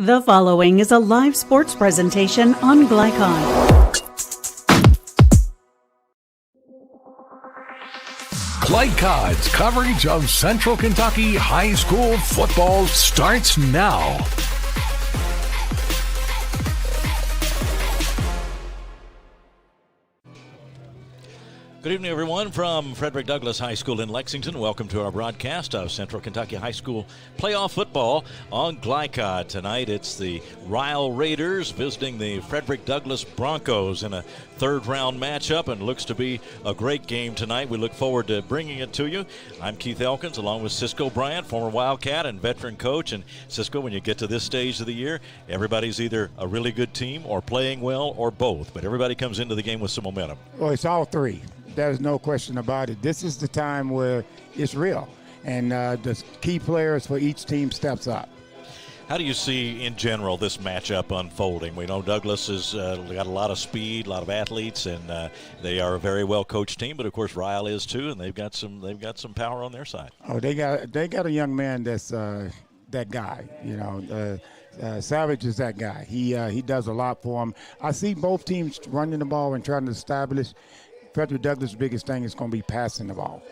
The following is a live sports presentation on Glycon. Glycon's coverage of Central Kentucky high school football starts now. Good evening, everyone, from Frederick Douglass High School in Lexington. Welcome to our broadcast of Central Kentucky High School playoff football on Glycon. Tonight, it's the Ryle Raiders visiting the Frederick Douglass Broncos in a third-round matchup, and looks to be a great game tonight. We look forward to bringing it to you. I'm Keith Elkins, along with Cisco Bryant, former Wildcat and veteran coach. And Cisco, when you get to this stage of the year, everybody's either a really good team or playing well or both, but everybody comes into the game with some momentum. Well, it's all three. There's no question about it. This is the time where it's real, and the key players for each team steps up. How do you see, in general, this matchup unfolding? We know Douglas has got a lot of speed, a lot of athletes, and they are a very well-coached team. But of course, Ryle is too, and they've got some power on their side. Oh, they got a young man that's that guy. You know, Savage is that guy. He does a lot for them. I see both teams running the ball and trying to establish. Frederick Douglass' biggest thing is going to be passing the ball.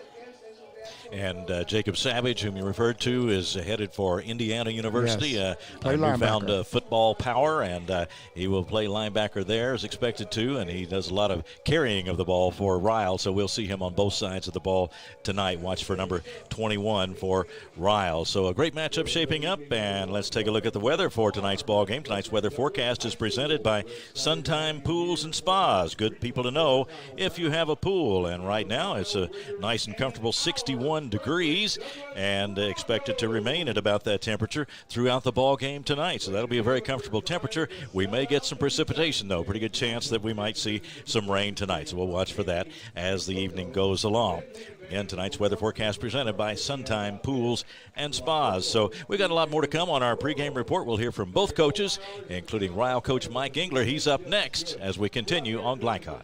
And Jacob Savage, whom you referred to, is headed for Indiana University. Yes. Newfound football power, and he will play linebacker there, is expected to, and he does a lot of carrying of the ball for Ryle, so we'll see him on both sides of the ball tonight. Watch for number 21 for Ryle. So a great matchup shaping up, and let's take a look at the weather for tonight's ball game. Tonight's weather forecast is presented by Suntime Pools and Spas. Good people to know if you have a pool, and right now it's a nice and comfortable 61 degrees, and expected to remain at about that temperature throughout the ball game tonight. So that'll be a very comfortable temperature. We may get some precipitation, though. Pretty good chance that we might see some rain tonight. So we'll watch for that as the evening goes along. Again, tonight's weather forecast presented by Suntime Pools and Spas. So we've got a lot more to come on our pregame report. We'll hear from both coaches, including Ryle coach Mike Engler. He's up next as we continue on Glycon.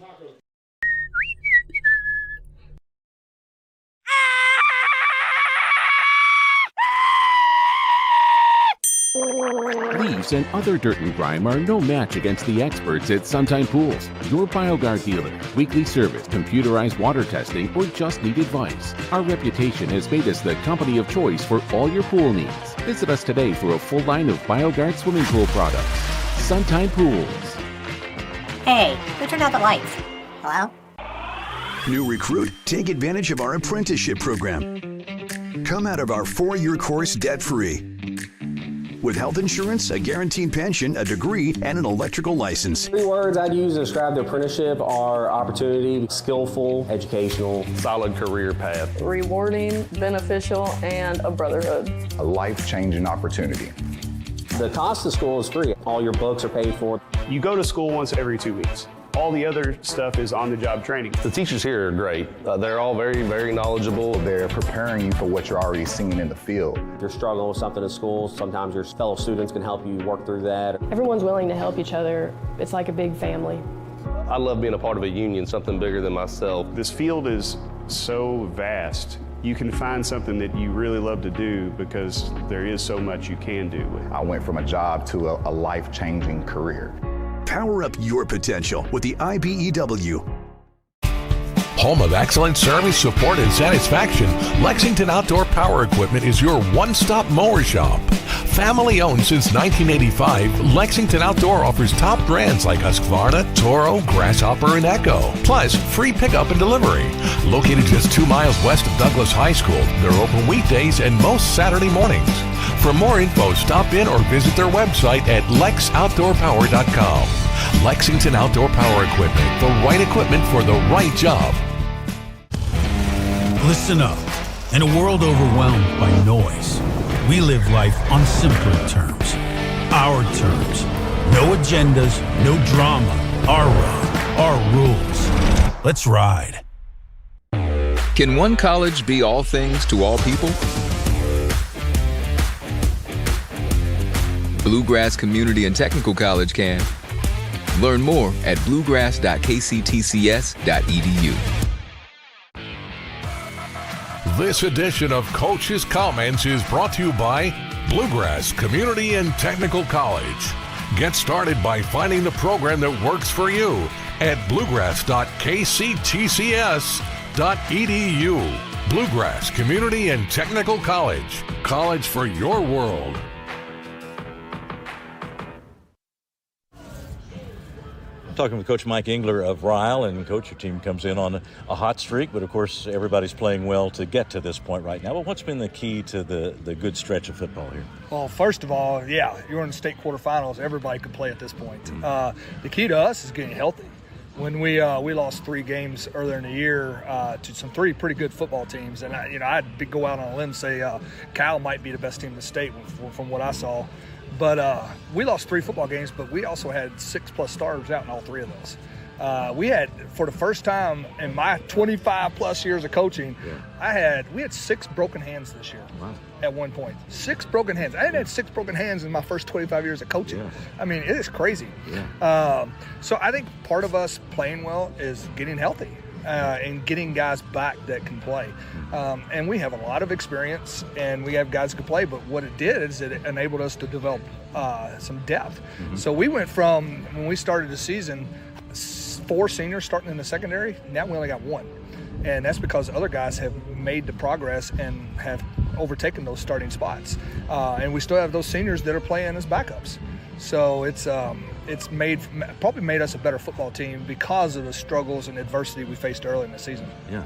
Leaves and other dirt and grime are no match against the experts at Suntime Pools, your BioGuard dealer. Weekly service, computerized water testing, or just need advice. Our reputation has made us the company of choice for all your pool needs. Visit us today for a full line of BioGuard swimming pool products. Suntime Pools. Hey, who turned out the lights? Hello? New recruit, take advantage of our apprenticeship program. Come out of our 4-year course debt-free. With health insurance, a guaranteed pension, a degree, and an electrical license. 3 words I'd use to describe the apprenticeship are opportunity, skillful, educational, solid career path, rewarding, beneficial, and a brotherhood. A life-changing opportunity. The cost of school is free. All your books are paid for. You go to school once every 2 weeks. All the other stuff is on-the-job training. The teachers here are great. They're all very, very knowledgeable. They're preparing you for what you're already seeing in the field. If you're struggling with something in school, sometimes your fellow students can help you work through that. Everyone's willing to help each other. It's like a big family. I love being a part of a union, something bigger than myself. This field is so vast. You can find something that you really love to do because there is so much you can do. I went from a job to a life-changing career. Power up your potential with the IBEW. Home of excellent service, support, and satisfaction, Lexington Outdoor Power Equipment is your one-stop mower shop. Family owned since 1985, Lexington Outdoor offers top brands like Husqvarna, Toro, Grasshopper, and Echo. Plus, free pickup and delivery. Located just 2 miles west of Douglass High School, they're open weekdays and most Saturday mornings. For more info, stop in or visit their website at lexoutdoorpower.com. Lexington Outdoor Power Equipment, the right equipment for the right job. Listen up. In a world overwhelmed by noise, we live life on simpler terms. Our terms. No agendas, no drama. Our road, our rules. Let's ride. Can one college be all things to all people? Bluegrass Community and Technical College can. Learn more at bluegrass.kctcs.edu. This edition of Coach's Comments is brought to you by Bluegrass Community and Technical College. Get started by finding the program that works for you at bluegrass.kchtcs.edu. Bluegrass Community and Technical College. College for your world. Talking with Coach Mike Engler of Ryle, and Coach, your team comes in on a hot streak, but of course everybody's playing well to get to this point right now. But what's been the key to the good stretch of football here? Well, first of all, you're in the state quarterfinals. Everybody can play at this point. The key to us is getting healthy. When we lost 3 games earlier in the year to some 3 pretty good football teams, and I'd go out on a limb and say Cal might be the best team in the state from what I saw. But we lost 3 football games, but we also had 6+ starters out in all 3 of those. We had, for the first time in my 25+ years of coaching, we had 6 broken hands this year. Wow. At one point. 6 broken hands. I hadn't had 6 broken hands in my first 25 years of coaching. Yeah. I mean, it is crazy. Yeah. So I think part of us playing well is getting healthy. And getting guys back that can play. And we have a lot of experience, and we have guys who can play, but what it did is it enabled us to develop some depth. So we went from, when we started the season, 4 seniors starting in the secondary. Now we only got 1. And that's because other guys have made the progress and have overtaken those starting spots. And we still have those seniors that are playing as backups. So it's probably made us a better football team because of the struggles and adversity we faced early in the season. Yeah,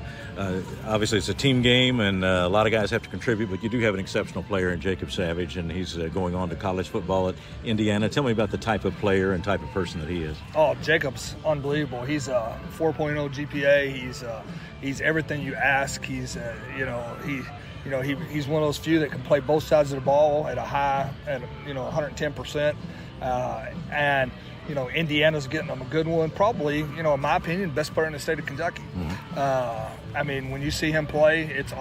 obviously it's a team game, and a lot of guys have to contribute, but you do have an exceptional player in Jacob Savage, and he's going on to college football at Indiana. Tell me about the type of player and type of person that he is. Oh, Jacob's unbelievable. He's a 4.0 GPA. He's everything you ask. He's he's one of those few that can play both sides of the ball at 110%. And Indiana's getting them a good one. Probably, in my opinion, best player in the state of Kentucky. I mean, when you see him play, it's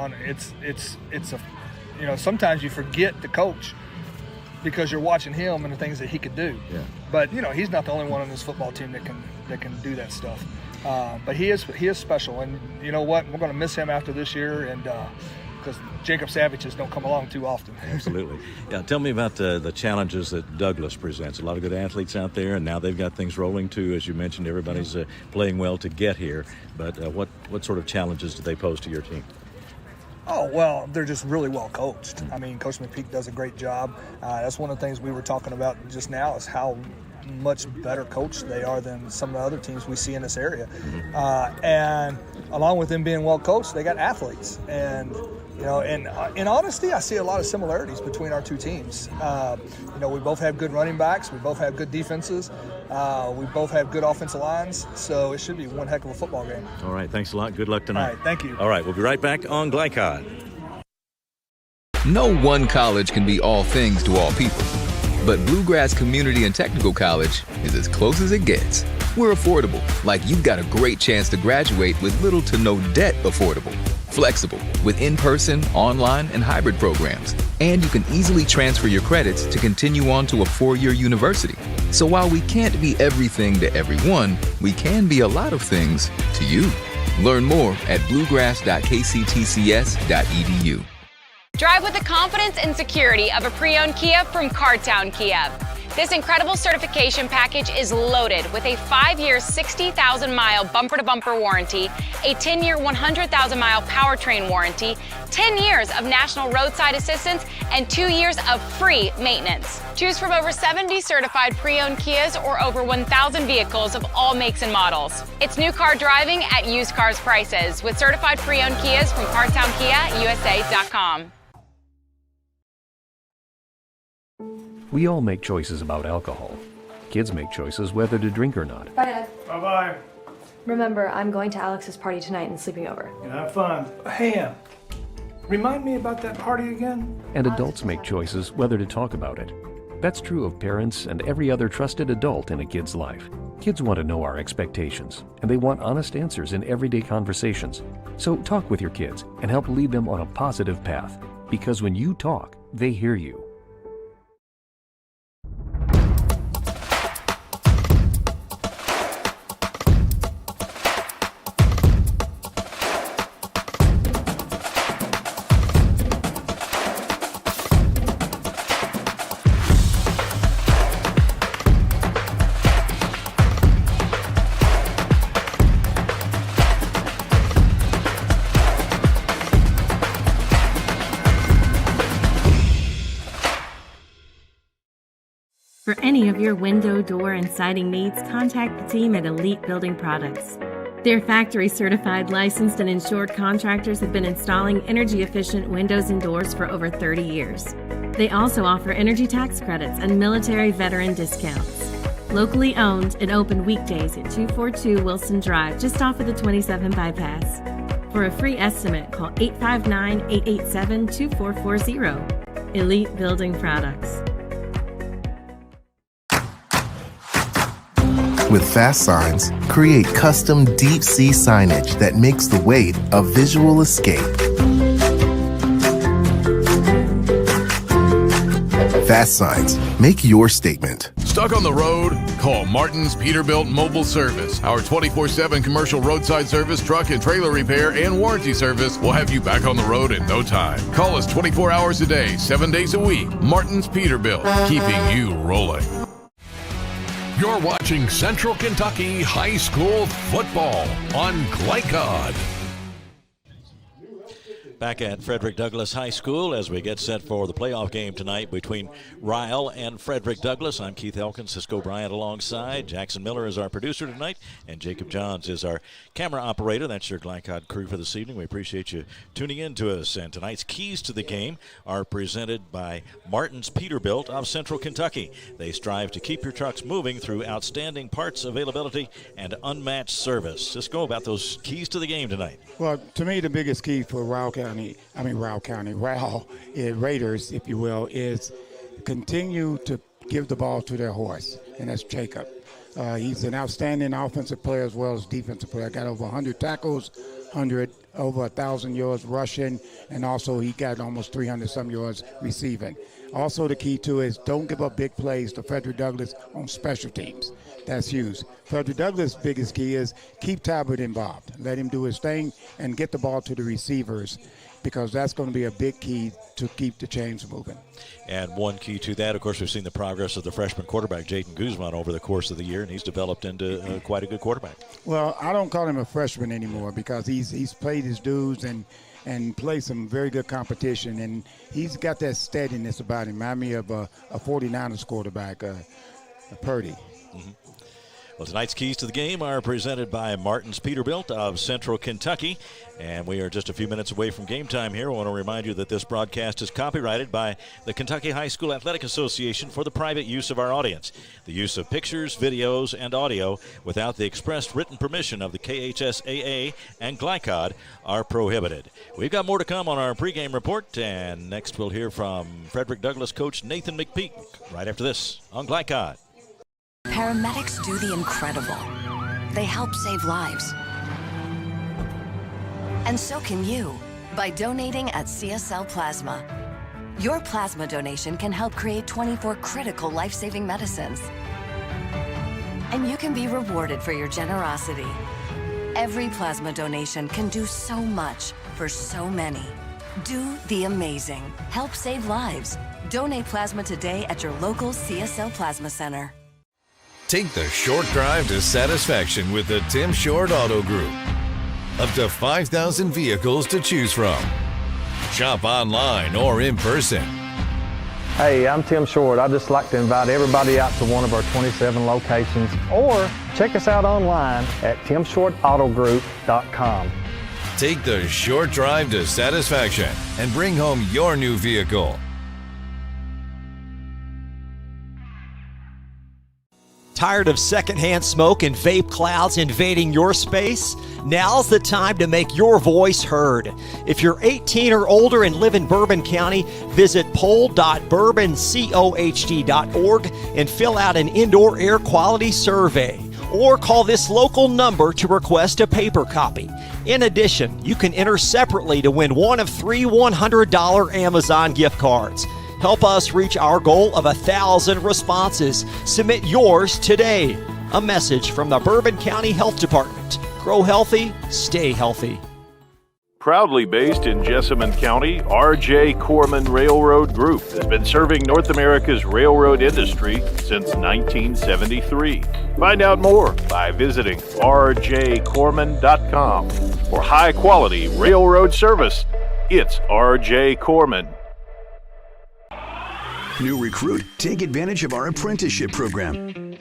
sometimes you forget the coach because you're watching him and the things that he could do. Yeah. But he's not the only one on this football team that can do that stuff. But he is special, and you know what? We're going to miss him after this year, and because Jacob Savages don't come along too often. Absolutely. Yeah, tell me about the challenges that Douglas presents. A lot of good athletes out there, and now they've got things rolling too. As you mentioned, everybody's playing well to get here. But what sort of challenges do they pose to your team? Oh, well, they're just really well coached. I mean, Coach McPeek does a great job. That's one of the things we were talking about just now is how much better coached they are than some of the other teams we see in this area. And along with them being well coached, they got athletes. And and in honesty, I see a lot of similarities between our 2 teams. We both have good running backs. We both have good defenses. We both have good offensive lines. So it should be one heck of a football game. All right. Thanks a lot. Good luck tonight. All right. Thank you. All right. We'll be right back on Glycod. No one college can be all things to all people. But Bluegrass Community and Technical College is as close as it gets. We're affordable, like you've got a great chance to graduate with little to no debt affordable. Flexible, with in-person, online, and hybrid programs. And you can easily transfer your credits to continue on to a 4-year university. So while we can't be everything to everyone, we can be a lot of things to you. Learn more at bluegrass.kchtcs.edu. Drive with the confidence and security of a pre-owned Kia from Cartown Kia. This incredible certification package is loaded with a 5-year, 60,000-mile bumper-to-bumper warranty, a 10-year, 100,000-mile powertrain warranty, 10 years of national roadside assistance, and 2 years of free maintenance. Choose from over 70 certified pre-owned Kias or over 1,000 vehicles of all makes and models. It's new car driving at used cars prices with certified pre-owned Kias from CartownKiaUSA.com. We all make choices about alcohol. Kids make choices whether to drink or not. Bye, Dad. Bye-bye. Remember, I'm going to Alex's party tonight and sleeping over. Have fun. Hey, remind me about that party again? And adults make choices whether to talk about it. That's true of parents and every other trusted adult in a kid's life. Kids want to know our expectations, and they want honest answers in everyday conversations. So talk with your kids and help lead them on a positive path. Because when you talk, they hear you. any of your window, door, and siding needs, contact the team at Elite Building Products. Their factory-certified, licensed, and insured contractors have been installing energy-efficient windows and doors for over 30 years. They also offer energy tax credits and military veteran discounts. Locally owned and open weekdays at 242 Wilson Drive, just off of the 27 bypass. For a free estimate, call 859-887-2440. Elite Building Products. With Fast Signs, create custom deep-sea signage that makes the wait a visual escape. Fast Signs, make your statement. Stuck on the road? Call Martin's Peterbilt Mobile Service. Our 24/7 commercial roadside service, truck and trailer repair, and warranty service will have you back on the road in no time. Call us 24 hours a day, 7 days a week. Martin's Peterbilt, keeping you rolling. You're watching Central Kentucky High School football on Glycod. Back at Frederick Douglass High School as we get set for the playoff game tonight between Ryle and Frederick Douglass. I'm Keith Elkins, Cisco Bryant alongside. Jackson Miller is our producer tonight, and Jacob Johns is our camera operator. That's your Glycod crew for this evening. We appreciate you tuning in to us. And tonight's keys to the game are presented by Martin's Peterbilt of Central Kentucky. They strive to keep your trucks moving through outstanding parts availability and unmatched service. Cisco, about those keys to the game tonight. Well, to me, the biggest key for Ryle Raiders, if you will, is continue to give the ball to their horse, and that's Jacob. He's an outstanding offensive player as well as defensive player. Got over 100 tackles, over 1,000 yards rushing, and also he got almost 300-some yards receiving. Also, the key to is don't give up big plays to Frederick Douglass on special teams. That's huge. Frederick Douglass' biggest key is keep Talbot involved. Let him do his thing and get the ball to the receivers, because that's going to be a big key to keep the chains moving. And one key to that, of course, we've seen the progress of the freshman quarterback, Jaden Guzman, over the course of the year, and he's developed into quite a good quarterback. Well, I don't call him a freshman anymore because he's played his dues and played some very good competition, and he's got that steadiness about him. Remind me of a 49ers quarterback, Purdy. Mm-hmm. Well, tonight's keys to the game are presented by Martin's Peterbilt of Central Kentucky, and we are just a few minutes away from game time here. I want to remind you that this broadcast is copyrighted by the Kentucky High School Athletic Association for the private use of our audience. The use of pictures, videos, and audio without the expressed written permission of the KHSAA and Glycod are prohibited. We've got more to come on our pregame report, and next we'll hear from Frederick Douglass coach Nathan McPeek right after this on Glycod. Paramedics do the incredible. They help save lives. And so can you by donating at CSL Plasma. Your plasma donation can help create 24 critical life-saving medicines. And you can be rewarded for your generosity. Every plasma donation can do so much for so many. Do the amazing. Help save lives. Donate plasma today at your local CSL Plasma Center. Take the short drive to satisfaction with the Tim Short Auto Group. Up to 5,000 vehicles to choose from. Shop online or in person. Hey, I'm Tim Short. I'd just like to invite everybody out to one of our 27 locations, or check us out online at timshortautogroup.com. Take the short drive to satisfaction and bring home your new vehicle. Tired of secondhand smoke and vape clouds invading your space? Now's the time to make your voice heard. If you're 18 or older and live in Bourbon County, visit poll.bourboncohd.org and fill out an indoor air quality survey. Or call this local number to request a paper copy. In addition, you can enter separately to win one of 3 $100 Amazon gift cards. Help us reach our goal of 1,000 responses. Submit yours today. A message from the Bourbon County Health Department. Grow healthy, stay healthy. Proudly based in Jessamine County, R.J. Corman Railroad Group has been serving North America's railroad industry since 1973. Find out more by visiting rjcorman.com. For high-quality railroad service, it's R.J. Corman. New recruit? Take advantage of our apprenticeship program.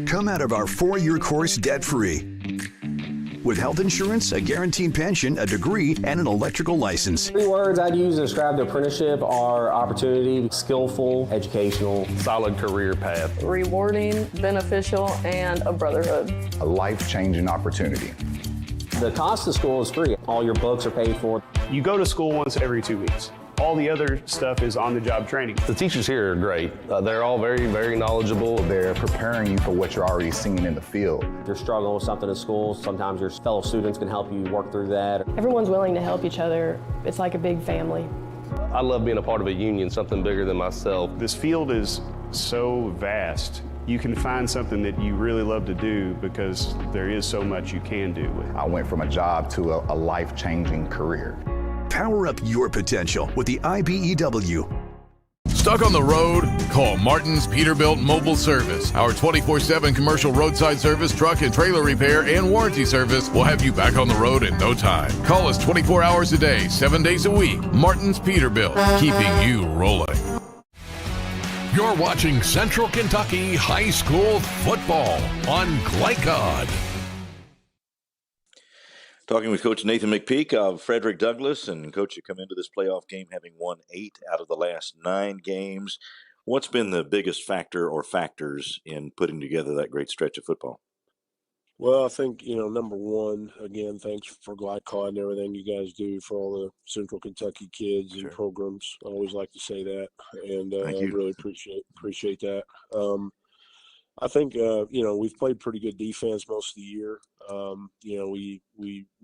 Come out of our 4-year course debt-free. With health insurance, a guaranteed pension, a degree, and an electrical license. 3 words I'd use to describe the apprenticeship are opportunity, skillful, educational, solid career path. Rewarding, beneficial, and a brotherhood. A life-changing opportunity. The cost of school is free. All your books are paid for. You go to school once every 2 weeks. All the other stuff is on-the-job training. The teachers here are great. They're all very, very knowledgeable. They're preparing you for what you're already seeing in the field. If you're struggling with something at school, sometimes your fellow students can help you work through that. Everyone's willing to help each other. It's like a big family. I love being a part of a union, something bigger than myself. This field is so vast. You can find something that you really love to do because there is so much you can do with it. I went from a job to a life-changing career. Power up your potential with the IBEW. Stuck on the road? Call Martin's Peterbilt Mobile Service. Our 24/7 commercial roadside service, truck and trailer repair, and warranty service will have you back on the road in no time. Call us 24 hours a day, 7 days a week. Martin's Peterbilt, keeping you rolling. You're watching Central Kentucky High School football on Glycod. Talking with Coach Nathan McPeek of Frederick Douglass. And, Coach, you come into this playoff game having won 8 out of the last 9 games. What's been the biggest factor or factors in putting together that great stretch of football? Well, I think, number one, again, thanks for Glycod and everything you guys do for all the Central Kentucky kids and programs. I always like to say that, and I really appreciate that. I think, we've played pretty good defense most of the year. We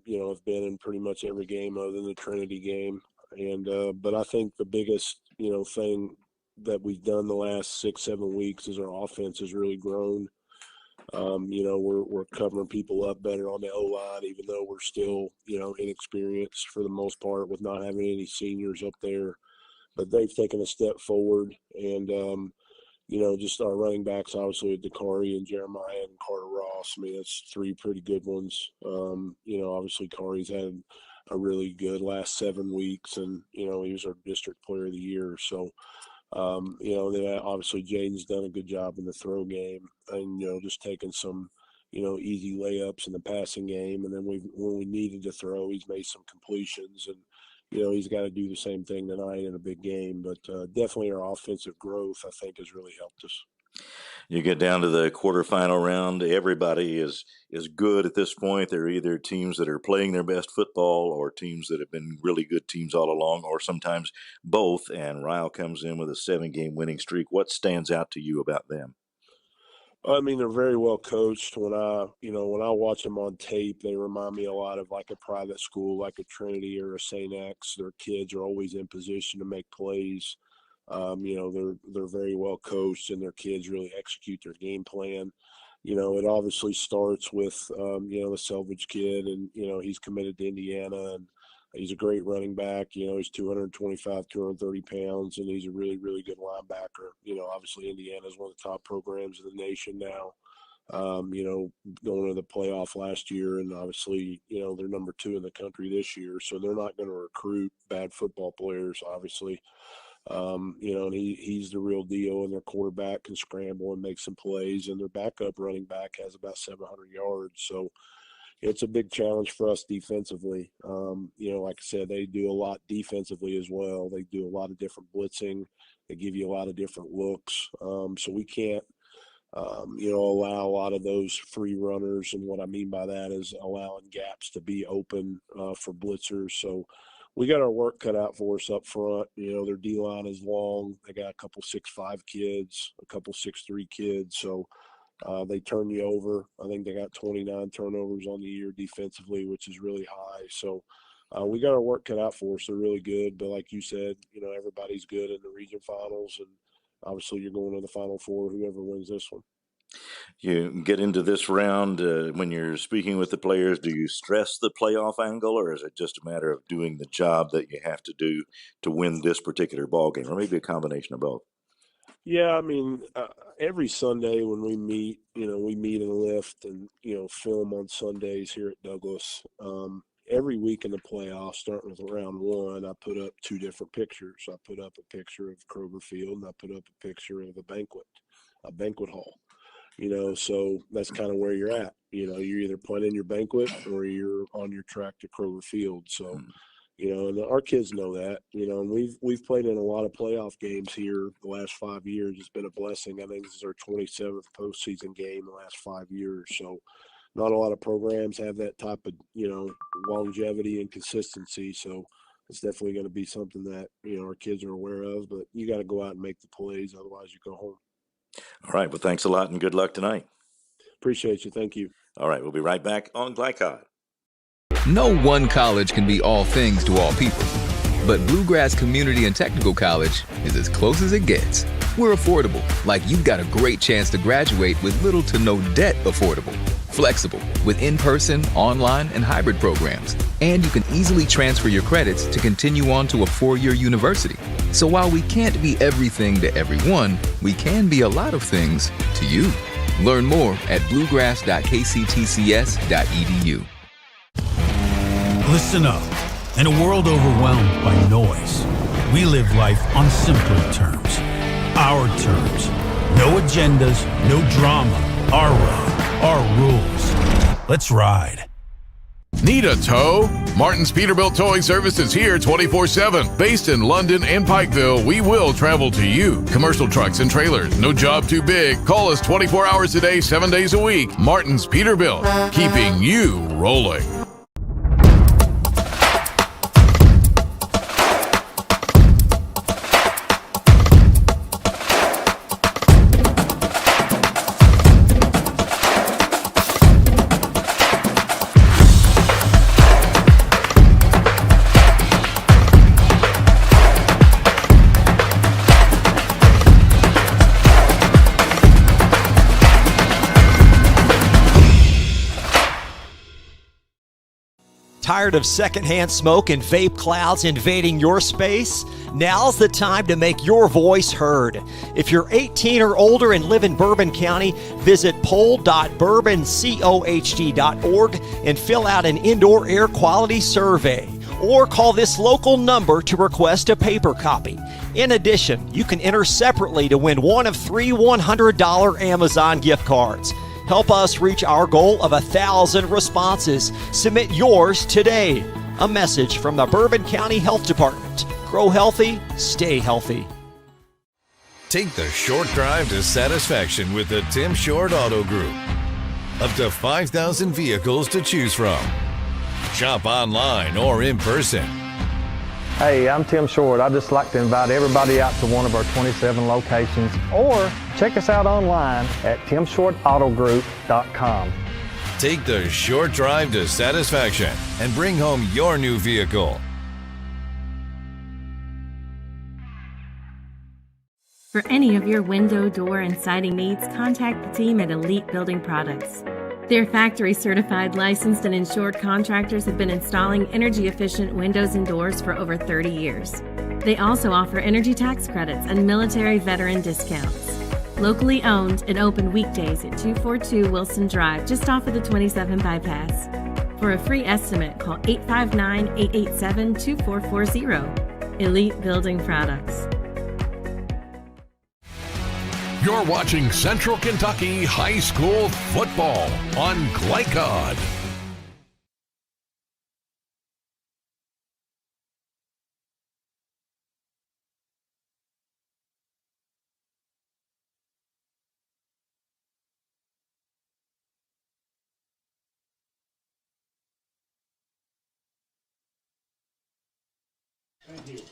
have been in pretty much every game other than the Trinity game. And, but I think the biggest, thing that we've done the last 6-7 weeks is our offense has really grown. We're covering people up better on the O-line, even though we're still, inexperienced for the most part with not having any seniors up there. But they've taken a step forward, and, just our running backs, obviously, with Dakari and Jeremiah and Carter Ross. I mean, that's 3 pretty good ones. Obviously, Kari's had a really good last 7 weeks, and, he was our district player of the year. So, then obviously Jaden's done a good job in the throw game and, just taking some, easy layups in the passing game. And then when we needed to throw, he's made some completions, and, he's got to do the same thing tonight in a big game. But definitely our offensive growth, I think, has really helped us. You get down to the quarterfinal round, everybody is good at this point. They're either teams that are playing their best football or teams that have been really good teams all along, or sometimes both. And Ryle comes in with a 7-game winning streak. What stands out to you about them? I mean, they're very well coached. When I watch them on tape, they remind me a lot of like a private school, like a Trinity or a St. X. Their kids are always in position to make plays. They're very well coached, and their kids really execute their game plan. It obviously starts with, the Selvage kid, and, he's committed to Indiana, and he's a great running back. He's 225, 230 pounds, and he's a really, really good linebacker. Obviously Indiana is one of the top programs in the nation now. Going to the playoff last year, and obviously, they're number 2 in the country this year. So they're not going to recruit bad football players, obviously. And he's the real deal, and their quarterback can scramble and make some plays, and their backup running back has about 700 yards. So it's a big challenge for us defensively. Like I said, they do a lot defensively as well. They do a lot of different blitzing. They give you a lot of different looks. So we can't, allow a lot of those free runners. And what I mean by that is allowing gaps to be open for blitzers. So we got our work cut out for us up front. Their D-line is long. They got a couple 6'5" kids, a couple 6'3" kids. So they turn you over. I think they got 29 turnovers on the year defensively, which is really high. So we got our work cut out for us. They're really good. But like you said, everybody's good in the region finals. And obviously you're going to the Final Four, whoever wins this one. You get into this round, when you're speaking with the players, do you stress the playoff angle, or is it just a matter of doing the job that you have to do to win this particular ball game, or maybe a combination of both? Yeah, I mean, every Sunday when we meet, we meet and lift and, film on Sundays here at Douglas. every week in the playoffs, starting with round one, I put up two different pictures. I put up a picture of Kroger Field, and I put up a picture of a banquet hall. So that's kind of where you're at. You're either playing in your banquet or you're on your track to Kroger Field. So, and our kids know that, and we've played in a lot of playoff games here the last 5 years. It's been a blessing. I think this is our 27th postseason game the last 5 years. So not a lot of programs have that type of, longevity and consistency. So it's definitely going to be something that, our kids are aware of, but you got to go out and make the plays. Otherwise you go home. All right. Well, thanks a lot and good luck tonight. Appreciate you. Thank you. All right. We'll be right back on Glycod. No one college can be all things to all people, but Bluegrass Community and Technical College is as close as it gets. We're affordable, like you've got a great chance to graduate with little to no debt. Affordable, flexible, with in-person, online, and hybrid programs. And you can easily transfer your credits to continue on to a 4-year university. So while we can't be everything to everyone, we can be a lot of things to you. Learn more at bluegrass.kctcs.edu. Listen up. In a world overwhelmed by noise, we live life on simpler terms. Our terms. No agendas, no drama. Our road, our rules. Let's ride. Need a tow? Martin's Peterbilt Towing Service is here 24/7. Based in London and Pikeville, we will travel to you. Commercial trucks and trailers, no job too big. Call us 24 hours a day, 7 days a week. Martin's Peterbilt, keeping you rolling. Tired of secondhand smoke and vape clouds invading your space? Now's the time to make your voice heard. If you're 18 or older and live in Bourbon County, visit poll.bourboncohd.org and fill out an indoor air quality survey. Or call this local number to request a paper copy. In addition, you can enter separately to win one of 3 $100 Amazon gift cards. Help us reach our goal of 1,000 responses. Submit yours today. A message from the Bourbon County Health Department. Grow healthy, stay healthy. Take the short drive to satisfaction with the Tim Short Auto Group. Up to 5,000 vehicles to choose from. Shop online or in person. Hey, I'm Tim Short. I'd just like to invite everybody out to one of our 27 locations, or check us out online at timshortautogroup.com. Take the short drive to satisfaction and bring home your new vehicle. For any of your window, door, and siding needs, contact the team at Elite Building Products. Their factory-certified, licensed, and insured contractors have been installing energy-efficient windows and doors for over 30 years. They also offer energy tax credits and military veteran discounts. Locally owned and open weekdays at 242 Wilson Drive, just off of the 27 bypass. For a free estimate, call 859-887-2440. Elite Building Products. You're watching Central Kentucky High School football on Glycod. Thank you.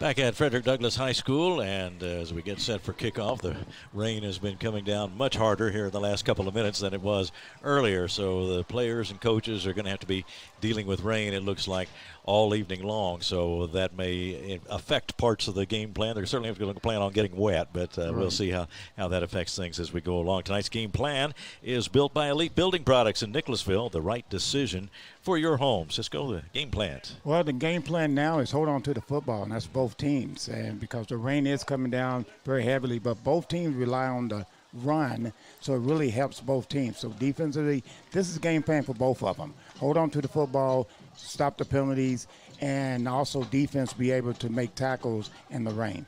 Back at Frederick Douglass High School, and as we get set for kickoff, the rain has been coming down much harder here in the last couple of minutes than it was earlier. So the players and coaches are going to have to be dealing with rain, it looks like, all evening long. So that may affect parts of the game plan. They're certainly going to plan on getting wet, but we'll see how that affects things as we go along. Tonight's game plan is built by Elite Building Products in Nicholasville, the right decision for your home. Cisco, the game plan. Well, the game plan now is hold on to the football, and that's both teams. And because the rain is coming down very heavily, but both teams rely on the run, so it really helps both teams. So defensively, this is a game plan for both of them. Hold on to the football, stop the penalties, and also defense be able to make tackles in the rain.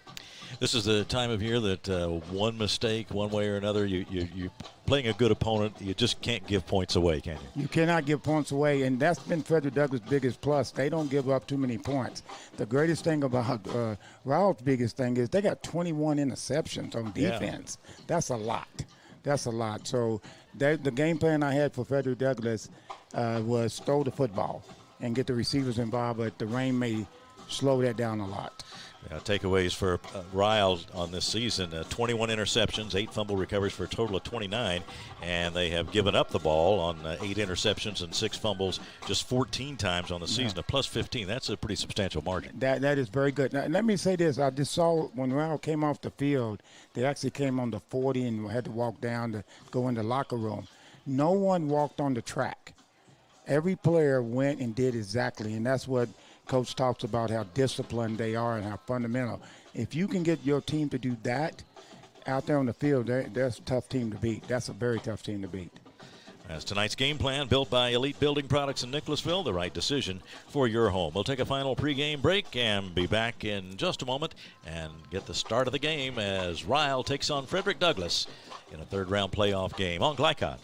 This is the time of year that one mistake, one way or another, you're playing a good opponent. You just can't give points away, can you? You cannot give points away, and that's been Frederick Douglass' biggest plus. They don't give up too many points. The greatest thing about Ryle's biggest thing is they got 21 interceptions on defense. Yeah. That's a lot. That's a lot. So the game plan I had for Frederick Douglass was throw the football and get the receivers involved, but the rain may slow that down a lot. Takeaways for Ryle on this season, 21 interceptions, 8 fumble recoveries for a total of 29, and they have given up the ball on 8 interceptions and 6 fumbles just 14 times on the season, a plus 15. That's a pretty substantial margin. That is very good. Now, let me say this. I just saw when Ryle came off the field, they actually came on the 40 and had to walk down to go in the locker room. No one walked on the track. Every player went and did exactly, and that's what Coach talks about, how disciplined they are and how fundamental. If you can get your team to do that out there on the field, that's a tough team to beat. That's a very tough team to beat. As tonight's game plan, built by Elite Building Products in Nicholasville, the right decision for your home. We'll take a final pregame break and be back in just a moment and get the start of the game as Ryle takes on Frederick Douglass in a third-round playoff game on Glycon.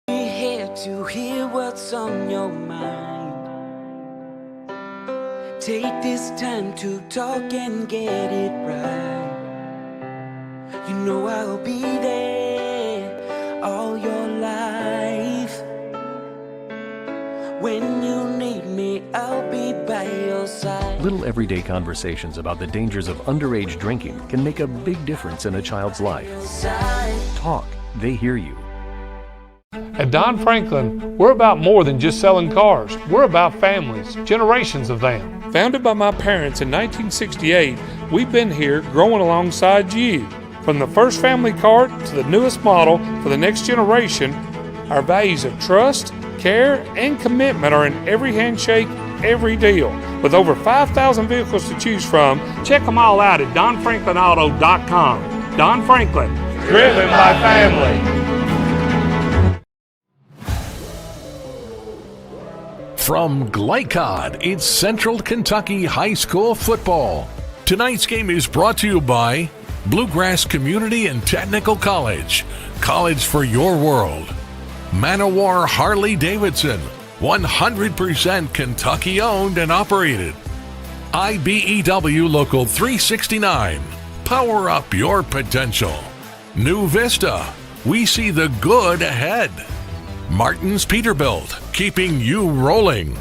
Here to hear what's on your mind. Take this time to talk and get it right. You know I'll be there all your life. When you need me, I'll be by your side. Little everyday conversations about the dangers of underage drinking can make a big difference in a child's life. Talk, they hear you. At Don Franklin, we're about more than just selling cars. We're about families, generations of them. Founded by my parents in 1968, we've been here growing alongside you. From the first family car to the newest model for the next generation, our values of trust, care, and commitment are in every handshake, every deal. With over 5,000 vehicles to choose from, check them all out at donfranklinauto.com. Don Franklin, driven by family. From Glycod, it's Central Kentucky High School football. Tonight's game is brought to you by Bluegrass Community and Technical College, college for your world. Manowar Harley-Davidson, 100% Kentucky owned and operated. IBEW Local 369, power up your potential. New Vista, we see the good ahead. Martin's Peterbilt, keeping you rolling.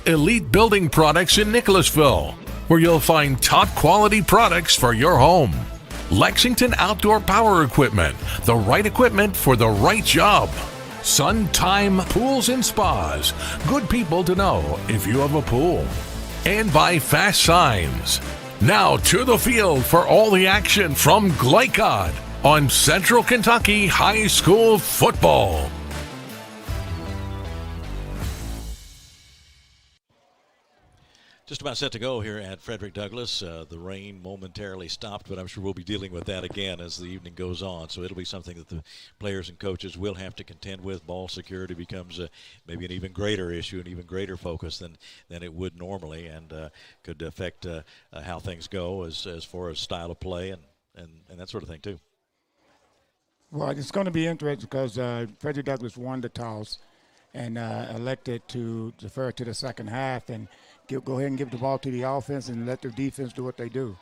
Elite Building Products in Nicholasville, where you'll find top quality products for your home. Lexington Outdoor Power Equipment, the right equipment for the right job. Suntime Pools and Spas, good people to know if you have a pool. And by Fast Signs. Now to the field for all the action from Glycod on Central Kentucky High School football. Just about set to go here at Frederick Douglass. The rain momentarily stopped, but I'm sure we'll be dealing with that again as the evening goes on. So it'll be something that the players and coaches will have to contend with. Ball security becomes maybe an even greater issue, an even greater focus than it would normally, and could affect how things go as far as style of play and that sort of thing too. Well, it's going to be interesting because Frederick Douglass won the toss and elected to defer to the second half and go ahead and give the ball to the offense and let their defense do what they do.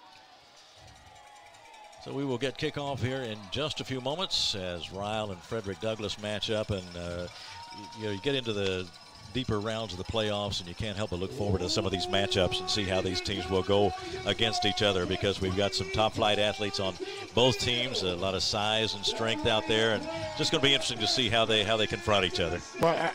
So we will get kickoff here in just a few moments as Ryle and Frederick Douglass match up, and you get into the deeper rounds of the playoffs, and you can't help but look forward to some of these matchups and see how these teams will go against each other, because we've got some top-flight athletes on both teams, a lot of size and strength out there, and just going to be interesting to see how they confront each other. Well,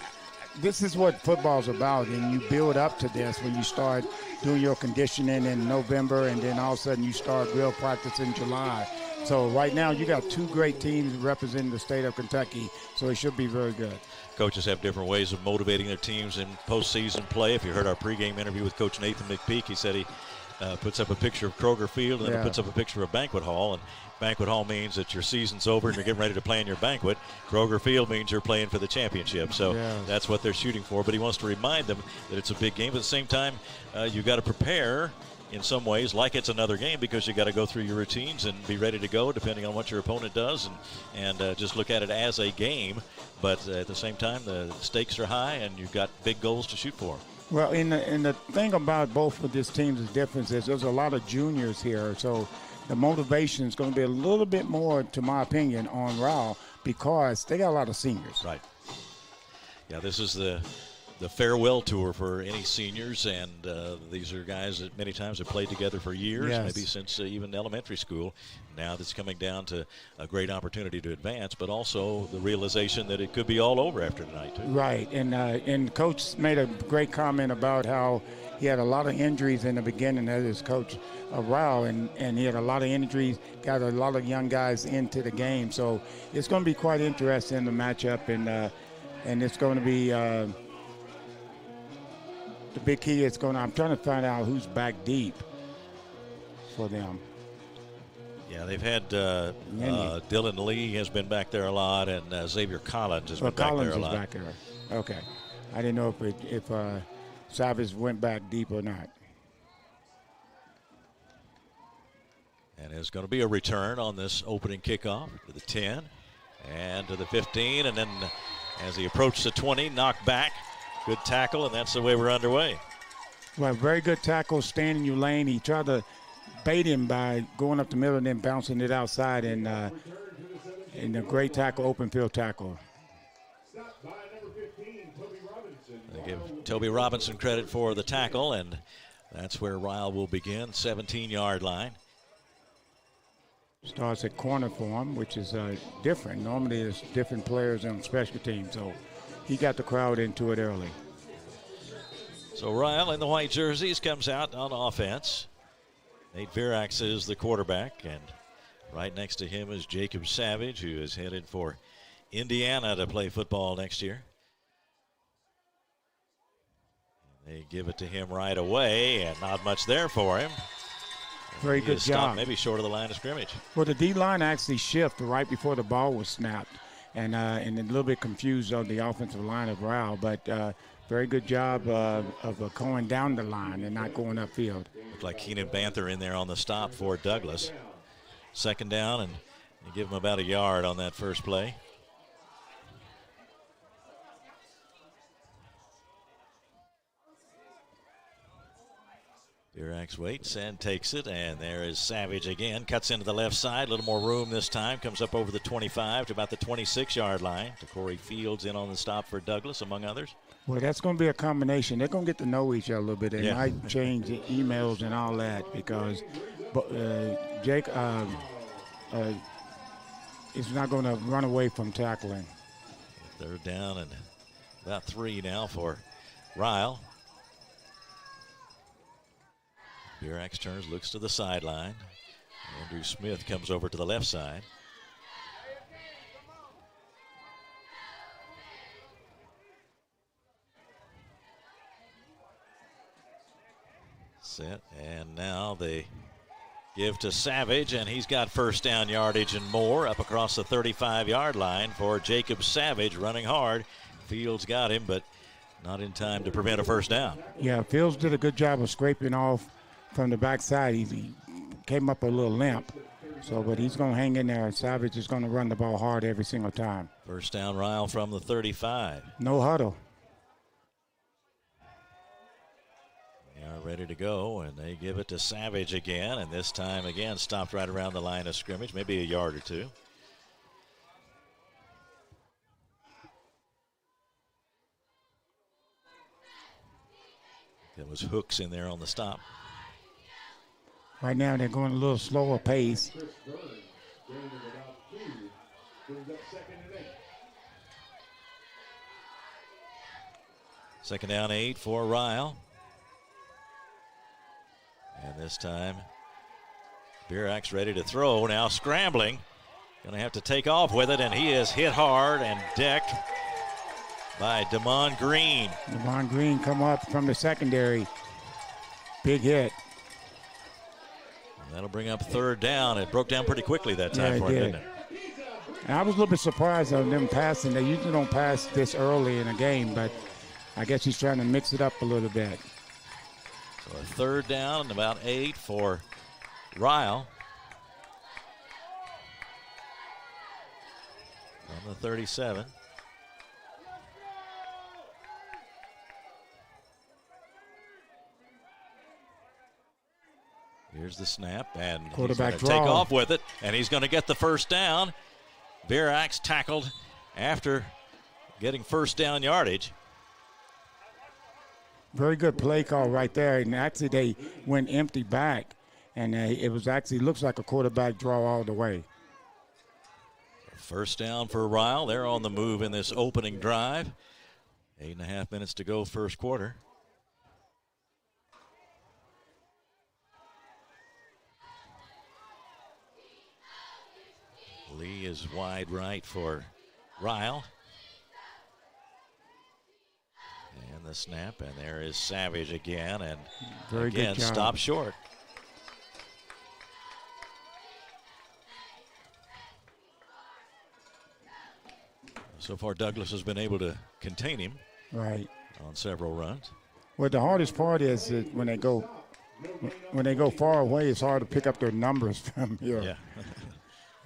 this is what football's about, and you build up to this when you start doing your conditioning in November, and then all of a sudden you start real practice in July. So right now you got two great teams representing the state of Kentucky, so it should be very good. Coaches have different ways of motivating their teams in postseason play. If you heard our pregame interview with Coach Nathan McPeek, he said he puts up a picture of Kroger Field, and then Yeah. it puts up a picture of Banquet Hall. And Banquet Hall means that your season's over and you're getting ready to play in your banquet. Kroger Field means you're playing for the championship. So that's what they're shooting for. But he wants to remind them that it's a big game. But at the same time, you got to prepare in some ways like it's another game, because you got to go through your routines and be ready to go depending on what your opponent does, and just look at it as a game. But at the same time, the stakes are high and you've got big goals to shoot for. Well, and the thing about both of these teams' difference is there's a lot of juniors here, so the motivation is going to be a little bit more, to my opinion, on Ryle, because they got a lot of seniors. Right. Yeah, this is the farewell tour for any seniors, and these are guys that many times have played together for years, Yes. maybe since even elementary school. Now that's coming down to a great opportunity to advance, but also the realization that it could be all over after tonight, too. Right, and Coach made a great comment about how he had a lot of injuries in the beginning as his coach of Ryle, and he had a lot of injuries, got a lot of young guys into the game. So it's going to be quite interesting, the matchup, and it's going to be the big key is I'm trying to find out who's back deep for them. Yeah, they've had Dylan Lee has been back there a lot, and Xavier Collins has been back there a lot. Collins is back there. Okay. I didn't know if Savage went back deep or not. And there's going to be a return on this opening kickoff to the 10 and to the 15, and then as he approached the 20, knocked back. Good tackle, and that's the way we're underway. Well, very good tackle, staying in your lane. He tried to bait him by going up the middle and then bouncing it outside, and a great tackle, open field tackle. They give Toby Robinson credit for the tackle, and that's where Ryle will begin, 17-yard line. Starts at corner for him, which is different. Normally there's different players on special teams, so he got the crowd into it early. So Ryle in the white jerseys comes out on offense. Nate Virax is the quarterback, and right next to him is Jacob Savage, who is headed for Indiana to play football next year. They give it to him right away, and not much there for him. Very He good is stopped job. maybe short of the line of scrimmage. Well, the D-line actually shifted right before the ball was snapped, and a little bit confused on the offensive line of Ryle, but very good job of going down the line and not going upfield. Looked like Keenan Banther in there on the stop for Douglas. Second down, and you give him about a yard on that first play. Virax waits and takes it, and there is Savage again. Cuts into the left side, a little more room this time. Comes up over the 25 to about the 26-yard line. To Corey Fields in on the stop for Douglas, among others. Well, that's going to be a combination. They're going to get to know each other a little bit. They Yeah. might change the emails and all that, because Jake is not going to run away from tackling. Third down and about 3 now for Ryle. Virax turns, looks to the sideline. Andrew Smith comes over to the left side. Set, and now they give to Savage, and he's got first down yardage and more up across the 35-yard line for Jacob Savage, running hard. Fields got him, but not in time to prevent a first down. Yeah, Fields did a good job of scraping off from the backside. He came up a little limp. So, but he's going to hang in there, and Savage is going to run the ball hard every single time. First down, Ryle from the 35. No huddle. They are ready to go, and they give it to Savage again, and this time again stopped right around the line of scrimmage, maybe a yard or two. There was Hooks in there on the stop. Right now they're going a little slower pace. Second down 8 for Ryle. And this time, Virax ready to throw, now scrambling. Going to have to take off with it, and he is hit hard and decked by Damon Green. Damon Green come up from the secondary. Big hit. That'll bring up third down. It broke down pretty quickly that time for him, didn't it? And I was a little bit surprised on them passing. They usually don't pass this early in a game, but I guess he's trying to mix it up a little bit. So a third down and about 8 for Ryle. On the 37. Here's the snap, and he's going to take off with it, and he's going to get the first down. Verax tackled after getting first down yardage. Very good play call right there, and actually they went empty back, and it was actually looks like a quarterback draw all the way. First down for Ryle. They're on the move in this opening drive. 8.5 minutes to go first quarter. Lee is wide right for Ryle. And the snap, and there is Savage again, and very again stopped short. So far, Douglas has been able to contain him right on several runs. Well, the hardest part is that when they go far away, it's hard to pick up their numbers from here. Yeah.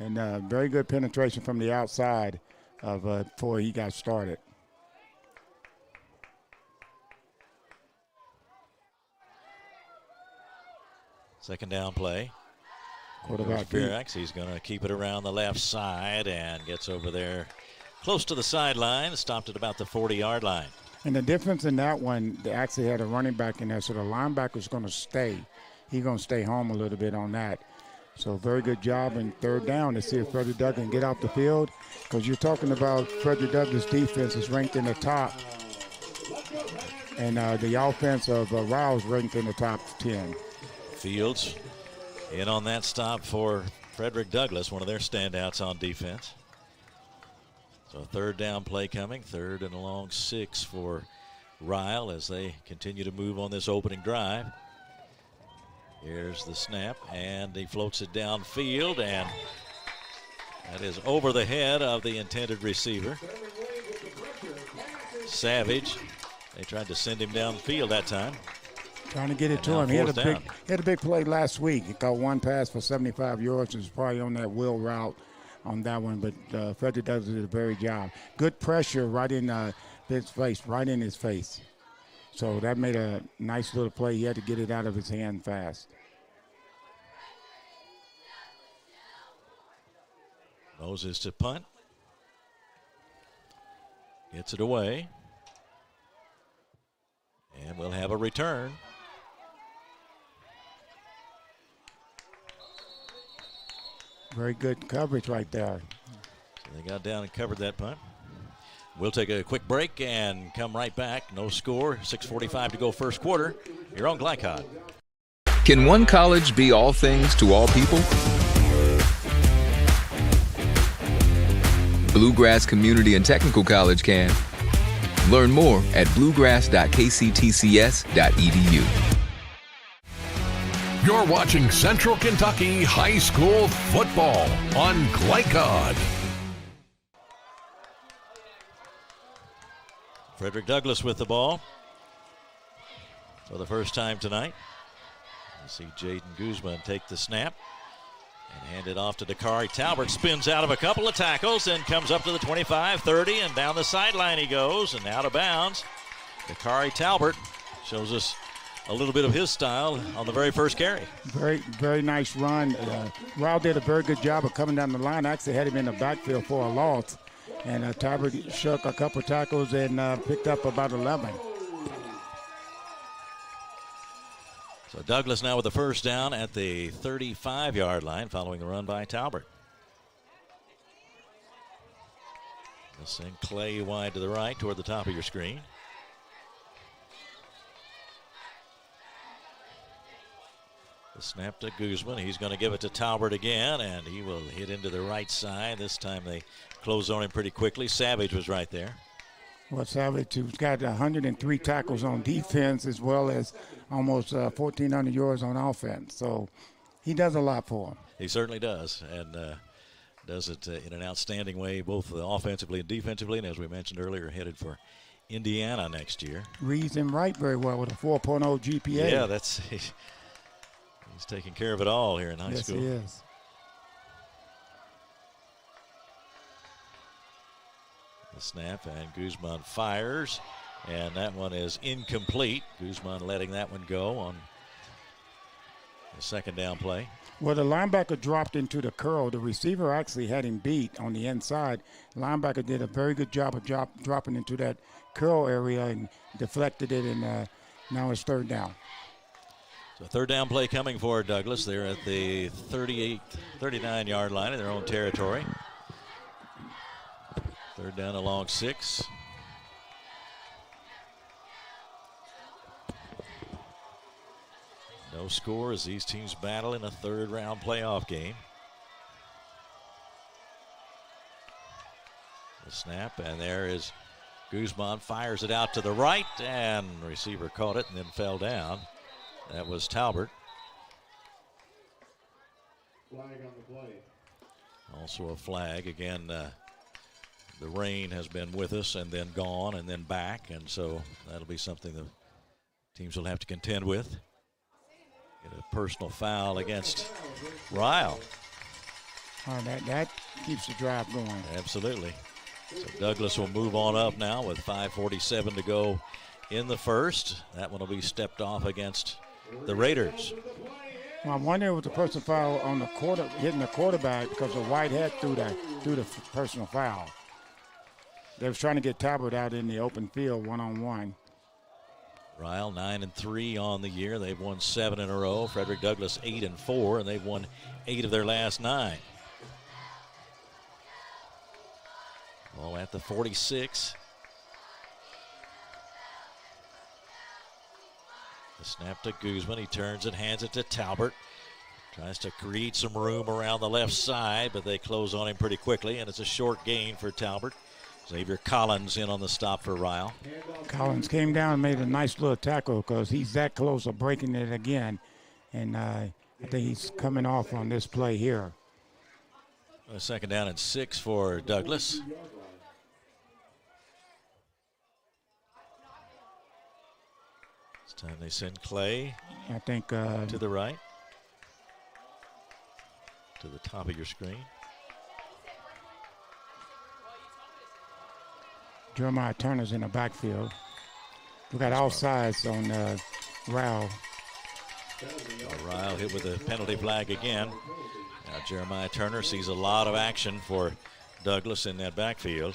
And very good penetration from the outside of before he got started. Second down play. Quarterback Verax. He's going to keep it around the left side and gets over there close to the sideline, stopped at about the 40-yard line. And the difference in that one, they actually had a running back in there, so the linebacker's going to stay. He's going to stay home a little bit on that. So very good job in third down to see if Frederick Douglass can get off the field, because you're talking about Frederick Douglass' defense is ranked in the top, and the offense of Ryle is ranked in the top 10. Fields in on that stop for Frederick Douglass, one of their standouts on defense. So third down play coming, 3rd and a long 6 for Ryle as they continue to move on this opening drive. Here's the snap, and he floats it downfield, and that is over the head of the intended receiver. Savage, they tried to send him downfield that time. Trying to get it to him. He had a big play last week. He caught one pass for 75 yards. It was probably on that wheel route on that one, but Frederick Douglass did a very job. Good pressure right in his face, So that made a nice little play. He had to get it out of his hand fast. Moses to punt. Gets it away. And we'll have a return. Very good coverage right there. So they got down and covered that punt. We'll take a quick break and come right back. No score, 6:45 to go first quarter. You're on Glycod. Can one college be all things to all people? Bluegrass Community and Technical College can. Learn more at bluegrass.kctcs.edu. You're watching Central Kentucky High School football on Glycod. Frederick Douglass with the ball for the first time tonight. You see Jaden Guzman take the snap and hand it off to Dakari Talbert. Spins out of a couple of tackles and comes up to the 25, 30, and down the sideline he goes and out of bounds. Dakari Talbert shows us a little bit of his style on the very first carry. Very, very nice run. Ryle did a very good job of coming down the line. Actually had him in the backfield for a loss. And Talbot shook a couple tackles and picked up about 11. So Douglass now with the first down at the 35-yard line following the run by Talbot. This thing Clay wide to the right toward the top of your screen. The snap to Guzman. He's going to give it to Talbot again, and he will hit into the right side. This time they close on him pretty quickly. Savage was right there. Well, Savage, who's got 103 tackles on defense as well as almost 1,400 yards on offense. So He does a lot for him. He certainly does, and does it in an outstanding way, both offensively and defensively. And as we mentioned earlier, headed for Indiana next year. Reads him right very well with a 4.0 GPA. Yeah, he's taking care of it all here in high school. Yes, he is. The snap, and Guzman fires, and that one is incomplete. Guzman letting that one go on the second down play. Well, the linebacker dropped into the curl. The receiver actually had him beat on the inside. Linebacker did a very good job of dropping into that curl area and deflected it, and now it's third down. So third down play coming for Douglas. They're at the 39-yard line in their own territory. Third down along 6. No score as these teams battle in a third-round playoff game. The snap, and there is Guzman, fires it out to the right, and receiver caught it and then fell down. That was Talbert. Flag on the play. Also a flag. Again, the rain has been with us and then gone and then back, and so that'll be something the teams will have to contend with. Get a personal foul against Ryle. That keeps the drive going. Absolutely. So Douglas will move on up now with 5:47 to go in the first. That one will be stepped off against the Raiders. Well, I wonder if it was a personal foul on the hitting the quarterback because the Whitehead threw the personal foul. They was trying to get Talbot out in the open field one-on-one. Ryle 9-3 on the year. They've won 7 in a row. Frederick Douglass 8-4, and they've won 8 of their last 9. Ball at the 46. The snap to Guzman. He turns and hands it to Talbot. Tries to create some room around the left side, but they close on him pretty quickly, and it's a short gain for Talbot. Xavier Collins in on the stop for Ryle. Collins came down and made a nice little tackle because he's that close to breaking it again. And I think he's coming off on this play here. A second down and 6 for Douglas. This time they send Clay, I think, to the right, to the top of your screen. Jeremiah Turner's in the backfield. We got all sides on Ryle. Ryle hit with a penalty flag again. Now Jeremiah Turner sees a lot of action for Douglas in that backfield.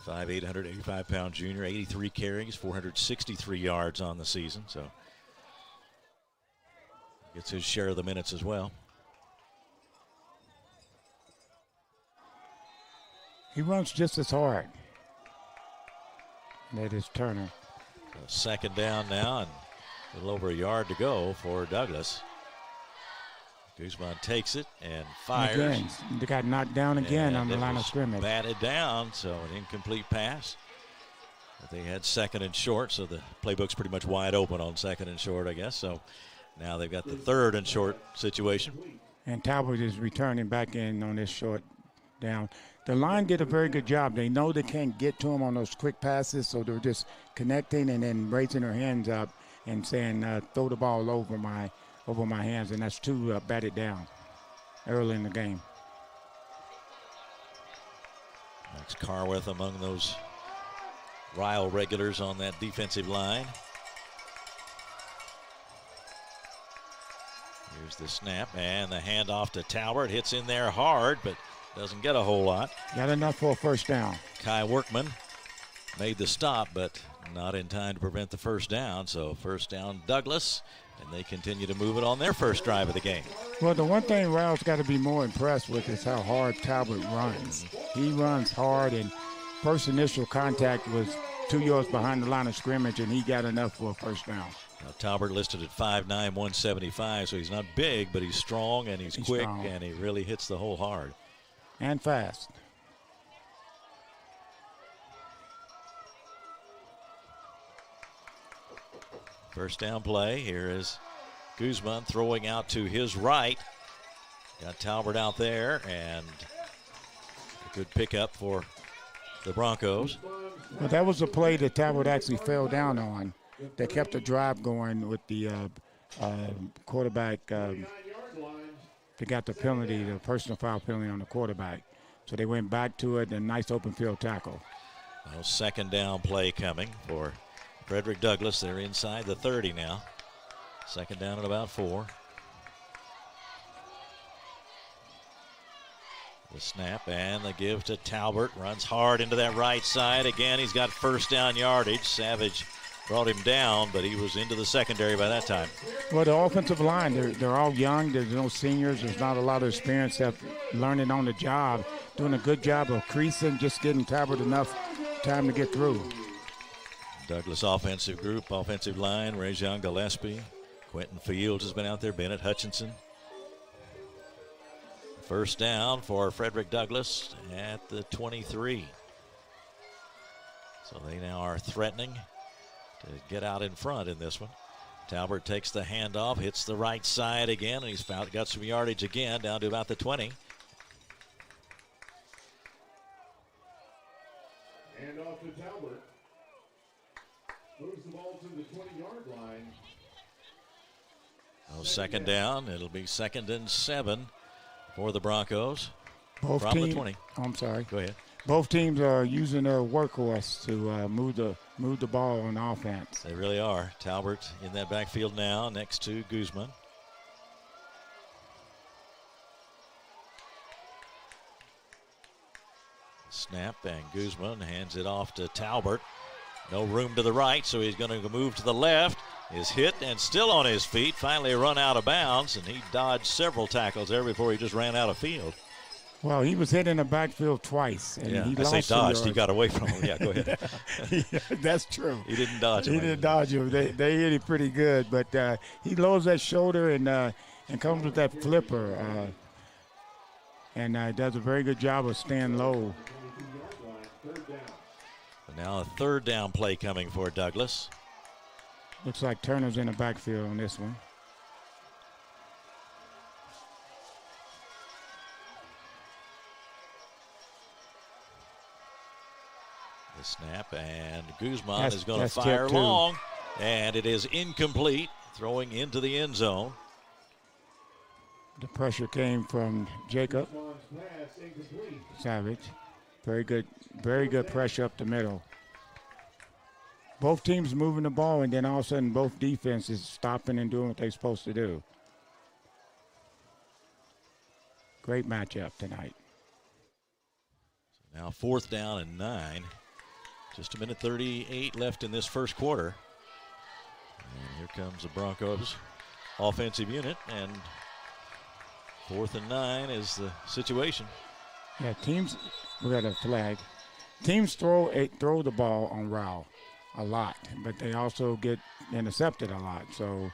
5'8", 185-pound junior, 83 carries, 463 yards on the season. So gets his share of the minutes as well. He runs just as hard. That is Turner. Second down now, and a little over a yard to go for Douglas. Guzman takes it and fires. Again, they got knocked down again on the line of scrimmage. Batted down, so an incomplete pass. But they had second and short, so the playbook's pretty much wide open on second and short, I guess. So now they've got the third and short situation. And Talbot is returning back in on this short down. The line did a very good job. They know they can't get to him on those quick passes, so they're just connecting and then raising their hands up and saying, throw the ball over my hands, and that's to bat it down early in the game. Max Carworth among those Ryle regulars on that defensive line. Here's the snap, and the handoff to Talbot. Hits in there hard, but doesn't get a whole lot. Got enough for a first down. Kai Workman made the stop, but not in time to prevent the first down. So first down Douglas, and they continue to move it on their first drive of the game. Well, the one thing Ryle's got to be more impressed with is how hard Talbot runs. He runs hard, and first initial contact was 2 yards behind the line of scrimmage, and he got enough for a first down. Now, Talbot listed at 5'9", 175, so he's not big, but he's strong and he's quick, strong. And he really hits the hole hard. And fast. First down play. Here is Guzman throwing out to his right. Got Talbert out there, and a good pickup for the Broncos. Well, that was a play that Talbot actually fell down on. They kept the drive going with the quarterback. They got the penalty, the personal foul penalty on the quarterback. So they went back to it, and a nice open field tackle. Well, second down play coming for Frederick Douglass. They're inside the 30 now. Second down at about 4. The snap and the give to Talbert. Runs hard into that right side. Again, he's got first down yardage. Savage brought him down, but he was into the secondary by that time. Well, the offensive line, they're all young. There's no seniors. There's not a lot of experience that learning on the job. Doing a good job of creasing, just getting Talbot enough time to get through. Douglas offensive group, offensive line, Rajon Gillespie. Quentin Fields has been out there, Bennett Hutchinson. First down for Frederick Douglass at the 23. So they now are threatening to get out in front in this one. Talbert takes the handoff, hits the right side again, and he's got some yardage again, down to about the 20. And off to Talbot. Moves the ball to the 20-yard line. Oh, second down. It'll be 2nd and 7 for the Broncos. Both from the 20. Oh, I'm sorry. Go ahead. Both teams are using their workhorse to move the ball on offense. They really are. Talbot in that backfield now next to Guzman. Snap, and Guzman hands it off to Talbot. No room to the right, so he's going to move to the left. Is hit and still on his feet. Finally run out of bounds, and he dodged several tackles there before he just ran out of field. Well, he was hit in the backfield twice. And yeah, he I say dodged. He got away from him. Yeah, go ahead. Yeah, that's true. He didn't dodge him. He didn't dodge him. They hit him pretty good, but he lowers that shoulder and comes with that flipper, and does a very good job of staying low. And now a third down play coming for Douglas. Looks like Turner's in the backfield on this one. The snap, and Guzman is going to that's fire tip, long, and it is incomplete, throwing into the end zone. The pressure came from Jacob Savage. Very good pressure up the middle. Both teams moving the ball, and then all of a sudden both defenses stopping and doing what they're supposed to do. Great matchup tonight. Now 4th down and 9. Just a minute 38 left in this first quarter. And here comes the Broncos offensive unit, and 4th and 9 is the situation. Yeah, teams, we got a flag. Teams throw the ball on Ryle a lot, but they also get intercepted a lot. So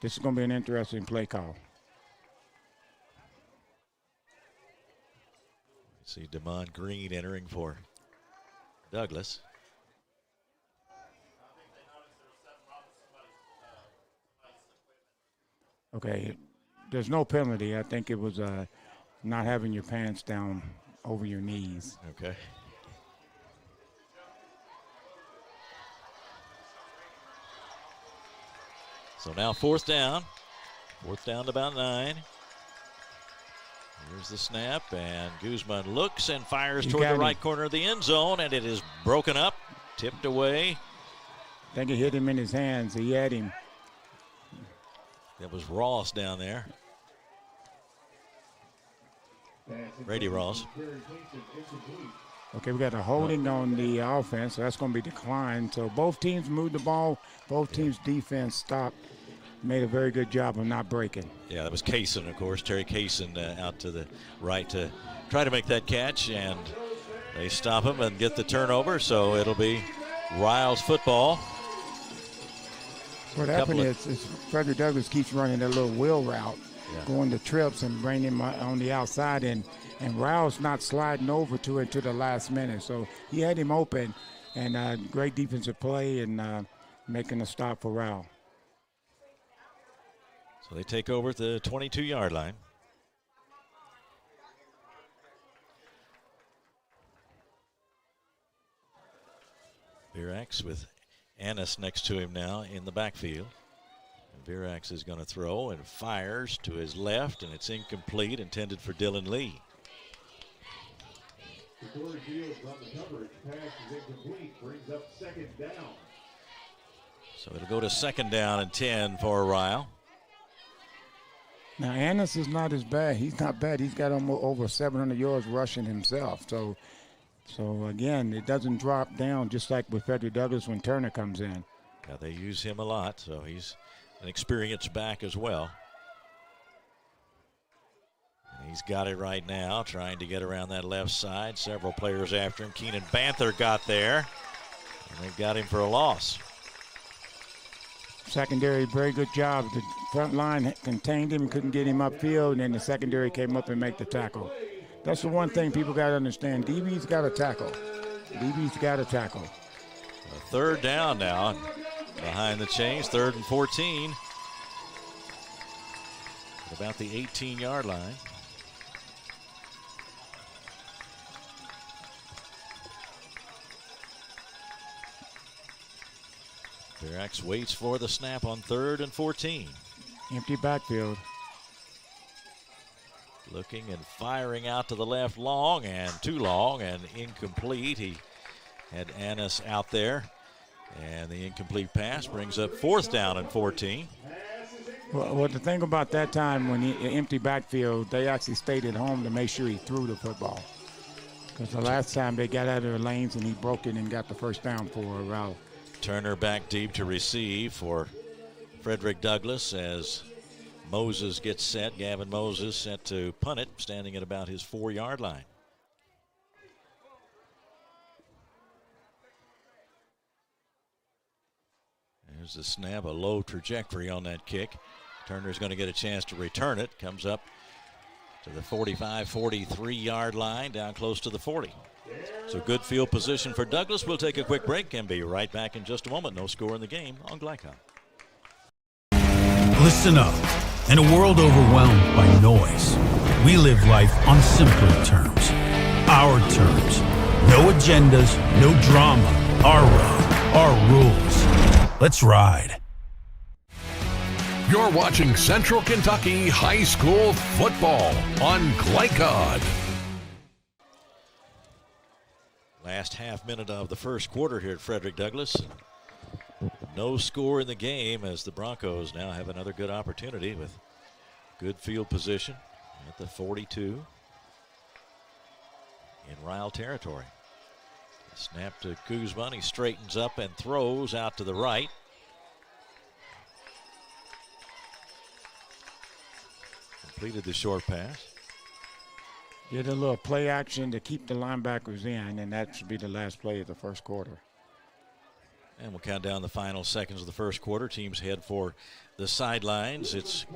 this is going to be an interesting play call. See Damon Green entering for Douglas. Okay, there's no penalty. I think it was not having your pants down over your knees. Okay. So now 4th down. 4th down to about 9. Here's the snap, and Guzman looks and fires toward the right corner of the end zone, and it is broken up, tipped away. I think it hit him in his hands. He had him. That was Ross down there. Brady Ross. Okay, we got a holding on the offense, so that's going to be declined. So both teams moved the ball. Both teams' defense stopped. Made a very good job of not breaking. Yeah, that was Kaysen, of course. Terry Kaysen out to the right to try to make that catch, and they stop him and get the turnover, so it'll be Ryle's football. What happened is Frederick Douglass keeps running that little wheel route, going to trips and bringing him on the outside, and Ryle's not sliding over to it to the last minute. So he had him open, and great defensive play and making a stop for Ryle. So they take over at the 22-yard line. Virax with Annis next to him now in the backfield. And Virax is going to throw and fires to his left, and it's incomplete, intended for Dylan Lee. Corey Fields on the coverage. Pass is incomplete. Brings up second down. So it'll go to second down and 10 for Ryle. Now, Annis is not as bad. He's not bad. He's got almost over 700 yards rushing himself. So again, it doesn't drop down just like with Frederick Douglass when Turner comes in. Yeah, they use him a lot, so he's an experienced back as well. And he's got it right now, trying to get around that left side. Several players after him. Keenan Banther got there, and they've got him for a loss. Secondary, very good job. The front line contained him, couldn't get him upfield, and then the secondary came up and made the tackle. That's the one thing people got to understand. DB's got to tackle. DB's got to tackle. A third down now behind the chains, 3rd and 14. At about the 18-yard line. Virax waits for the snap on 3rd and 14. Empty backfield. Looking and firing out to the left, long and too long and incomplete. He had Annis out there, and the incomplete pass brings up 4th down and 14. Well, the thing about that time when he empty backfield, they actually stayed at home to make sure he threw the football. Because the last time they got out of their lanes and he broke it and got the first down for Ryle. Turner back deep to receive for Frederick Douglass as Moses gets set. Gavin Moses set to punt it, standing at about his 4-yard line. There's the snap, a low trajectory on that kick. Turner's going to get a chance to return it. Comes up to the 45, 43-yard line, down close to the 40. So good field position for Douglass. We'll take a quick break and be right back in just a moment. No score in the game on Glycon. Listen up. In a world overwhelmed by noise, we live life on simpler terms. Our terms. No agendas, no drama. Our road, our rules. Let's ride. You're watching Central Kentucky High School football on Glycod. Last half minute of the first quarter here at Frederick Douglass. No score in the game as the Broncos now have another good opportunity with good field position at the 42 in Ryle territory. Snap to Guzman. He straightens up and throws out to the right. Completed the short pass. Did a little play action to keep the linebackers in, and that should be the last play of the first quarter. And we'll count down the final seconds of the first quarter. Teams head for the sidelines. It's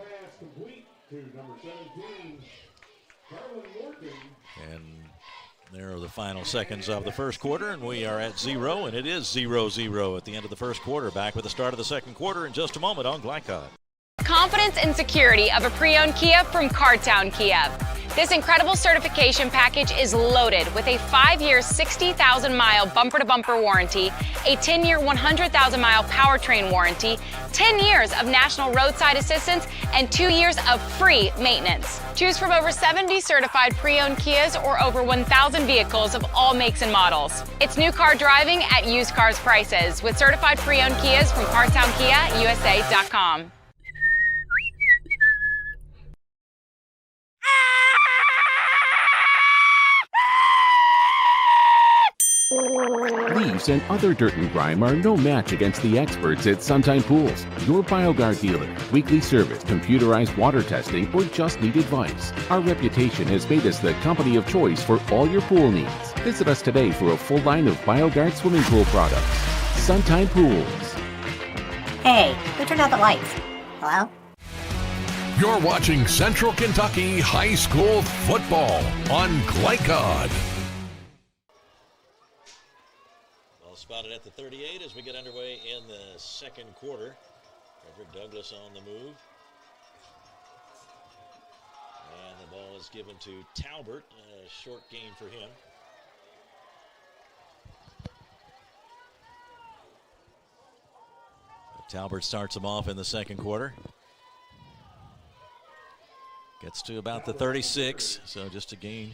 and there are the final seconds of the first quarter, and we are at 0, and it is 0-0 at the end of the first quarter. Back with the start of the second quarter in just a moment on Glycod. Confidence and security of a pre-owned Kia from Cardtown Kia. This incredible certification package is loaded with a 5-year, 60,000-mile bumper-to-bumper warranty, a 10-year, 100,000-mile powertrain warranty, 10 years of national roadside assistance, and 2 years of free maintenance. Choose from over 70 certified pre-owned Kias or over 1,000 vehicles of all makes and models. It's new car driving at used cars prices with certified pre-owned Kias from CartownKiaUSA.com. Leaves and other dirt and grime are no match against the experts at Suntime Pools, your BioGuard dealer. Weekly service, computerized water testing, or just need advice. Our reputation has made us the company of choice for all your pool needs. Visit us today for a full line of BioGuard swimming pool products. Suntime Pools. Hey, who turned out the lights? Hello? You're watching Central Kentucky High School football on Glycod. Spotted at the 38 as we get underway in the second quarter. Frederick Douglass on the move. Ball is given to Talbert. A short game for him. Talbot starts him off in the second quarter. Gets to about the 36, so just a gain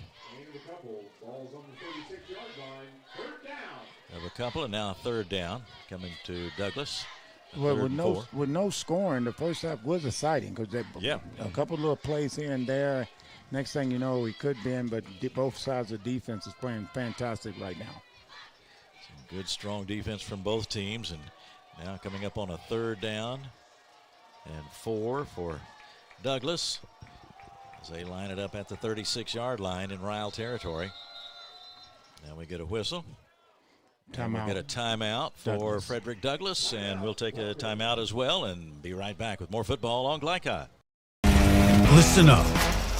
of a couple, and now a third down coming to Douglas. Well, with no scoring, the first half was exciting because a couple little plays here and there. Next thing you know, we could be in, but both sides of the defense is playing fantastic right now. Some good, strong defense from both teams, and now coming up on a third down and 4 for Douglas as they line it up at the 36-yard line in Ryle territory. Now we get a whistle. Timeout. We get a timeout for Frederick Douglass, and we'll take a timeout as well and be right back with more football on Glycod. Listen up.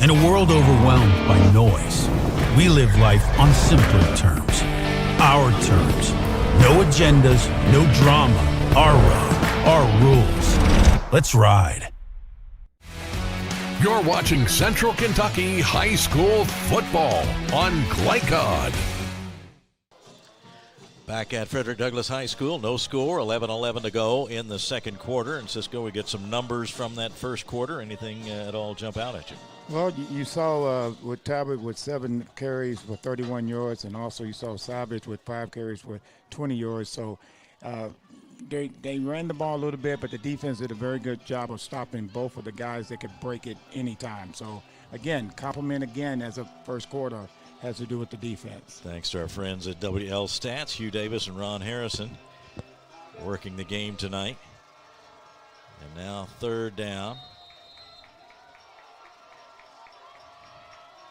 In a world overwhelmed by noise, we live life on simpler terms. Our terms. No agendas, no drama. Our road, our rules. Let's ride. You're watching Central Kentucky High School football on Glycod. Back at Frederick Douglass High School, no score, 11-11 to go in the second quarter. And Cisco, we get some numbers from that first quarter. Anything at all jump out at you? Well, you saw with Talbot with 7 carries for 31 yards, and also you saw Savage with 5 carries for 20 yards. So they ran the ball a little bit, but the defense did a very good job of stopping both of the guys that could break it anytime. So, again, compliment again as a first quarter has to do with the defense. Thanks to our friends at WL Stats, Hugh Davis and Ron Harrison, working the game tonight. And now third down.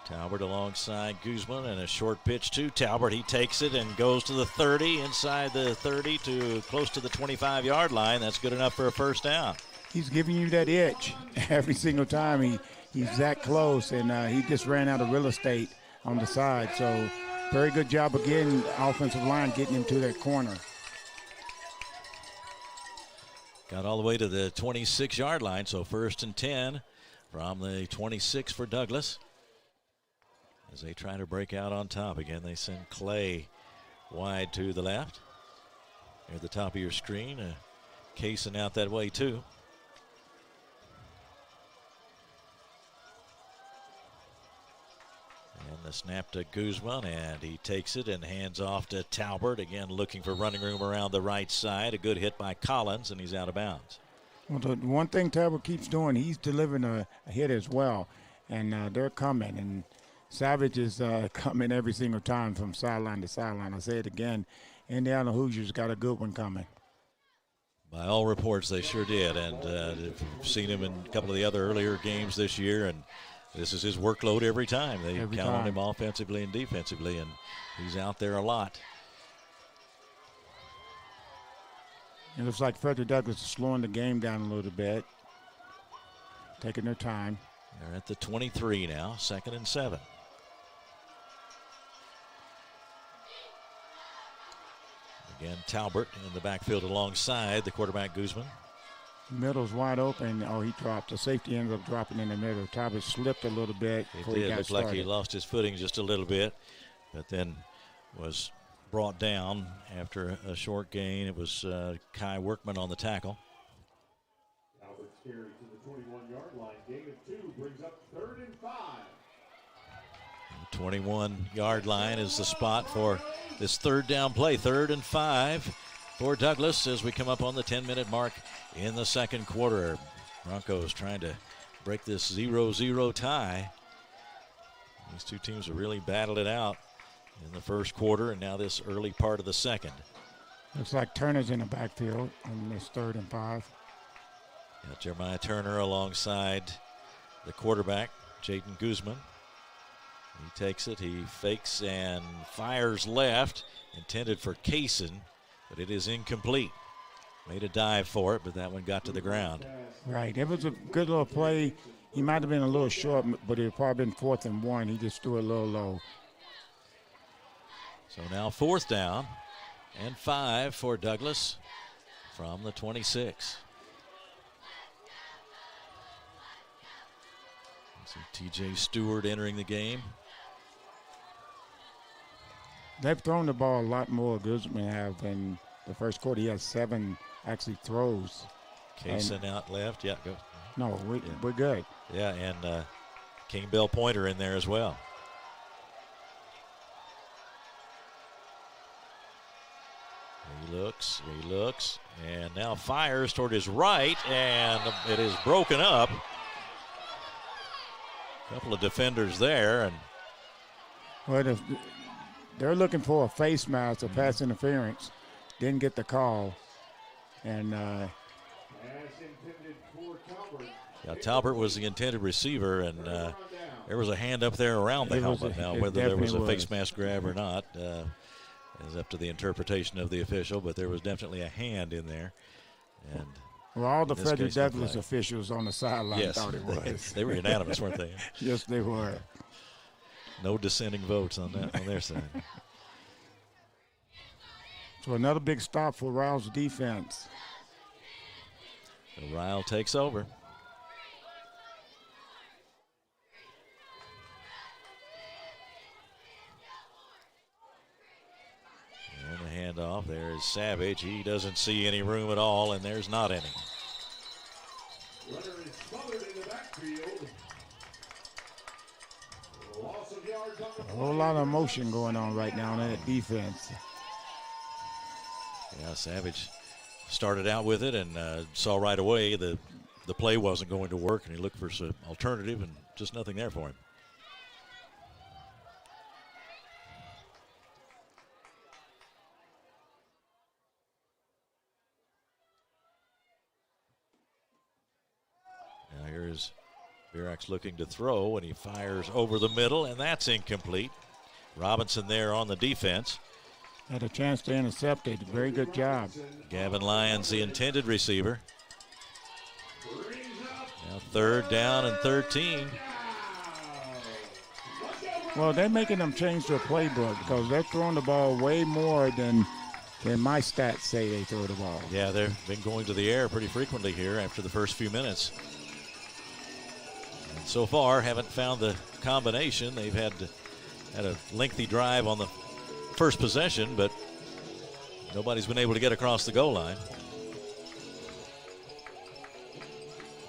Talbot alongside Guzman, and a short pitch to Talbot. He takes it and goes to the 30, inside the 30 to close to the 25-yard line. That's good enough for a first down. He's giving you that itch every single time he's that close, and he just ran out of real estate on the side. So very good job again, offensive line getting him to that corner. Got all the way to the 26-yard line, so first and 10 from the 26 for Douglas. As they try to break out on top again, they send Clay wide to the left. Near the top of your screen, casing out that way too. And the snap to Guzman, and he takes it and hands off to Talbot. Again, looking for running room around the right side. A good hit by Collins, and he's out of bounds. Well, the one thing Talbot keeps doing, he's delivering a hit as well, and they're coming. And Savage is coming every single time from sideline to sideline. I say it again, Indiana Hoosiers got a good one coming. By all reports, they sure did, and I've seen him in a couple of the other earlier games this year, and this is his workload every time. They count on him offensively and defensively, and he's out there a lot. It looks like Frederick Douglass is slowing the game down a little bit, taking their time. They're at the 23 now, 2nd and 7. Again, Talbot in the backfield alongside the quarterback Guzman. Middle's wide open. Oh, he dropped. The safety ends up dropping in the middle. Talbot slipped a little bit. It did look like he lost his footing just a little bit, but then was brought down after a short gain. It was Kai Workman on the tackle. Talbot's carry to the 21-yard line. Gain of 2 brings up 3rd and 5. The 21-yard line is the spot for this third down play. 3rd and 5 for Douglas as we come up on the 10-minute mark in the second quarter. Broncos trying to break this 0-0 tie. These two teams have really battled it out in the first quarter and now this early part of the second. Looks like Turner's in the backfield on this 3rd and 5. Got Jeremiah Turner alongside the quarterback, Jaden Guzman. He takes it, he fakes and fires left, intended for Kaysen, but it is incomplete. Made a dive for it, but that one got to the ground. Right, it was a good little play. He might have been a little short, but it would probably been 4th and 1. He just threw it a little low. So now 4th down and 5 for Douglas from the 26. See T.J. Stewart entering the game. They've thrown the ball a lot more. Guzman have in the first quarter. He has 7 actually throws. Kaysen out left. Yeah, go. No, we're good. Yeah, and King Bell Pointer in there as well. He looks, and now fires toward his right, and it is broken up. A couple of defenders there, and well, they're looking for a face mask or pass interference. Didn't get the call, and Talbert was the intended receiver, and there was a hand up there around the helmet. Now, whether there was a face mask grab or not is up to the interpretation of the official, but there was definitely a hand in there. And well, all the Frederick Douglass officials on the sideline thought it was. They were unanimous, weren't they? Yes, they were. No dissenting votes on their side. So another big stop for Ryle's defense. So Ryle takes over. And the handoff. There is Savage. He doesn't see any room at all, and there's not any. Runner is smothered in the backfield. Loss of yards on the A whole lot of emotion going on right now in that defense. Yeah, Savage started out with it and saw right away the play wasn't going to work, and he looked for some alternative, and just nothing there for him. Now here is Virax looking to throw, and he fires over the middle, and that's incomplete. Robinson there on the defense. Had a chance to intercept it. Very good job. Gavin Lyons, the intended receiver. Now 3rd down and 13. Well, they're making them change their playbook because they're throwing the ball way more than my stats say they throw the ball. Yeah, they've been going to the air pretty frequently here after the first few minutes. And so far, haven't found the combination. They've had a lengthy drive on the first possession, but nobody's been able to get across the goal line.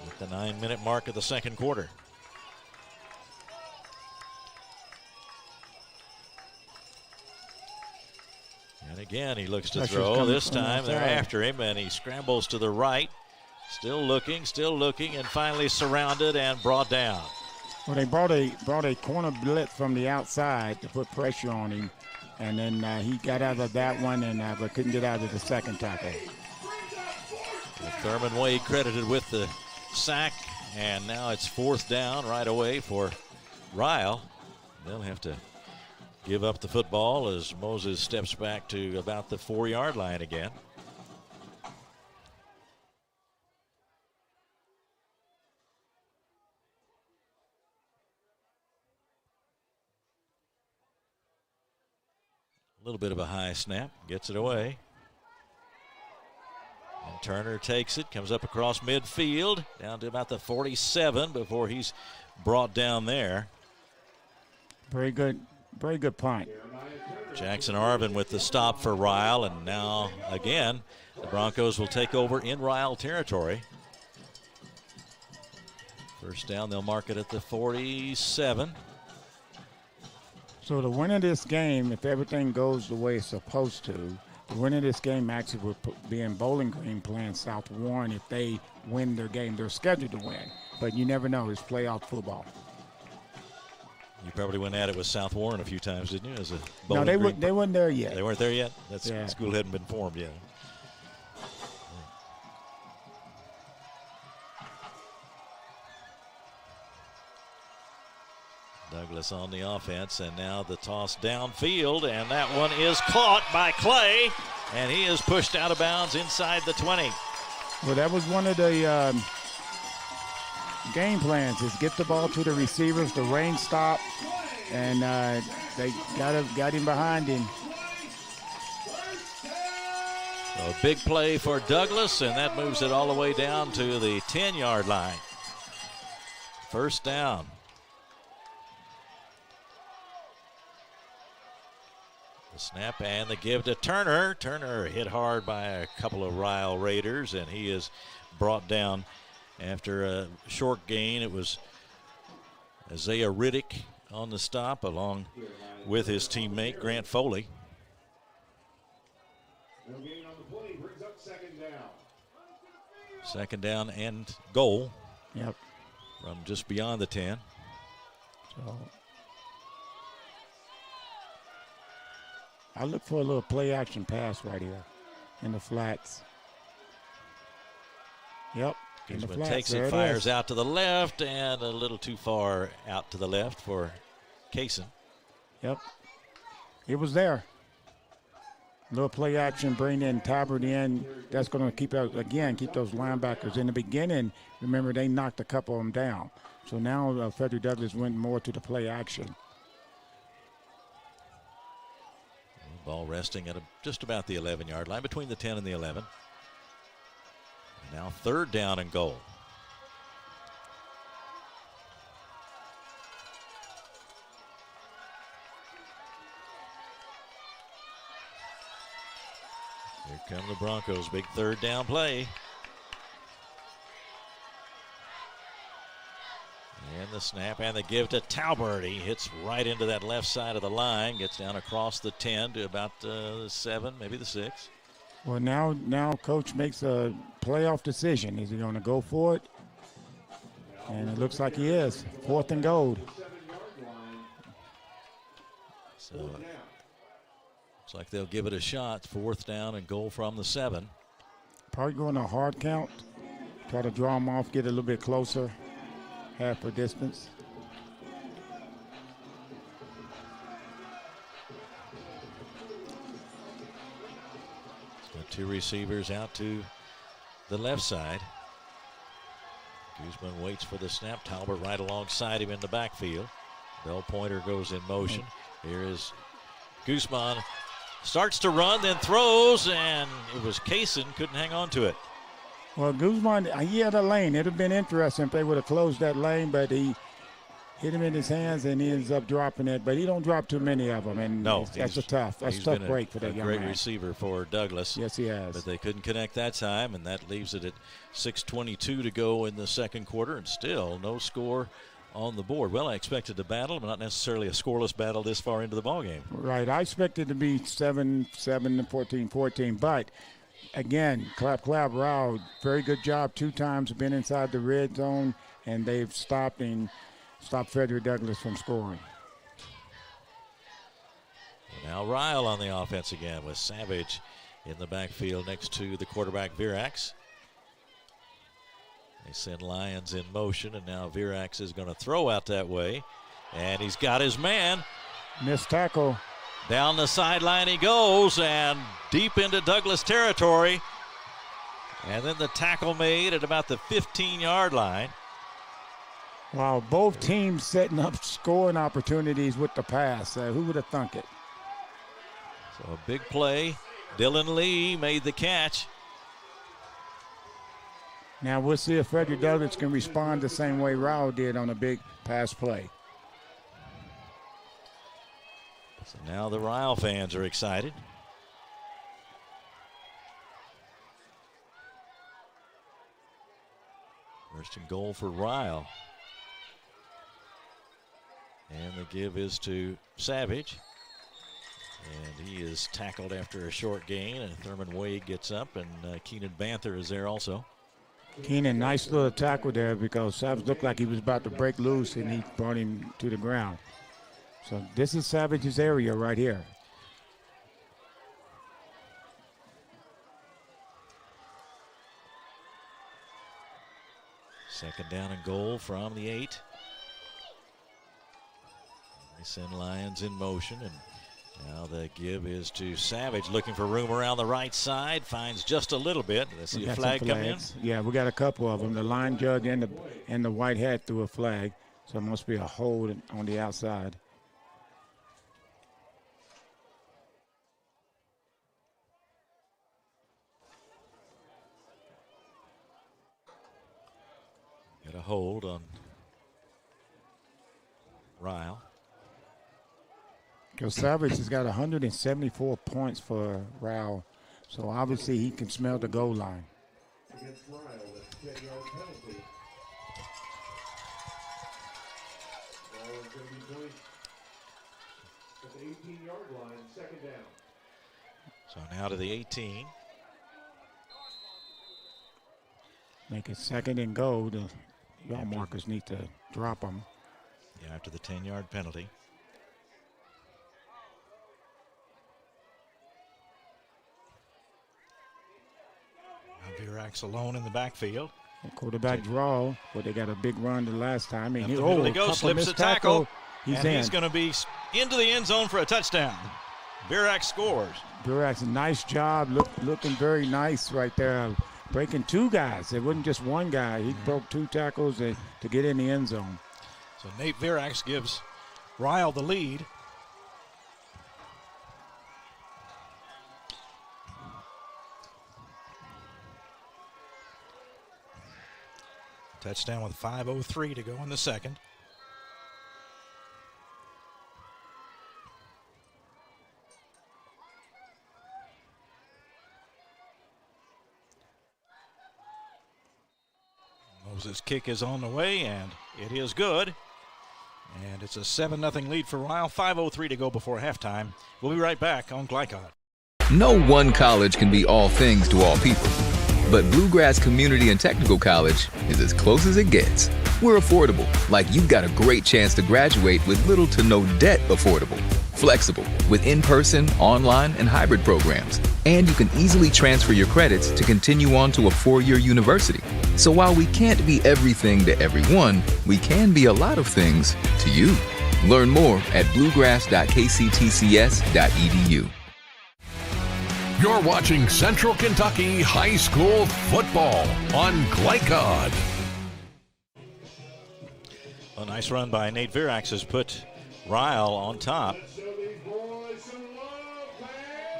At the 9-minute mark of the second quarter. And again, he looks to throw. This time they're after him, and he scrambles to the right. Still looking, and finally surrounded and brought down. Well, they brought a corner blitz from the outside to put pressure on him. And then he got out of that one, and but couldn't get out of the second tackle. Thurman Wade credited with the sack, and now it's 4th down right away for Ryle. They'll have to give up the football as Moses steps back to about the 4-yard line again. A little bit of a high snap, gets it away. And Turner takes it, comes up across midfield, down to about the 47 before he's brought down there. Very good punt. Jackson Arvin with the stop for Ryle, and now again, the Broncos will take over in Ryle territory. First down, they'll mark it at the 47. So the win of this game, if everything goes the way it's supposed to, the win of this game actually would be in Bowling Green playing South Warren if they win their game. They're scheduled to win, but you never know. It's playoff football. You probably went at it with South Warren a few times, didn't you? As a no, they weren't there yet. They weren't there yet? That school hadn't been formed yet. Douglas on the offense, and now the toss downfield, and that one is caught by Clay, and he is pushed out of bounds inside the 20. Well, that was one of the game plans, is get the ball to the receivers, the rain stop, and they got him behind him. So a big play for Douglas, and that moves it all the way down to the 10-yard line. First down. The snap and the give to Turner. Turner hit hard by a couple of Ryle Raiders, and he is brought down after a short gain. It was Isaiah Riddick on the stop along with his teammate Grant Foley. No gain on the play, brings up second down. Second down and goal. Yep. From just beyond the 10. So I look for a little play action pass right here in the flats. Yep. In the Guzman flats. takes There it, it fires is. out to the left, and a little too far out to the left for Kaysen. Yep. It was there. Little play action, bring in Talbert in. That's going to keep those linebackers. In the beginning, remember, they knocked a couple of them down. So now Frederick Douglass went more to the play action. Ball resting at just about the 11-yard line, between the 10 and the 11. And now third down and goal. Here come the Broncos, big third down play. And the snap and the give to Talbert. He hits right into that left side of the line, gets down across the 10 to about the 7, maybe the 6. Well, now Coach makes a playoff decision. Is he going to go for it? And it looks like he is. 4th and goal. So looks like they'll give it a shot. 4th down and goal from the 7. Probably going a hard count. Try to draw him off, get a little bit closer. Half a distance. Got two receivers out to the left side. Guzman waits for the snap. Talbot right alongside him in the backfield. Bell Pointer goes in motion. Here is Guzman. Starts to run, then throws, and it was Kaysen. Couldn't hang on to it. Well, Guzman, he had a lane. It would have been interesting if they would have closed that lane, but he hit him in his hands and he ends up dropping it. But he don't drop too many of them, and that's a tough break for that young man. Great receiver for Douglas. Yes, he has. But they couldn't connect that time, and that leaves it at 6:22 to go in the second quarter, and still no score on the board. Well, I expected a battle, but not necessarily a scoreless battle this far into the ballgame. Right. I expected to be 7-7 and 14-14, but again, clap, Ryle, very good job. 2 times been inside the red zone, and they've stopped Frederick Douglass from scoring. Now Ryle on the offense again with Savage in the backfield next to the quarterback Virax. They send Lyons in motion, and now Virax is going to throw out that way, and he's got his man. Missed tackle. Down the sideline he goes, and deep into Douglas territory. And then the tackle made at about the 15-yard line. Wow, both teams setting up scoring opportunities with the pass. Who would have thunk it? So a big play. Dylan Lee made the catch. Now we'll see if Frederick Douglass can respond the same way Ryle did on a big pass play. So now the Ryle fans are excited. First and goal for Ryle. And the give is to Savage. And he is tackled after a short gain, and Thurman Wade gets up, and Keenan Banther is there also. Keenan, nice little tackle there because Savage looked like he was about to break loose, and he brought him to the ground. So this is Savage's area right here. Second down and goal from the 8. They send Lyons in motion, and now the give is to Savage, looking for room around the right side. Finds just a little bit. Let's see a flag come in. Yeah, we got a couple of them. The line judge and the white hat threw a flag, so it must be a hold on the outside. Got a hold on Ryle. Because Savage has got 174 points for Ryle, so obviously he can smell the goal line. Against Ryle, that's 10-yard penalty. Ball is going to be placed at the 18-yard line, second down. So now to the 18. Make it second and goal. The yard markers need to drop them. Yeah, after the 10-yard penalty. Virax alone in the backfield. The quarterback draw, but they got a big run the last time. And he goes, slips a tackle. He's going to be into the end zone for a touchdown. Virax scores. Virax, nice job, looking very nice right there. Breaking two guys. It wasn't just one guy. He broke two tackles to get in the end zone. So Nate Virax gives Ryle the lead. Touchdown with 5:03 to go in the second. Moses' kick is on the way, and it is good. And it's a 7-0 lead for Ryle. 5:03 to go before halftime. We'll be right back on Glycod. No one college can be all things to all people. But Bluegrass Community and Technical College is as close as it gets. We're affordable, like you've got a great chance to graduate with little to no debt affordable. Flexible, with in-person, online, and hybrid programs. And you can easily transfer your credits to continue on to a 4-year university. So while we can't be everything to everyone, we can be a lot of things to you. Learn more at bluegrass.kctcs.edu. You're watching Central Kentucky High School football on Glycod. A nice run by Nate Virax has put Ryle on top.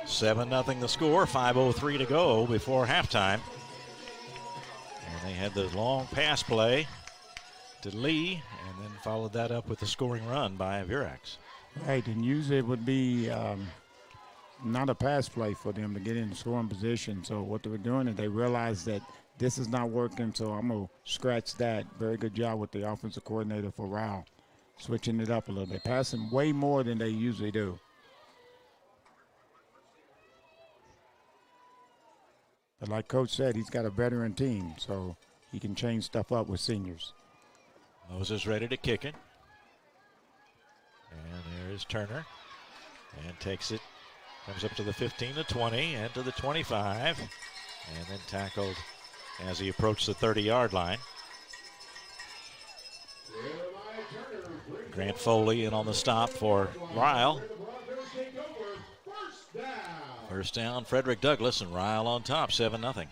7-0 the score, 5:03 to go before halftime. And they had the long pass play to Lee, and then followed that up with the scoring run by Virax. Right, and usually it would be not a pass play for them to get in the scoring position. So what they were doing is they realized that this is not working, so I'm going to scratch that. Very good job with the offensive coordinator for Ryle, switching it up a little bit, passing way more than they usually do. But like Coach said, he's got a veteran team, so he can change stuff up with seniors. Moses ready to kick it. And there is Turner. And takes it. Comes up to the 15, the 20, and to the 25. And then tackled as he approached the 30-yard line. Grant Foley in on the stop for Ryle. First down, Frederick Douglass, and Ryle on top, 7-0.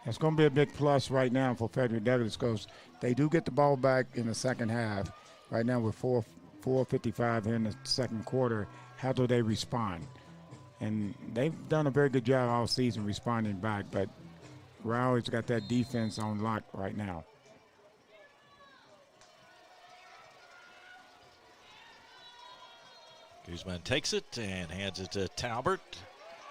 It's going to be a big plus right now for Frederick Douglass because they do get the ball back in the second half. Right now we're 4:55 here in the second quarter. How do they respond? And they've done a very good job all season responding back, but Ryle's got that defense on lock right now. Guzman takes it and hands it to Talbert.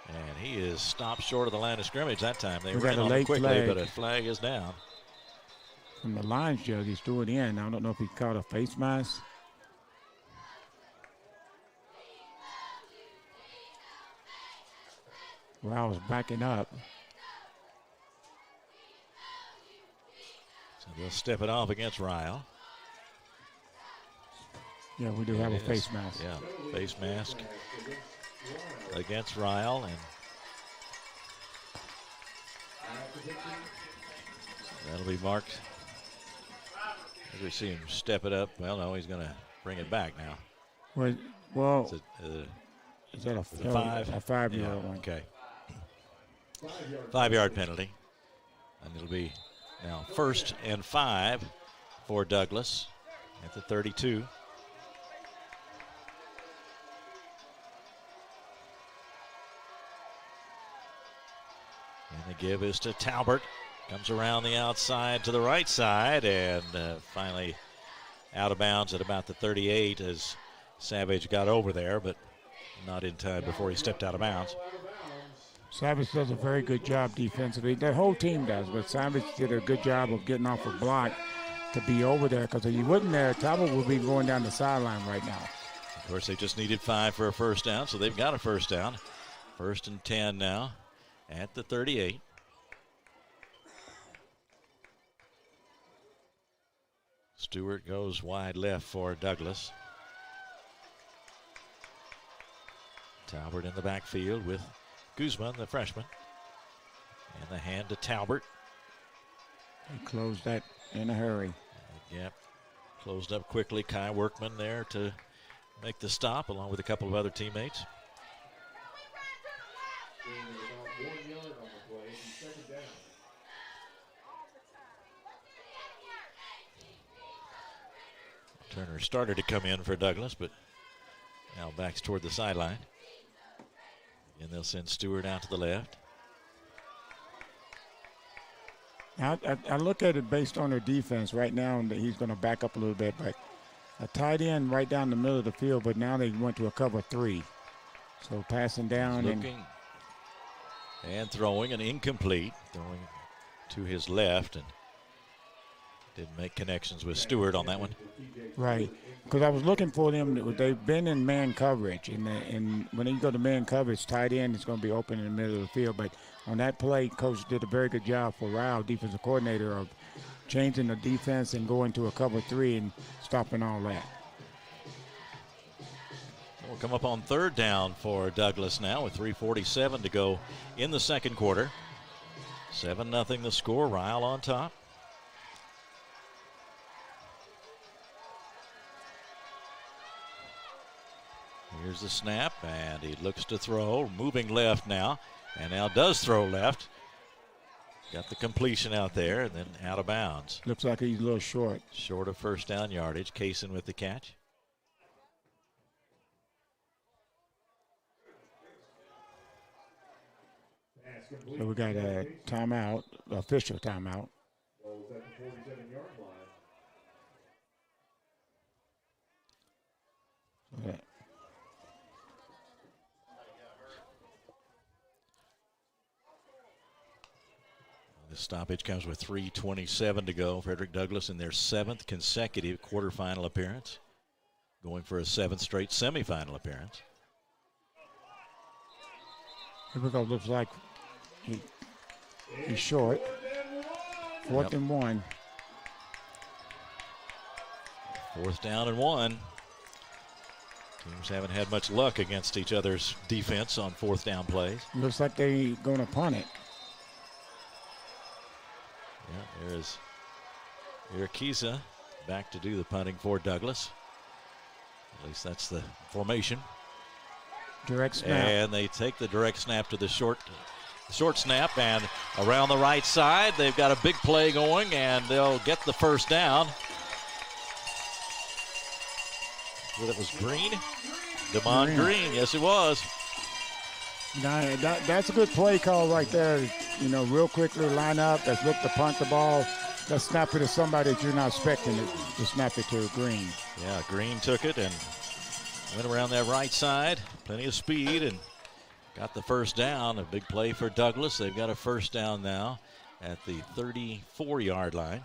And he is stopped short of the line of scrimmage that time. They ran on him quickly, but a flag is down. From the Lions judge, he's threw it in. I don't know if he caught a face mask. Ryle was backing up. So they'll step it off against Ryle. Yeah, we do have a face mask. Yeah, face mask against Ryle. And that'll be marked. As we see him step it up. Well, no, he's going to bring it back now. Well, is that a 5-yard one? Okay. 5-yard penalty. And it'll be now 1st and 5 for Douglass at the 32. And the give is to Talbert. Comes around the outside to the right side and finally out of bounds at about the 38 as Savage got over there, but not in time before he stepped out of bounds. Savage does a very good job defensively. The whole team does, but Savage did a good job of getting off a block to be over there, because if he wasn't there, Talbot would be going down the sideline right now. Of course, they just needed 5 for a first down, so they've got a first down. 1st and 10 now at the 38. Stewart goes wide left for Douglas. Talbot in the backfield with Guzman, the freshman. And the hand to Talbot. He closed that in a hurry. Yep. Closed up quickly. Kai Workman there to make the stop, along with a couple of other teammates. Turner started to come in for Douglas, but now backs toward the sideline. And they'll send Stewart out to the left. I look at it based on their defense right now, and he's going to back up a little bit, but a tight end right down the middle of the field, but now they went to a cover 3. So passing down and throwing an incomplete, throwing to his left, and didn't make connections with Stewart on that one. Right, because I was looking for them. They've been in man coverage, and when you go to man coverage, tight end is going to be open in the middle of the field. But on that play, Coach did a very good job for Ryle, defensive coordinator, of changing the defense and going to a cover 3 and stopping all that. We'll come up on 3rd down for Douglas now with 3:47 to go in the second quarter. 7-0 the score. Ryle on top. Here's the snap, and he looks to throw, moving left now, and now does throw left. Got the completion out there, and then out of bounds. Looks like he's a little short. Short of first down yardage. Kaysen with the catch. So we got a timeout, official timeout. Yeah. The stoppage comes with 3:27 to go. Frederick Douglass in their 7th consecutive quarterfinal appearance, going for a 7th straight semifinal appearance. Here we go. Looks like he's short. 4th and 1. 4th down and 1. Teams haven't had much luck against each other's defense on 4th down plays. Looks like they're going to punt it. Yeah, there's Irakiza back to do the punting for Douglas. At least that's the formation. Direct snap. And they take the direct snap to the short snap, and around the right side, they've got a big play going, and they'll get the first down. Well, it was Green. Demond Green, yes it was. Now, that's a good play call right there. You know, real quickly line up. Let's look to punt the ball. Let's snap it to somebody that you're not expecting to snap it to Green. Yeah, Green took it and went around that right side. Plenty of speed and got the first down. A big play for Douglas. They've got a first down now at the 34-yard line.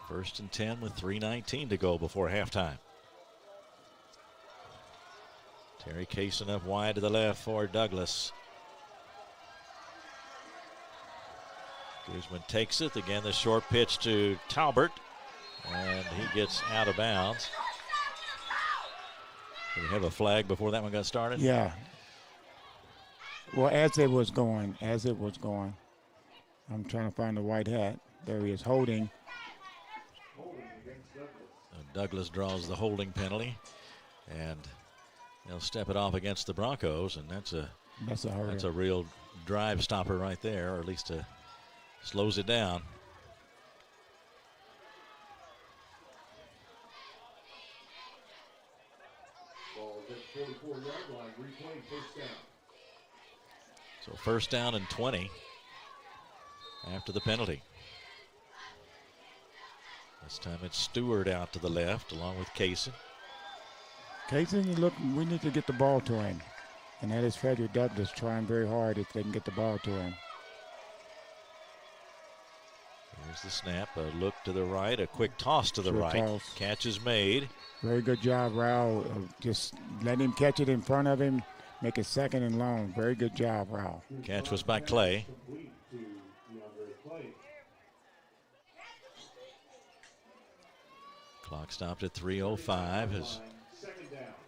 1st and 10 with 3:19 to go before halftime. Terry Kaysen up wide to the left for Douglas. Guzman takes it. Again, the short pitch to Talbot. And he gets out of bounds. Did we have a flag before that one got started? Yeah. Well, as it was going. I'm trying to find the white hat. There he is, holding. Douglas draws the holding penalty. And they'll step it off against the Broncos, and that's a real drive stopper right there, or at least slows it down. So 1st down and 20 after the penalty. This time it's Stewart out to the left along with Kaysen. Casey, look, we need to get the ball to him. And that is Frederick Douglass trying very hard if they can get the ball to him. Here's the snap, a look to the right, a quick toss to the right. Toss. Catch is made. Very good job, Ryle, of just letting him catch it in front of him, make it second and long. Very good job, Ryle. Catch was by Clay. Clock stopped at 3:05 as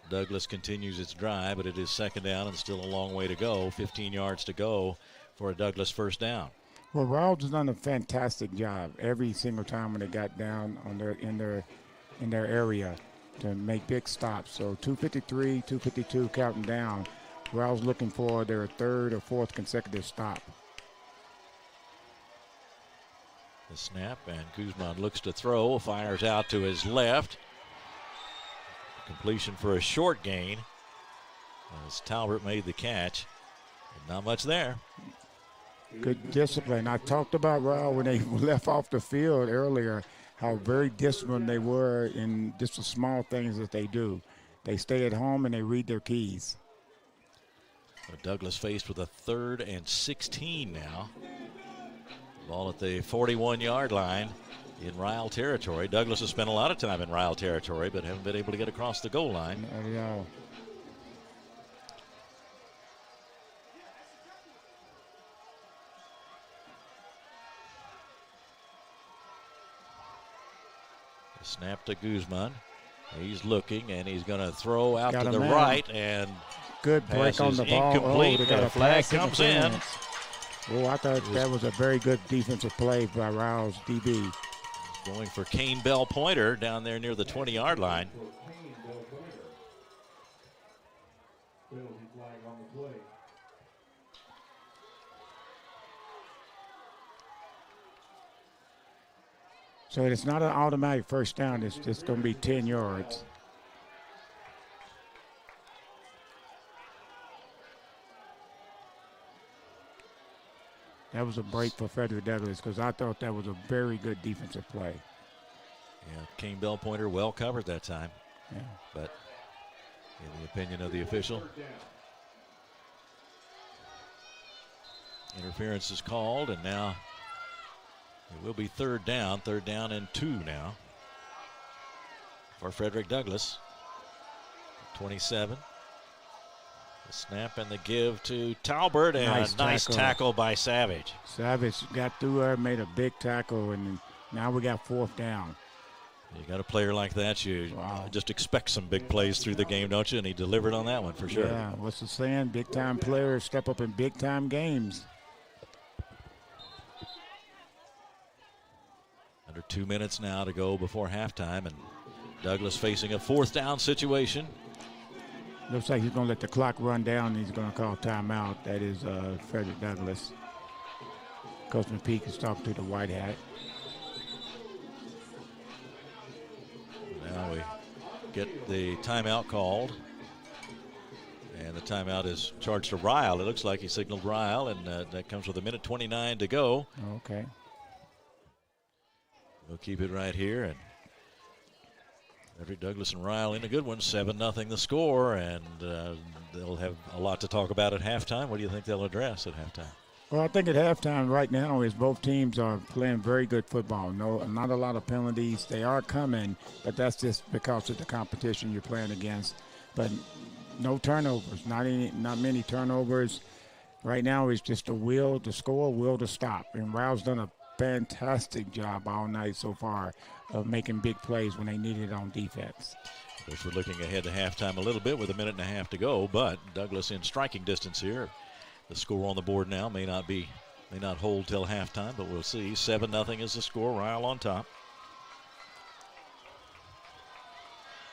Douglass continues its drive, but it is second down and still a long way to go. 15 yards to go for a Douglass first down. Well, Ryle's has done a fantastic job every single time when they got down on in their area to make big stops. So 253, 252 counting down. Ryle's looking for their third or fourth consecutive stop. The snap, and Guzman looks to throw, fires out to his left. Completion for a short gain as Talbert made the catch. Not much there. Good discipline. I talked about Ryle when they left off the field earlier, how very disciplined they were in just the small things that they do. They stay at home and they read their keys. Douglass faced with a 3rd and 16 now. Ball at the 41-yard line in Ryle territory. Douglass has spent a lot of time in Ryle territory, but haven't been able to get across the goal line. No. Snap to Guzman. He's looking, and he's going to throw out to the man. right, and good break on the ball. Incomplete. They got a flag pass comes in. Oh, I thought that was a very good defensive play by Ryle's DB. Going for Kane Bell Pointer down there near the 20-yard line. So it's not an automatic first down. It's just going to be 10 yards. That was a break for Frederick Douglass because I thought that was a very good defensive play. Yeah, Kane Bell Pointer well covered that time. Yeah. But in the opinion of the official, interference is called, and now it will be third down and 2 now for Frederick Douglass. 27. The snap and the give to Talbert, and a nice tackle by Savage. Savage got through there, made a big tackle, and now we got 4th down. You got a player like that, you just expect some big plays through the game, don't you? And he delivered on that one for sure. Yeah, what's the saying? Big-time players step up in big-time games. Under 2 minutes now to go before halftime, and Douglass facing a 4th down situation. Looks like he's going to let the clock run down, and he's going to call timeout. That is Frederick Douglass. Coach McPeek is talking to the white hat. Now we get the timeout called. And the timeout is charged to Ryle. It looks like he signaled Ryle, and that comes with 1:29 to go. Okay. We'll keep it right here. And Frederick Douglass and Ryle in a good one, 7-0 the score, and they'll have a lot to talk about at halftime. What do you think they'll address at halftime? Well, I think at halftime right now is both teams are playing very good football. Not a lot of penalties. They are coming, but that's just because of the competition you're playing against. But no turnovers, not many turnovers. Right now it's just a will to score, will to stop. And Ryle's done a fantastic job all night so far of making big plays when they need it on defense. Of course, we're looking ahead to halftime a little bit with 1.5 minutes to go, but Douglass in striking distance here. The score on the board now may not hold till halftime, but we'll see. 7-0 is the score. Ryle on top.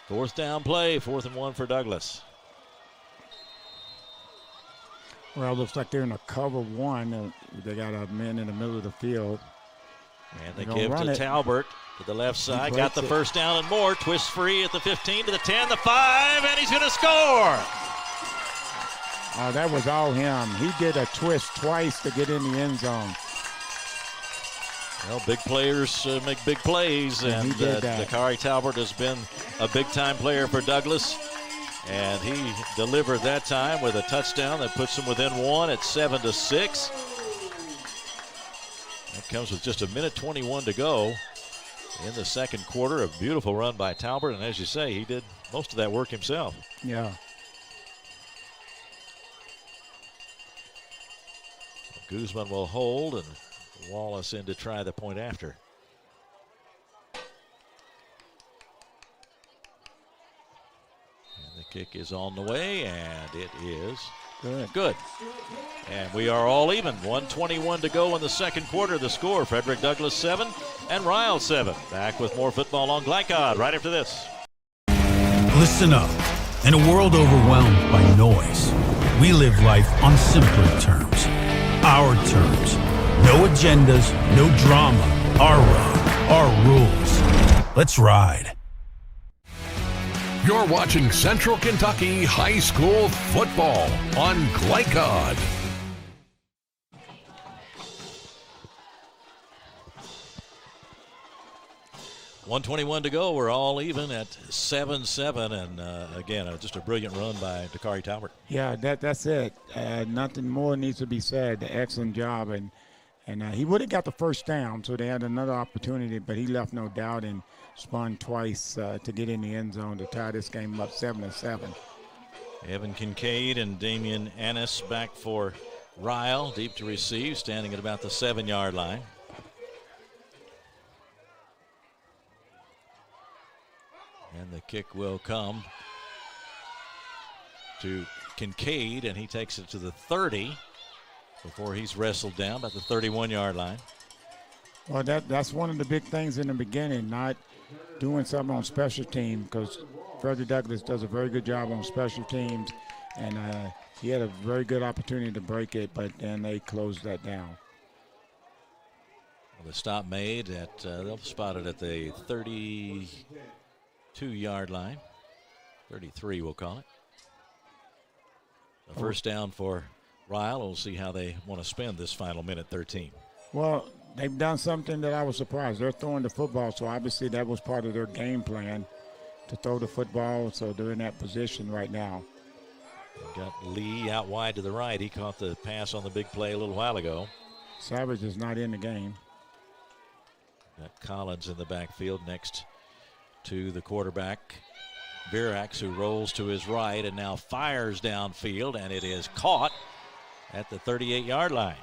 4th down play, 4th and 1 for Douglass. Well, it looks like they're in a cover 1. They got a man in the middle of the field. And they give to Talbert to the left side. Got the first down and more. Twist free at the 15 to the 10, the 5, and he's going to score. Oh, that was all him. He did a twist twice to get in the end zone. Well, big players make big plays, and Dakari Talbert has been a big-time player for Douglass. And he delivered that time with a touchdown that puts him within one at 7-6. That comes with just 1:21 to go in the second quarter. A beautiful run by Talbert, and as you say, he did most of that work himself. Yeah. Guzman will hold, and Wallace in to try the point after. And the kick is on the way, and it is good. And we are all even. 1:21 to go in the second quarter. The score, Frederick Douglass 7 and Ryle 7. Back with more football on Glycod right after this. Listen up. In a world overwhelmed by noise, we live life on simpler terms. Our terms. No agendas, no drama. Our road, our rules. Let's ride. You're watching Central Kentucky High School football on Glycod. .121 to go. We're all even at 7-7, and again, just a brilliant run by Dakari Talbert. Yeah, that's it. Nothing more needs to be said. Excellent job, and he would have got the first down, so they had another opportunity, but he left no doubt and spun twice to get in the end zone to tie this game up 7-7. Evan Kincaid and Damian Annis back for Ryle, deep to receive, standing at about the 7-yard line. And the kick will come to Kincaid, and he takes it to the 30 before he's wrestled down about the 31-yard line. Well, that's one of the big things in the beginning, not doing something on special teams, because Frederick Douglass does a very good job on special teams, and he had a very good opportunity to break it, but then they closed that down. Well, the stop made at, they'll spot it at the 32-yard line. 33, we'll call it. A first down for Ryle. We'll see how they want to spend this final minute 13. Well, they've done something that I was surprised. They're throwing the football, so obviously that was part of their game plan to throw the football, so they're in that position right now. Got Lee out wide to the right. He caught the pass on the big play a little while ago. Savage is not in the game. Got Collins in the backfield next to the quarterback, Virax, who rolls to his right and now fires downfield, and it is caught at the 38-yard line.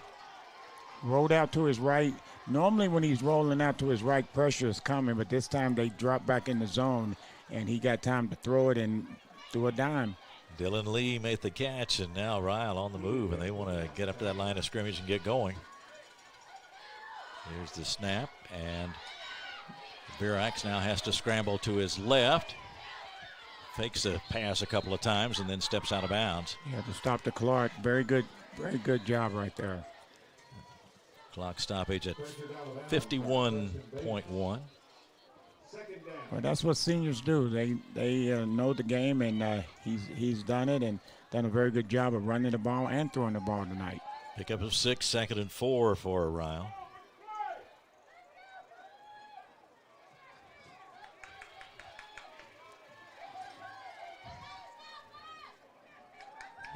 Rolled out to his right. Normally when he's rolling out to his right, pressure is coming, but this time they drop back in the zone, and he got time to throw it and threw a dime. Dylan Lee made the catch, and now Ryle on the move, and they want to get up to that line of scrimmage and get going. Here's the snap, and Virax now has to scramble to his left. Fakes the pass a couple of times and then steps out of bounds. Yeah, to stop the clock. Very good job right there. Clock stoppage at 51.1. Well, that's what seniors do. They know the game, and he's done it and done a very good job of running the ball and throwing the ball tonight. Pickup of 6, 2nd and 4 for Ryle.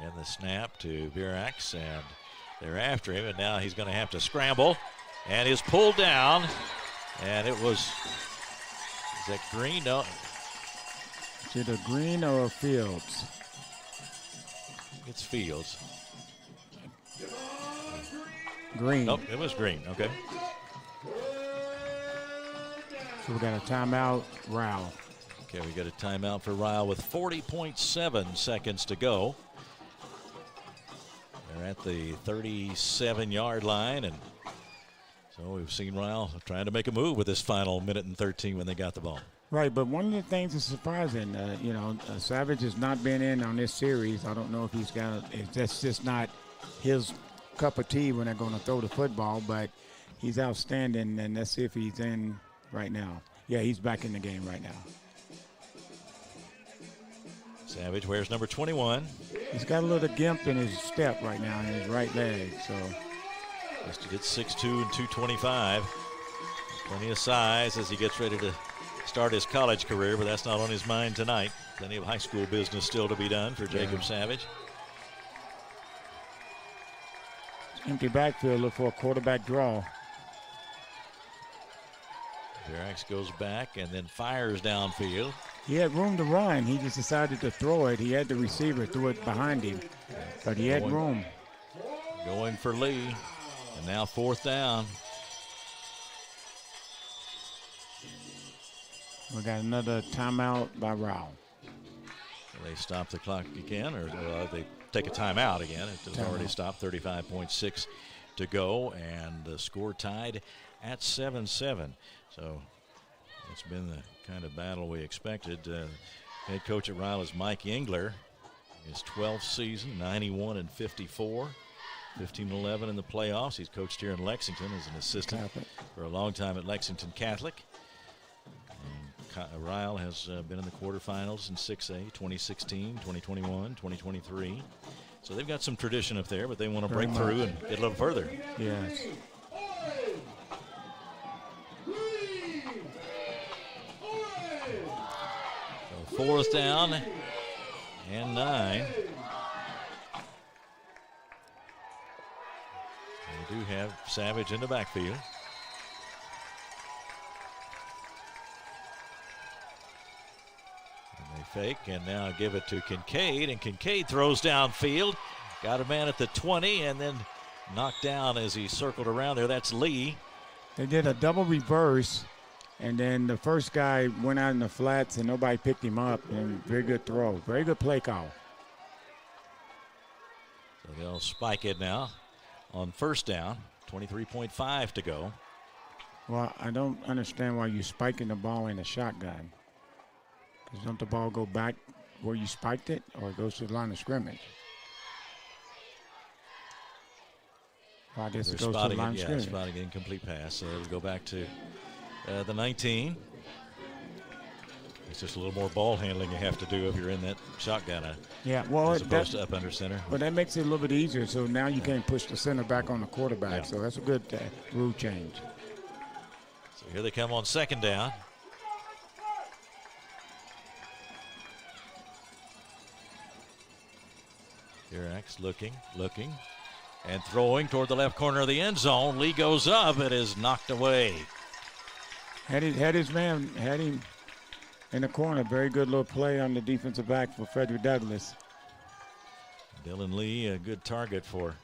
And the snap to Virax, and they're after him, and now he's going to have to scramble, and is pulled down, and it was, is that Green? No. Is it a Green or a Fields? It's Fields. Green. Nope, it was Green, okay. So we got a timeout, Ryle. Okay, we got a timeout for Ryle with 40.7 seconds to go. They're at the 37-yard line, and so we've seen Ryle trying to make a move with this final minute and 13 when they got the ball. Right, but one of the things that's surprising, Savage has not been in on this series. I don't know if that's just not his cup of tea when they're going to throw the football, but he's outstanding, and let's see if he's in right now. Yeah, he's back in the game right now. Savage wears number 21. He's got a little gimp in his step right now in his right leg. So listed at 6'2" and 225. Plenty of size as he gets ready to start his college career, but that's not on his mind tonight. Plenty of high school business still to be done for Jacob Savage. Empty backfield, look for a quarterback draw. Verax goes back and then fires downfield. He had room to run. He just decided to throw it. He had the receiver, threw it behind him, but he had room. Going for Lee, and now 4th down. We got another timeout by Ryle. They stop the clock again, or they take a timeout again. It has already stopped, 35.6 to go, and the score tied at 7-7. So it's been the kind of battle we expected. Head coach at Ryle is Mike Engler. His 12th season, 91-54, 15-11 in the playoffs. He's coached here in Lexington as an assistant for a long time at Lexington Catholic. Ryle has been in the quarterfinals in 6A, 2016, 2021, 2023. So they've got some tradition up there, but they want to break through and get a little further. Yes. So 4th down and 9. They do have Savage in the backfield. Fake, and now give it to Kincaid, and Kincaid throws downfield. Got a man at the 20 and then knocked down as he circled around there. That's Lee. They did a double reverse, and then the first guy went out in the flats and nobody picked him up, and very good throw. Very good play call. So they'll spike it now on 1st down, 23.5 to go. Well, I don't understand why you're spiking the ball in a shotgun. Don't the ball go back where you spiked it, or it goes to the line of scrimmage? Well, I guess it goes to the line of scrimmage. Spotting an incomplete pass. So it'll go back to the 19. It's just a little more ball handling you have to do if you're in that shotgun. Yeah, well, as opposed to up under center. But that makes it a little bit easier. So now you can't push the center back on the quarterback. Yeah. So that's a good rule change. So here they come on 2nd down. Verax looking, and throwing toward the left corner of the end zone. Lee goes up. It is knocked away. Had him in the corner. Very good little play on the defensive back for Frederick Douglass. Dylan Lee, a good target for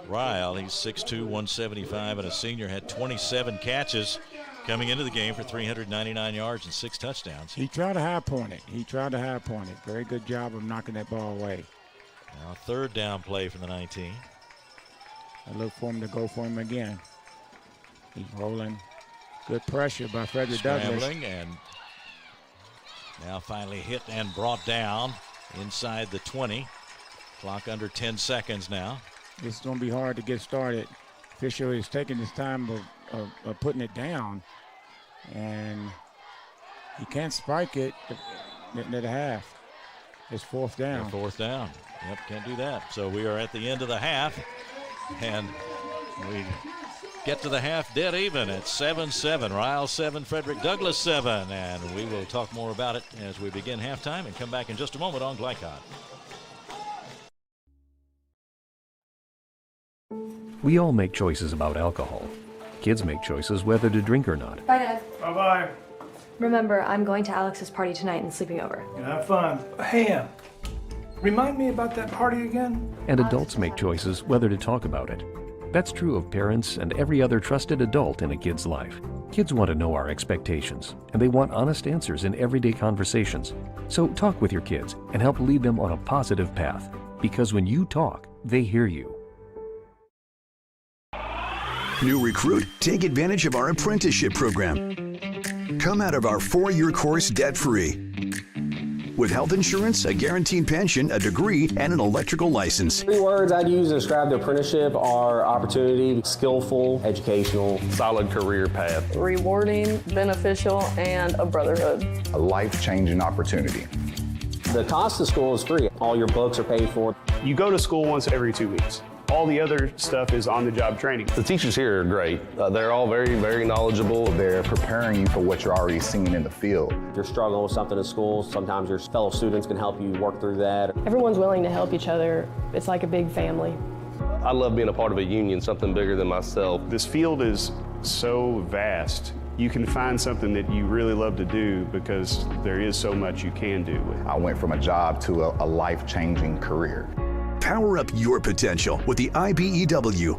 Ryle. He's 6'2", 175, and a senior. Had 27 catches coming into the game for 399 yards and 6 touchdowns. He tried to high point it. Very good job of knocking that ball away. Now 3rd down play from the 19. I look for him to go for him again. He's rolling. Good pressure by Frederick Douglass. Scrambling, and now finally hit and brought down inside the 20. Clock under 10 seconds now. It's going to be hard to get started. Fisher is taking his time of putting it down, and he can't spike it at a half. It's 4th down. 4th down. Yep, can't do that. So we are at the end of the half, and we get to the half dead even at 7-7. Ryle 7, Frederick Douglass 7, and we will talk more about it as we begin halftime and come back in just a moment on Glycod. We all make choices about alcohol. Kids make choices whether to drink or not. Bye, Dad. Bye-bye. Remember, I'm going to Alex's party tonight and sleeping over. Have fun. Hey, remind me about that party again? And adults make choices whether to talk about it. That's true of parents and every other trusted adult in a kid's life. Kids want to know our expectations, and they want honest answers in everyday conversations. So talk with your kids and help lead them on a positive path. Because when you talk, they hear you. New recruit? Take advantage of our apprenticeship program. Come out of our 4-year course debt-free. With health insurance, a guaranteed pension, a degree, and an electrical license. 3 words I'd use to describe the apprenticeship are opportunity, skillful, educational, solid career path, rewarding, beneficial, and a brotherhood. A life-changing opportunity. The cost of school is free. All your books are paid for. You go to school once every 2 weeks. All the other stuff is on-the-job training. The teachers here are great. They're all very, very knowledgeable. They're preparing you for what you're already seeing in the field. If you're struggling with something in school, sometimes your fellow students can help you work through that. Everyone's willing to help each other. It's like a big family. I love being a part of a union, something bigger than myself. This field is so vast. You can find something that you really love to do because there is so much you can do with it. I went from a job to a life-changing career. Power up your potential with the IBEW.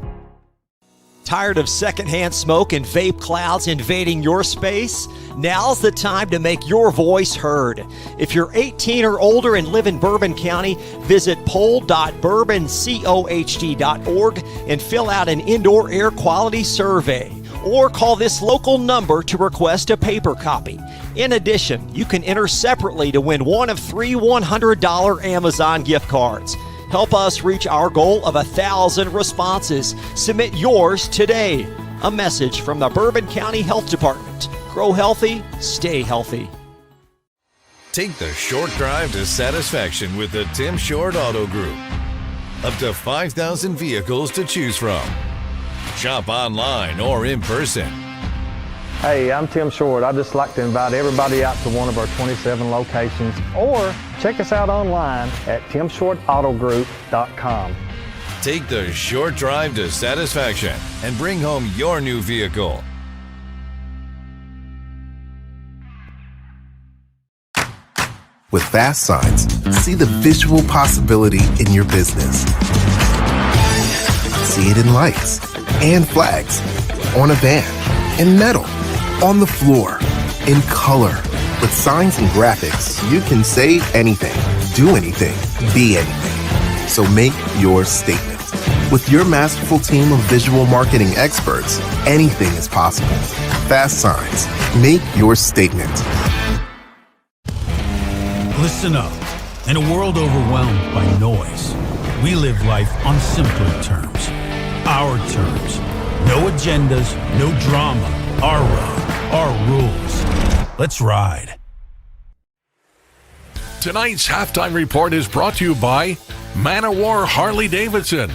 Tired of secondhand smoke and vape clouds invading your space? Now's the time to make your voice heard. If you're 18 or older and live in Bourbon County, visit poll.bourboncohd.org and fill out an indoor air quality survey. Or call this local number to request a paper copy. In addition, you can enter separately to win one of 3 $100 Amazon gift cards. Help us reach our goal of 1,000 responses. Submit yours today. A message from the Bourbon County Health Department. Grow healthy, stay healthy. Take the short drive to satisfaction with the Tim Short Auto Group. Up to 5,000 vehicles to choose from. Shop online or in person. Hey, I'm Tim Short. I'd just like to invite everybody out to one of our 27 locations, or check us out online at timshortautogroup.com. Take the short drive to satisfaction and bring home your new vehicle. With Fast Signs, see the visual possibility in your business. See it in lights and flags, on a van, in metal, on the floor, in color. With signs and graphics, you can say anything, do anything, be anything. So make your statement. With your masterful team of visual marketing experts, anything is possible. Fast Signs. Make your statement. Listen up. In a world overwhelmed by noise, we live life on simpler terms. Our terms. No agendas, no drama. Our road, our rules. Let's ride. Tonight's halftime report is brought to you by Man of War Harley-Davidson,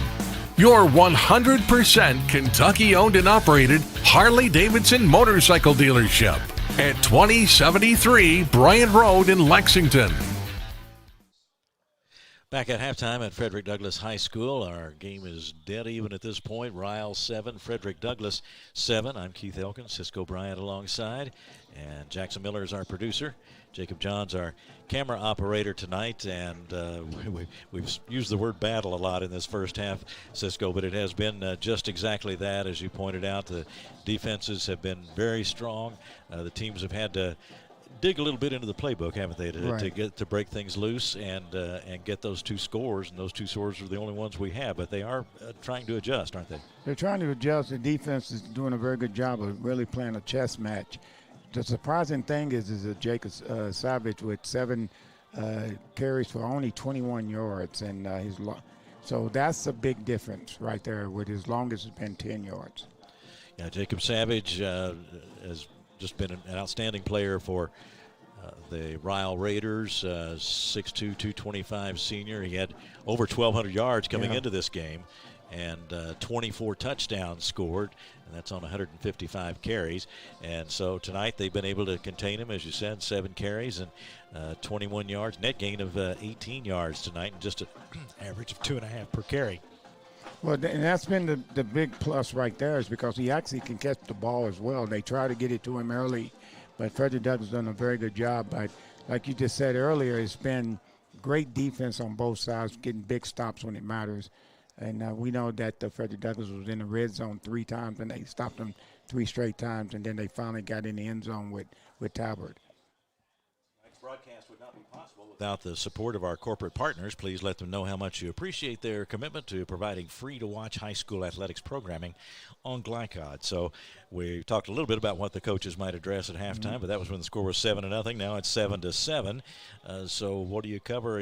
your 100% Kentucky-owned and operated Harley-Davidson motorcycle dealership at 2073 Bryant Road in Lexington. Back at halftime at Frederick Douglass High School. Our game is dead even at this point. Ryle 7, Frederick Douglass 7. I'm Keith Elkins, Cisco Bryant alongside, and Jackson Miller is our producer. Jacob Johns, our camera operator tonight, and we've used the word battle a lot in this first half, Cisco, but it has been just exactly that. As you pointed out, the defenses have been very strong. The teams have had to dig a little bit into the playbook, haven't they, to break things loose and get those two scores, and those two scores are the only ones we have, but they are trying to adjust, aren't they? They're trying to adjust. The defense is doing a very good job of really playing a chess match. The surprising thing is that Jacob Savage with 7 carries for only 21 yards, and so that's a big difference right there. With his longest has been 10 yards. Yeah, Jacob Savage has just been an outstanding player for the Ryle Raiders, 6'2", 225 senior. He had over 1,200 yards coming into this game, and 24 touchdowns scored, and that's on 155 carries. And so tonight they've been able to contain him, as you said, 7 carries and 21 yards, net gain of 18 yards tonight, and just an average of 2.5 per carry. Well, and that's been the big plus right there, is because he actually can catch the ball as well. They try to get it to him early, but Frederick Douglass has done a very good job. But like you just said earlier, it's been great defense on both sides, getting big stops when it matters. And we know that Frederick Douglass was in the red zone 3 times, and they stopped him 3 straight times, and then they finally got in the end zone with Talbert. Broadcast would not be possible without the support of our corporate partners. Please let them know how much you appreciate their commitment to providing free-to-watch high school athletics programming on Glycod. So we talked a little bit about what the coaches might address at halftime, but that was when the score was 7-0. Now it's 7-7. So what do you cover?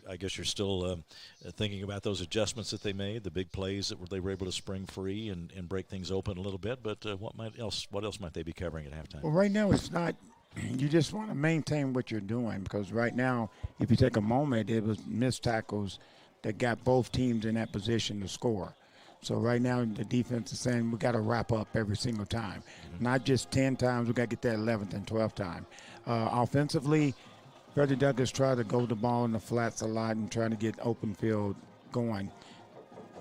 I guess you're still thinking about those adjustments that they made, the big plays that they were able to spring free and break things open a little bit. But what else might they be covering at halftime? Well, right now it's not. You just want to maintain what you're doing, because right now, if you take a moment, it was missed tackles that got both teams in that position to score. So right now the defense is saying we got to wrap up every single time. Not just 10 times, we got to get that 11th and 12th time. Offensively, Frederick Douglass tried to go the ball in the flats a lot and trying to get open field going.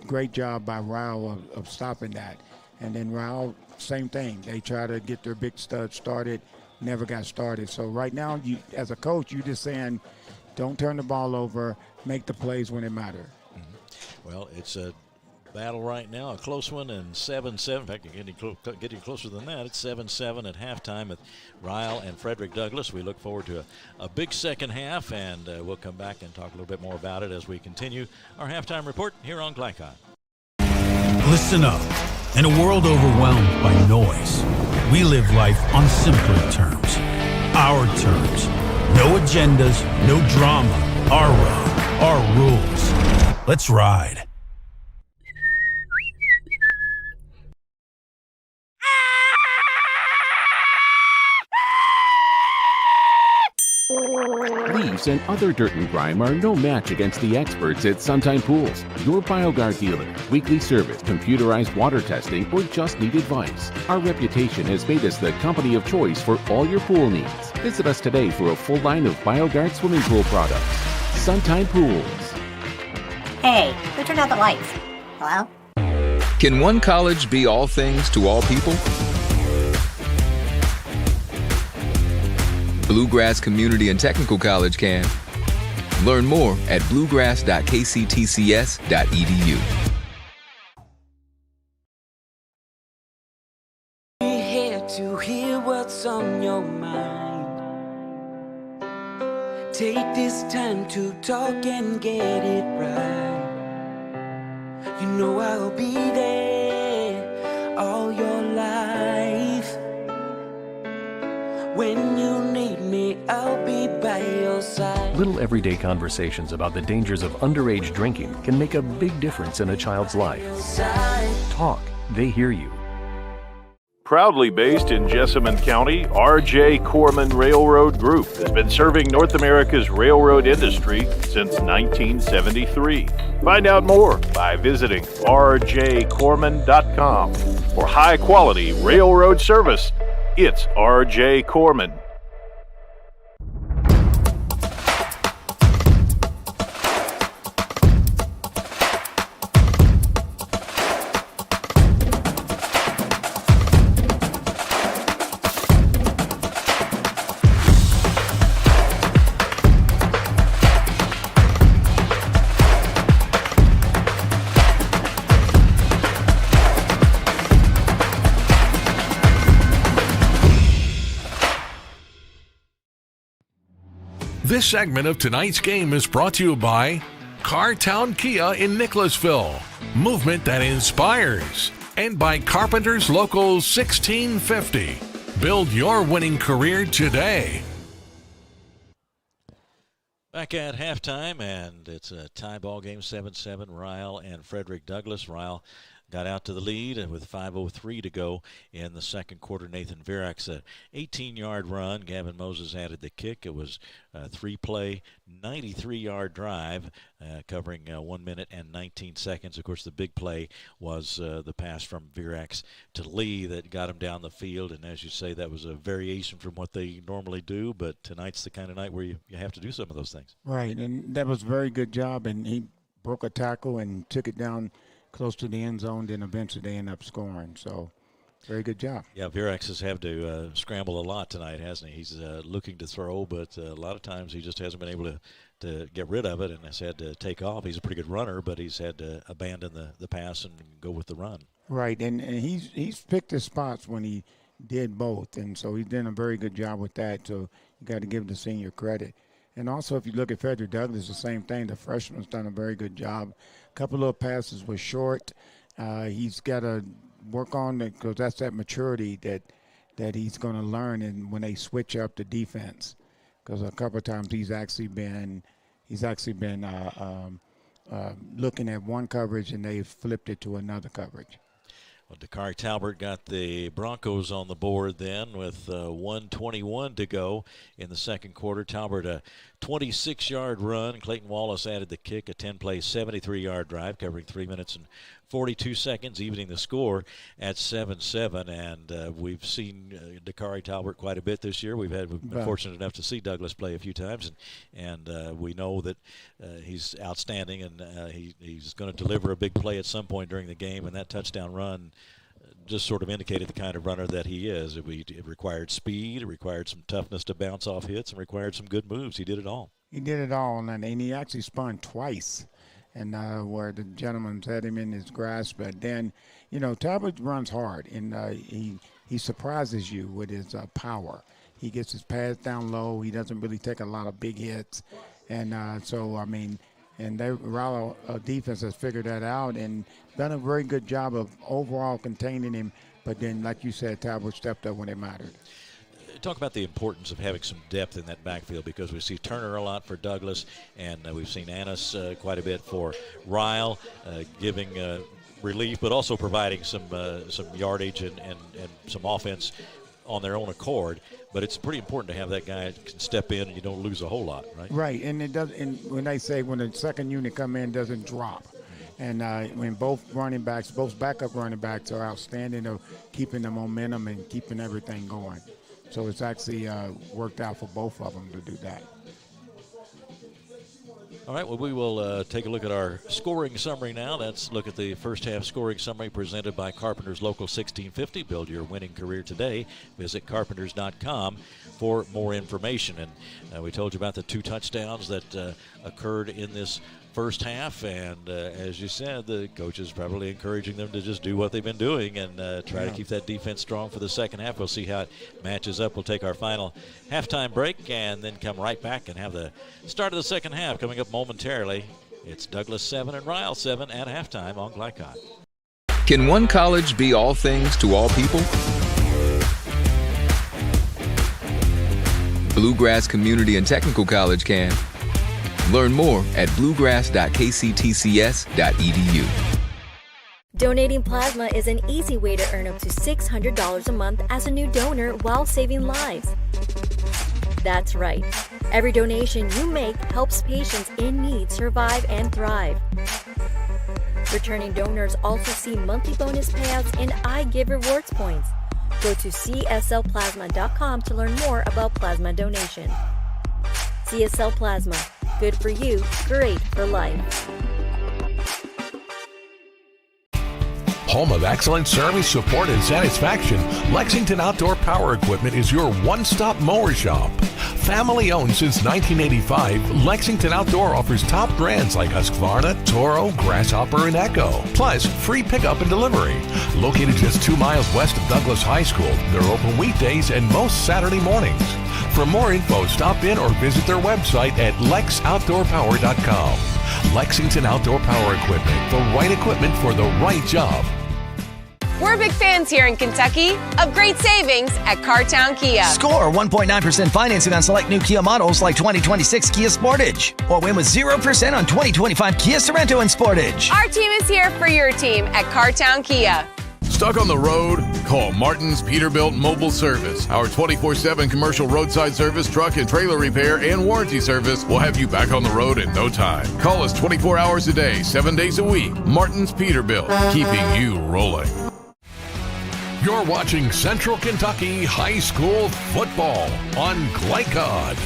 Great job by Ryle of stopping that. And then Ryle, same thing. They try to get their big stud started, never got started. So right now, you as a coach, you're just saying, don't turn the ball over, make the plays when it matters. Well, it's a battle right now, a close one, and 7-7. In fact, you're getting closer than that. It's 7-7 at halftime with Ryle and Frederick Douglass. We look forward to a big second half, and we'll come back and talk a little bit more about it as we continue our halftime report here on Glycon. Listen up. In a world overwhelmed by noise, we live life on simpler terms. Our terms. No agendas, no drama. Our road, our rules. Let's ride. Leaves and other dirt and grime are no match against the experts at Suntime Pools, your BioGuard dealer. Weekly service, computerized water testing, or just need advice. Our reputation has made us the company of choice for all your pool needs. Visit us today for a full line of BioGuard swimming pool products. Suntime Pools. Hey, who turned out the lights? Hello? Can one college be all things to all people? Bluegrass Community and Technical College can. Learn more at bluegrass.kctcs.edu. We're here to hear what's on your mind. Take this time to talk and get it right. You know I'll be there all your life. When you need me, I'll be by your side. Little everyday conversations about the dangers of underage drinking can make a big difference in a child's life. Talk, they hear you. Proudly based in Jessamine County, R.J. Corman Railroad Group has been serving North America's railroad industry since 1973. Find out more by visiting rjcorman.com. For high-quality railroad service, it's R.J. Corman. This segment of tonight's game is brought to you by Cartown Kia in Nicholasville, movement that inspires, and by Carpenter's Local 1650. Build your winning career today. Back at halftime, and it's a tie ball game, 7-7, Ryle and Frederick Douglass. Ryle got out to the lead with 5:03 to go in the second quarter. Nathan Virak's an 18-yard run. Gavin Moses added the kick. It was a three-play, 93-yard drive covering 1 minute and 19 seconds. Of course, the big play was the pass from Virak's to Lee that got him down the field. And as you say, that was a variation from what they normally do. But tonight's the kind of night where you have to do some of those things. Right, and that was a very good job. And he broke a tackle and took it down close to the end zone, then eventually they end up scoring. So, very good job. Yeah, Virax has had to scramble a lot tonight, hasn't he? He's looking to throw, but a lot of times he just hasn't been able to get rid of it and has had to take off. He's a pretty good runner, but he's had to abandon the pass and go with the run. Right, and he's picked his spots when he did both, and so he's done a very good job with that. So you got to give the senior credit. And also, if you look at Frederick Douglass, the same thing. The freshman's done a very good job. A couple of passes were short. He's got to work on it because that's that maturity that he's going to learn, and when they switch up the defense, because a couple of times he's actually been looking at one coverage and they flipped it to another coverage. Well, Dakari Talbert got the Broncos on the board then with 1:21 to go in the second quarter. Talbert, a 26-yard run. Clayton Wallace added the kick, a 10-play, 73-yard drive covering 3 minutes and 42 seconds, evening the score at 7-7. And we've seen Dakari Talbert quite a bit this year. We've been fortunate enough to see Douglas play a few times, and we know that he's outstanding, and he's going to deliver a big play at some point during the game, and that touchdown run just sort of indicated the kind of runner that he is. It required speed, it required some toughness to bounce off hits, and required some good moves. He did it all. He did it all, and he actually spun twice, and where the gentleman had him in his grasp. But then, Talbot runs hard, and he surprises you with his power. He gets his pass down low. He doesn't really take a lot of big hits, and Ryle defense has figured that out and done a very good job of overall containing him. But then, like you said, Talbot stepped up when it mattered. Talk about the importance of having some depth in that backfield, because we see Turner a lot for Douglas, and we've seen Annis quite a bit for Ryle, giving relief, but also providing some yardage and some offense on their own accord. But it's pretty important to have that guy that can step in and you don't lose a whole lot, right? Right, and it does. And when they say when the second unit come in, doesn't drop. And when both backup running backs are outstanding of keeping the momentum and keeping everything going. So it's actually worked out for both of them to do that. All right, well, we will take a look at our scoring summary now. Let's look at the first half scoring summary presented by Carpenter's Local 1650. Build your winning career today. Visit carpenters.com for more information. And we told you about the 2 touchdowns that occurred in this first half, and as you said, the coach is probably encouraging them to just do what they've been doing and try to keep that defense strong for the second half. We'll see how it matches up. We'll take our final halftime break and then come right back and have the start of the second half coming up momentarily. It's Douglas 7 and Ryle 7 at halftime on Glycod. Can one college be all things to all people? Bluegrass Community and Technical College can. Learn more at bluegrass.kctcs.edu. Donating plasma is an easy way to earn up to $600 a month as a new donor while saving lives. That's right. Every donation you make helps patients in need survive and thrive. Returning donors also see monthly bonus payouts and I Give Rewards points. Go to cslplasma.com to learn more about plasma donation. CSL Plasma. Good for you, great for life. Home of excellent service, support, and satisfaction, Lexington Outdoor Power Equipment is your one-stop mower shop. Family owned since 1985, Lexington Outdoor offers top brands like Husqvarna, Toro, Grasshopper, and Echo. Plus, free pickup and delivery. Located just 2 miles west of Douglas High School, they're open weekdays and most Saturday mornings. For more info, stop in or visit their website at lexoutdoorpower.com. Lexington Outdoor Power Equipment, the right equipment for the right job. We're big fans here in Kentucky of great savings at Cartown Kia. Score 1.9% financing on select new Kia models like 2026 Kia Sportage. Or win with 0% on 2025 Kia Sorento and Sportage. Our team is here for your team at Cartown Kia. Stuck on the road? Call Martin's Peterbilt Mobile Service. Our 24/7 commercial roadside service, truck and trailer repair, and warranty service will have you back on the road in no time. Call us 24 hours a day, 7 days a week. Martin's Peterbilt, keeping you rolling. You're watching Central Kentucky High School football on Glycod.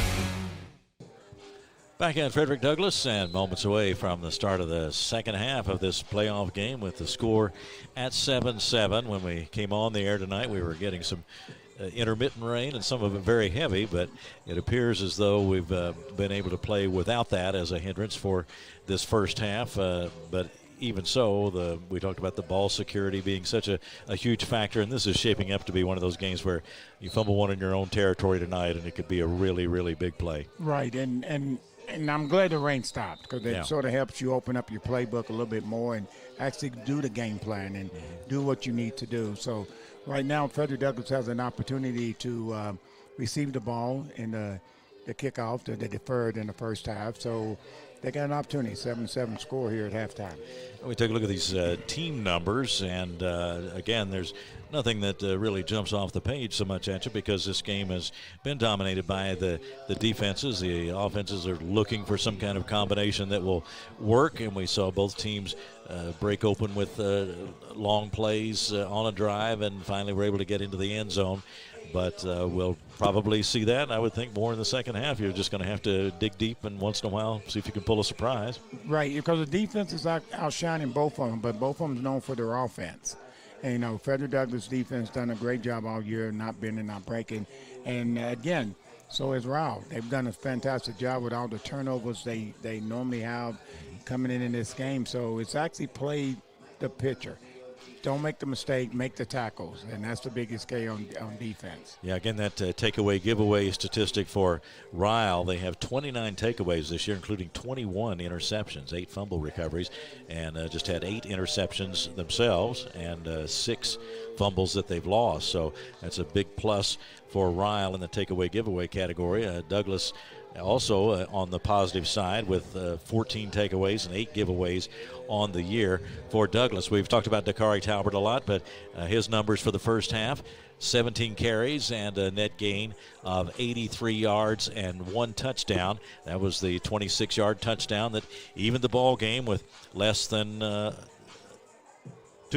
Back at Frederick Douglass and moments away from the start of the second half of this playoff game with the score at 7-7. When we came on the air tonight, we were getting some intermittent rain and some of it very heavy, but it appears as though we've been able to play without that as a hindrance for this first half. But even so, we talked about the ball security being such a huge factor, and this is shaping up to be one of those games where you fumble one in your own territory tonight, and it could be a really, really big play. Right, and I'm glad the rain stopped because it sort of helps you open up your playbook a little bit more and actually do the game plan and do what you need to do. So right now, Frederick Douglass has an opportunity to receive the ball in the kickoff that they deferred in the first half. So they got an opportunity, 7-7 score here at halftime. We take a look at these team numbers, and again, there's nothing that really jumps off the page so much at you because this game has been dominated by the defenses. The offenses are looking for some kind of combination that will work, and we saw both teams break open with long plays on a drive, and finally were able to get into the end zone. But we'll probably see that, I would think, more in the second half. You're just going to have to dig deep and once in a while see if you can pull a surprise. Right, because the defense is outshining both of them, but both of them is known for their offense. And, you know, Frederick Douglass defense done a great job all year, not bending, not breaking. And, again, so is Ryle. They've done a fantastic job with all the turnovers they normally have coming in this game. So it's actually played the pitcher. Don't make the mistake, make the tackles, and that's the biggest key on defense. Yeah, again, that takeaway giveaway statistic for Ryle, they have 29 takeaways this year, including 21 interceptions, 8 fumble recoveries, and just had 8 interceptions themselves and 6 fumbles that they've lost. So that's a big plus for Ryle in the takeaway giveaway category. Douglas also on the positive side with 14 takeaways and 8 giveaways on the year for Douglas. We've talked about Dakari Talbert a lot, but his numbers for the first half, 17 carries and a net gain of 83 yards and 1 touchdown. That was the 26-yard touchdown that evened the ball game with less than 2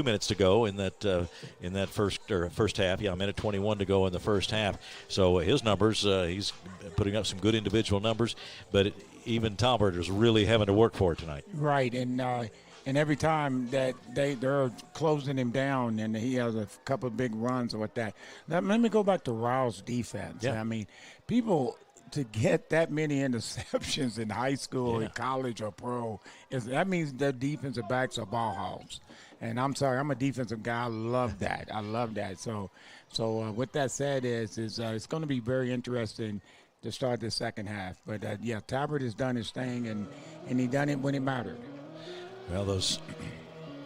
minutes to go in that first half. Yeah, a minute 21 to go in the first half. So his numbers, he's putting up some good individual numbers, but even Talbert is really having to work for it tonight. Right, and every time that they're closing him down, and he has a couple of big runs with that. Now, let me go back to Ryle's defense. Yeah. I mean, people to get that many interceptions in high school, in college, or pro, that means their defensive backs are ball hogs. And I'm sorry, I'm a defensive guy. I love that. I love that. So with that said, it's going to be very interesting to start the second half. But, Talbert has done his thing, and he done it when it mattered. Well, those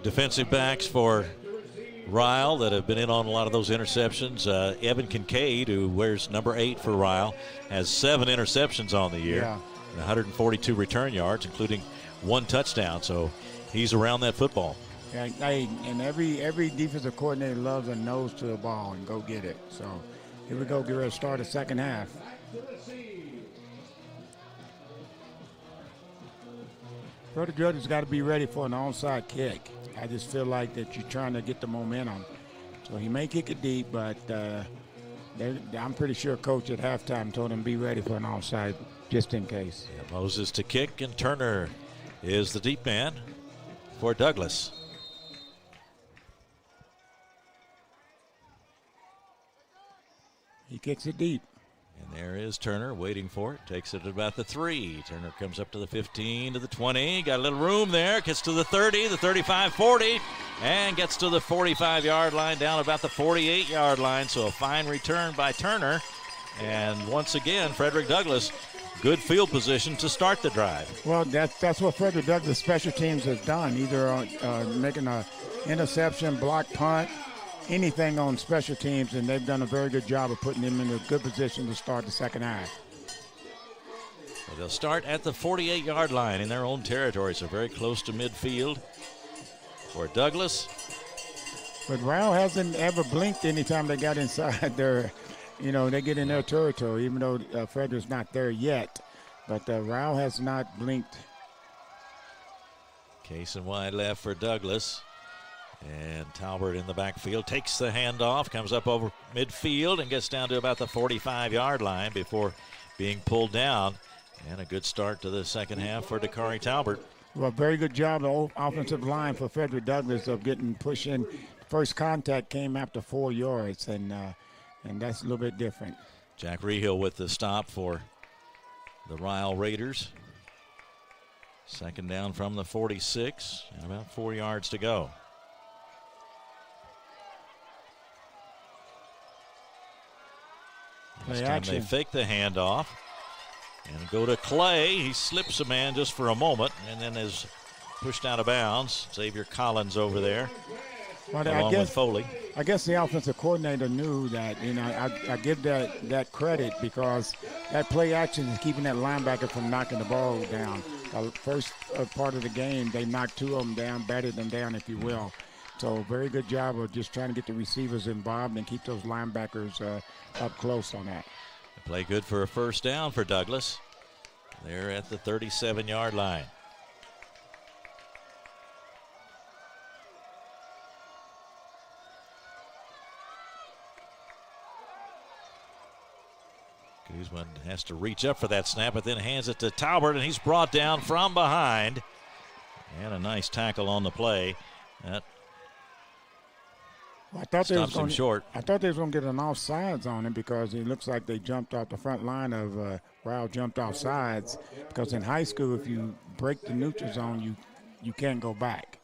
defensive backs for Ryle that have been in on a lot of those interceptions. Evan Kincaid, who wears number 8 for Ryle, has 7 interceptions on the year, and 142 return yards, including 1 touchdown. So he's around that football. And every defensive coordinator loves a nose to the ball and go get it. So here we go, get ready to start the second half. Frederick Douglass got to be ready for an onside kick. I just feel like that you're trying to get the momentum. So he may kick it deep, but I'm pretty sure coach at halftime told him be ready for an onside just in case. Yeah, Moses to kick, and Turner is the deep man for Douglas. He kicks it deep. And there is Turner waiting for it. Takes it at about the 3. Turner comes up to the 15, to the 20. Got a little room there. Gets to the 30, the 35, 40. And gets to the 45-yard line, down about the 48-yard line. So a fine return by Turner. And once again, Frederick Douglass, good field position to start the drive. Well, that's what Frederick Douglass special teams has done. Either making an interception, block punt, anything on special teams, and they've done a very good job of putting them in a good position to start the second half. So they'll start at the 48-yard line in their own territory, so very close to midfield for Douglas. But Ryle hasn't ever blinked anytime they got inside their, they get in their territory, even though Frederick's not there yet. But Ryle has not blinked. Case and wide left for Douglas. And Talbert in the backfield takes the handoff, comes up over midfield, and gets down to about the 45-yard line before being pulled down. And a good start to the second half for Dakari Talbert. Well, very good job, the offensive line for Frederick Douglass of getting pushed in. First contact came after 4 yards, and that's a little bit different. Jack Ryle with the stop for the Ryle Raiders. Second down from the 46, and about 4 yards to go. This time they fake the handoff and go to Clay. He slips a man just for a moment and then is pushed out of bounds. Xavier Collins over there, along with Foley. I guess the offensive coordinator knew that. I give that credit because that play action is keeping that linebacker from knocking the ball down. first part of the game, they knocked 2 of them down, batted them down, if you will. So very good job of just trying to get the receivers involved and keep those linebackers up close on that. Play good for a first down for Douglas. They're at the 37-yard line. Guzman has to reach up for that snap, but then hands it to Talbert, and he's brought down from behind. And a nice tackle on the play. That stops him short. I thought they was going to get an offsides on him because it looks like they jumped off the front line of Ryle jumped off sides, because in high school, if you break the neutral zone, you can't go back.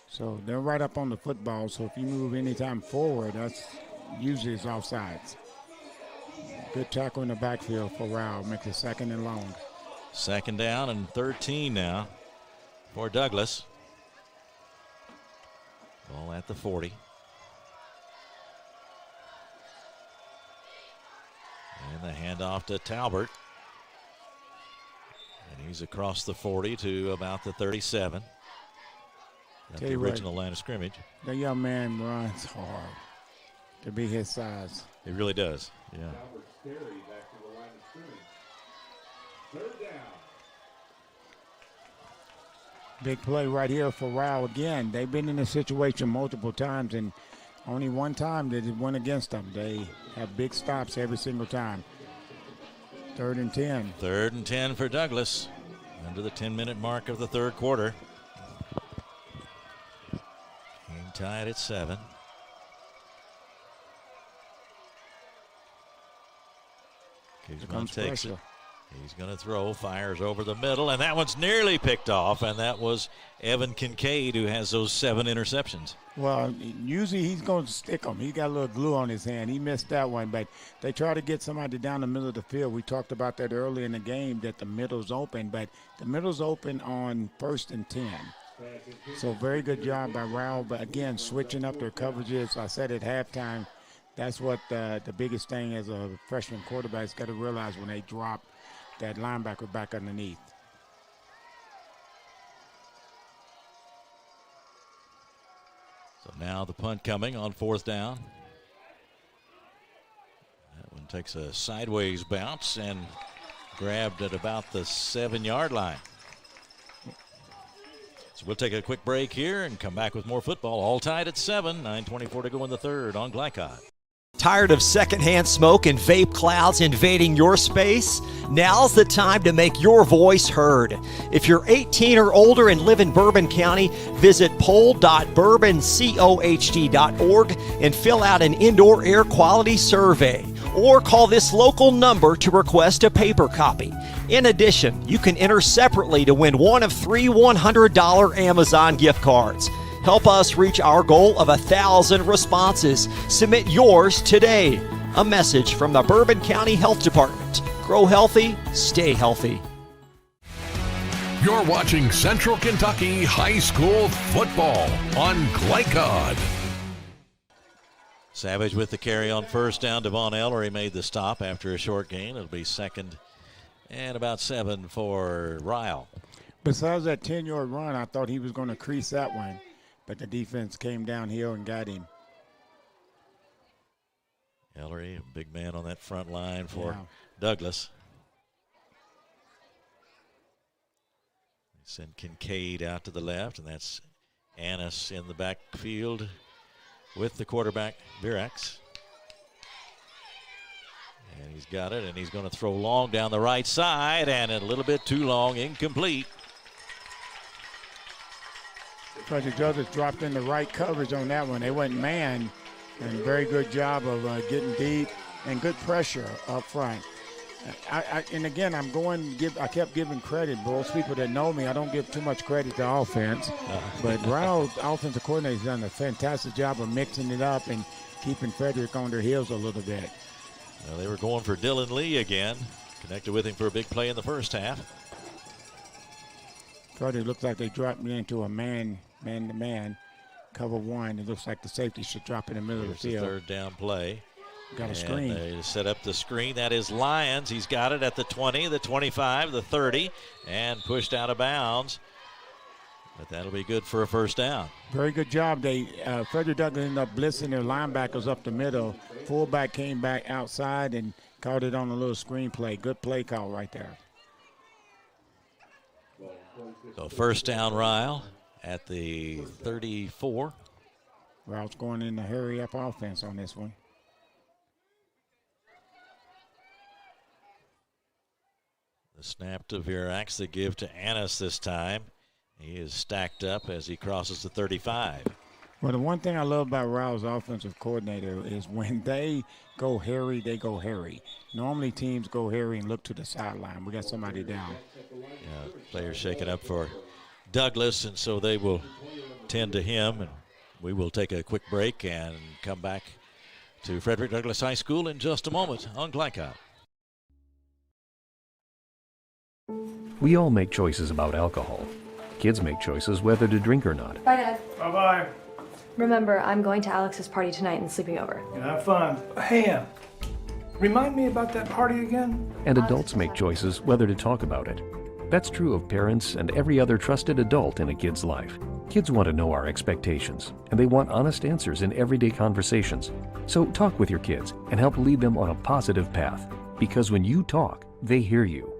So they're right up on the football, so if you move anytime forward, that's usually it's offsides. Good tackle in the backfield for Ryle. Makes it 2nd and long. 2nd down and 13 now for Douglas. Ball at the 40. And the handoff to Talbert. And he's across the 40 to about the 37. At the original line of scrimmage. The young man runs hard to be his size. He really does, yeah. Big play right here for Ryle again. They've been in this situation multiple times, and only one time did it went against them. They have big stops every single time. 3rd and 10. 3rd and 10 for Douglas. Under the 10-minute mark of the 3rd quarter. Game tied at 7. Guzman takes it. He's going to throw, fires over the middle, and that one's nearly picked off, and that was Evan Kincaid, who has those 7 interceptions. Well, usually he's going to stick them. He got a little glue on his hand. He missed that one, but they try to get somebody down the middle of the field. We talked about that early in the game, that the middle's open, but the middle's open on 1st and 10. So very good job by Ryle, but again, switching up their coverages. I said at halftime, that's what the biggest thing as a freshman quarterback's got to realize when they drop that linebacker back underneath. So now the punt coming on 4th down. That one takes a sideways bounce and grabbed at about the 7-yard line. So we'll take a quick break here and come back with more football. All tied at 7, 9:24 to go in the 3rd on Glycod. Tired of secondhand smoke and vape clouds invading your space? Now's the time to make your voice heard. If you're 18 or older and live in Bourbon County, visit poll.bourboncohd.org and fill out an indoor air quality survey. Or call this local number to request a paper copy. In addition, you can enter separately to win one of 3 $100 Amazon gift cards. Help us reach our goal of 1,000 responses. Submit yours today. A message from the Bourbon County Health Department. Grow healthy, stay healthy. You're watching Central Kentucky High School football on Glycod. Savage with the carry on 1st down. Devon Ellery made the stop after a short gain. It'll be 2nd and about 7 for Ryle. Besides that 10-yard run, I thought he was going to crease that one, but the defense came downhill and got him. Ellery, a big man on that front line for Douglas. They send Kincaid out to the left, and that's Annis in the backfield with the quarterback, Virax. And he's got it, and he's going to throw long down the right side, and a little bit too long, incomplete. Frederick Douglas dropped in the right coverage on that one. They went man, and very good job of getting deep and good pressure up front. And again, I kept giving credit. Most people that know me, I don't give too much credit to offense. But Ryle's offensive coordinator has done a fantastic job of mixing it up and keeping Frederick on their heels a little bit. Well, they were going for Dylan Lee again. Connected with him for a big play in the first half. Frederick looks like they dropped me into a man-to-man. Cover one. It looks like the safety should drop in the middle of the field. The 3rd down play. Got a screen. They set up the screen. That is Lyons. He's got it at the 20, the 25, the 30, and pushed out of bounds. But that'll be good for a first down. Very good job. Frederick Douglass ended up blitzing their linebackers up the middle. Fullback came back outside and caught it on a little screen play. Good play call right there. So first down, Ryle at the 34. Ryle's going in the hurry-up offense on this one. The snap to Virax, the give to Annis this time. He is stacked up as he crosses the 35. Well, the one thing I love about Ryle's offensive coordinator is when they go hairy, they go hairy. Normally teams go hairy and look to the sideline. We got somebody down. Yeah, players shaking up for Douglas, and so they will tend to him. And we will take a quick break and come back to Frederick Douglass High School in just a moment on Glycott. We all make choices about alcohol. Kids make choices whether to drink or not. Bye, Dad. Bye-bye. Remember, I'm going to Alex's party tonight and sleeping over. And have fun. Hey, remind me about that party again? And adults make choices whether to talk about it. That's true of parents and every other trusted adult in a kid's life. Kids want to know our expectations, and they want honest answers in everyday conversations. So talk with your kids and help lead them on a positive path. Because when you talk, they hear you.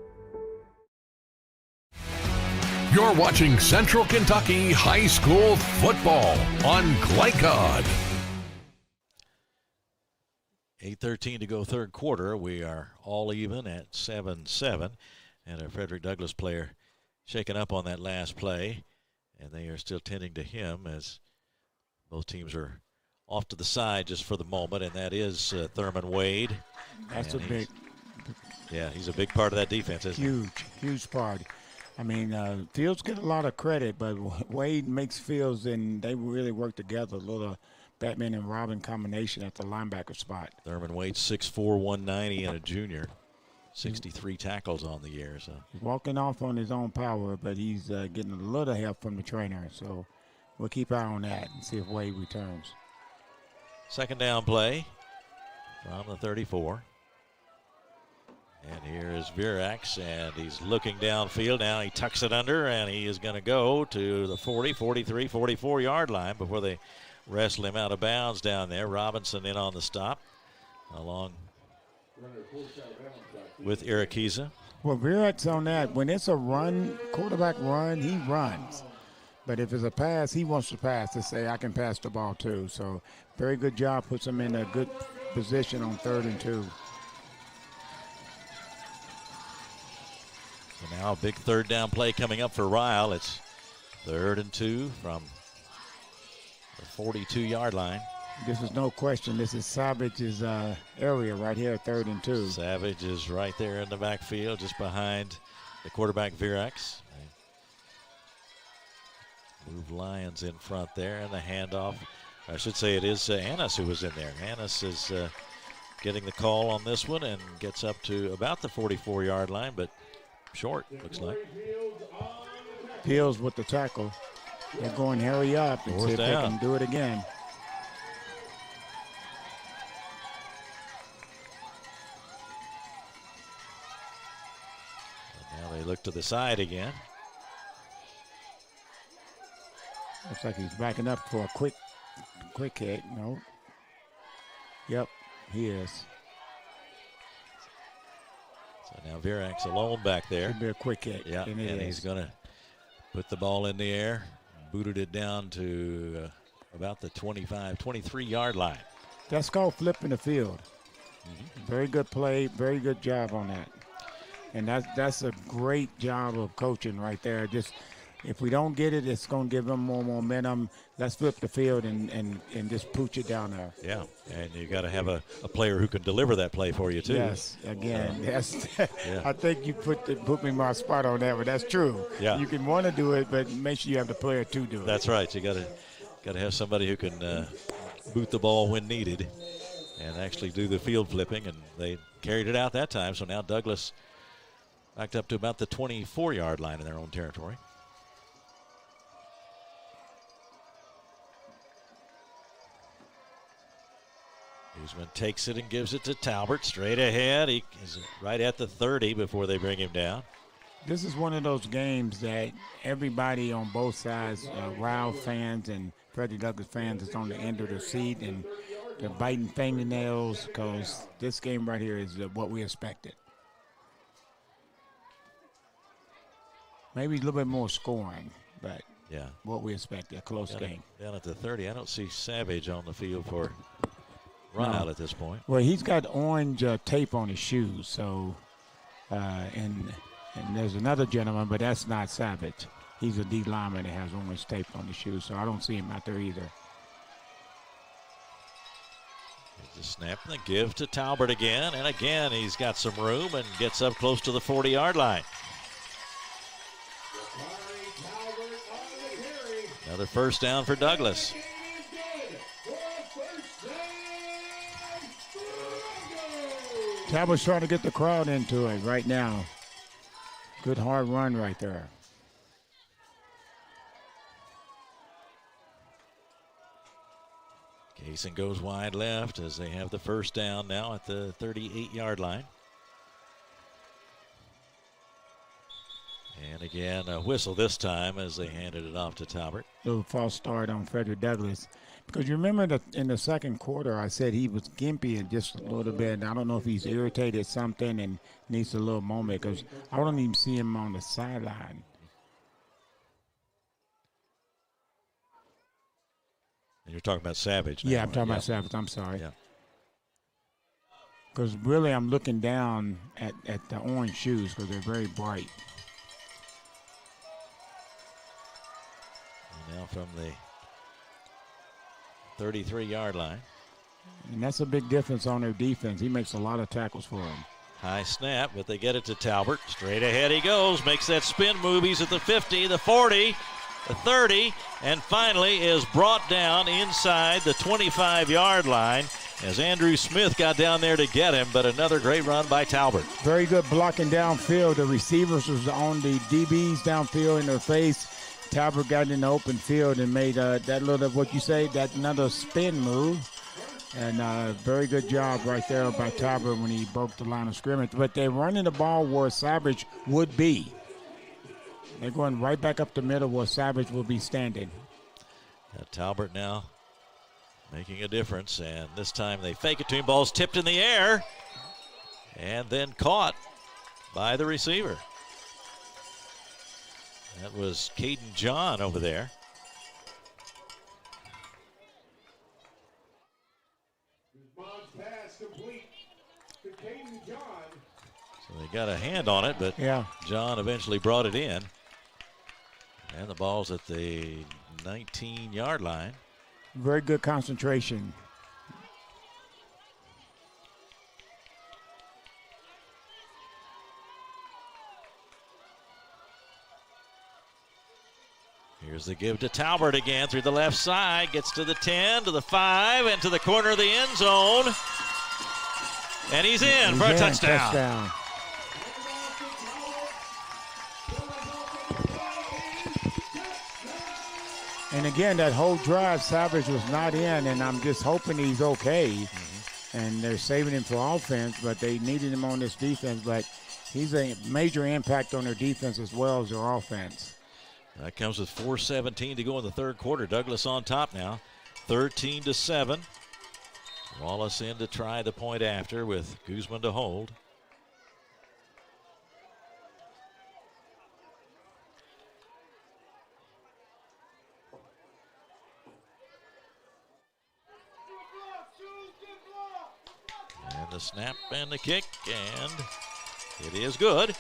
You're watching Central Kentucky High School football on Glycod. 8:13 to go third quarter. We are all even at 7-7. And a Frederick Douglass player shaken up on that last play. And they are still tending to him as both teams are off to the side just for the moment. And that is Thurman Wade. That's a big. Yeah, he's a big part of that defense, isn't he? Huge part. I mean, Fields get a lot of credit, but Wade makes Fields, and they really work together. A little Batman and Robin combination at the linebacker spot. Thurman Wade, 6'4", 190, and a junior. 63 tackles on the year. So he's walking off on his own power, but he's getting a little help from the trainer. So we'll keep an eye on that and see if Wade returns. Second down play from the 34. And here is Virax, and he's looking downfield. Now he tucks it under, and he is going to go to the 40, 43, 44-yard line before they wrestle him out of bounds down there. Robinson in on the stop, along with Iraquiza. Well, Virax on that, when it's a run, quarterback run, he runs. But if it's a pass, he wants to pass to say, I can pass the ball too. So very good job, puts him in a good position on 3rd and 2. So now a big third down play coming up for Ryle. It's 3rd and 2 from the 42-yard line. This is no question. This is Savage's area right here, 3rd and 2. Savage is right there in the backfield, just behind the quarterback Virax. Move Lyons in front there, and the handoff. I should say it is Annis who was in there. Annis is getting the call on this one and gets up to about the 44-yard line, but short, looks like. Fields with the tackle. They're going hurry up and see if they can do it again. And now they look to the side again. Looks like he's backing up for a quick hit. No. Yep, he is. So now Virax alone back there. Should be a quick hit. Yeah, and he's going to put the ball in the air, booted it down to about the 25, 23-yard line. That's called flipping the field. Very good play, very good job on that. And that's a great job of coaching right there. Just if we don't get it, it's going to give them more momentum. Let's flip the field and just pooch it down there. Yeah, and you got to have a player who can deliver that play for you too. Yes, again, yes. Yeah. I think you put me in my spot on that, but that's true. Yeah. You can want to do it, but make sure you have the player to do it. That's right. You got to have somebody who can boot the ball when needed and actually do the field flipping, and they carried it out that time. So now Douglas backed up to about the 24-yard line in their own territory. Guzman takes it and gives it to Talbert. Straight ahead. He is right at the 30 before they bring him down. This is one of those games that everybody on both sides, Ryle fans and Freddie Douglass fans, is on the end of their seat, and they're biting fingernails because this game right here is what we expected. Maybe a little bit more scoring, but yeah, what we expected, a close game. Down at the 30, I don't see Savage on the field for Ryle at this point. Well, he's got orange tape on his shoes, so and there's another gentleman, but that's not Savage. He's a D lineman that has orange tape on his shoes, so I don't see him out there either. The snap and the give to Talbert again, and again he's got some room and gets up close to the 40-yard line. Another first down for Douglas. Talbert's trying to get the crowd into it right now. Good hard run right there. Kaysen goes wide left as they have the first down now at the 38-yard line. And again, a whistle this time as they handed it off to Talbert. Little false start on Frederick Douglass. Because you remember that in the second quarter, I said he was gimpy and just a little bit. I don't know if he's irritated something and needs a little moment, because I don't even see him on the sideline. And you're talking about Savage now. Yeah, I'm talking about Savage. I'm sorry. Because really I'm looking down at the orange shoes because they're very bright. And now from the 33-yard line. And that's a big difference on their defense. He makes a lot of tackles for them. High snap, but they get it to Talbert. Straight ahead he goes, makes that spin move. He's at the 50, the 40, the 30, and finally is brought down inside the 25-yard line as Andrew Smith got down there to get him, but another great run by Talbert. Very good blocking downfield. The receivers was on the DBs downfield in their face. Talbert got in the open field and made that little, what you say, that another spin move. And very good job right there by Talbot when he broke the line of scrimmage. But they're running the ball where Savage would be. They're going right back up the middle where Savage will be standing. Talbot now making a difference. And this time they fake it to him. Ball's tipped in the air. And then caught by the receiver. That was Caden John over there. So they got a hand on it, but John eventually brought it in. And the ball's at the 19-yard line. Very good concentration. Here's the give to Talbot again through the left side. Gets to the 10, to the 5, and to the corner of the end zone. And he's in for a touchdown. And again, that whole drive, Savage was not in, and I'm just hoping he's okay. And they're saving him for offense, but they needed him on this defense. But he's a major impact on their defense as well as their offense. That comes with 4:17 to go in the third quarter. Douglas on top now, 13-7. Wallace in to try the point after with Guzman to hold. And the snap and the kick, and it is good.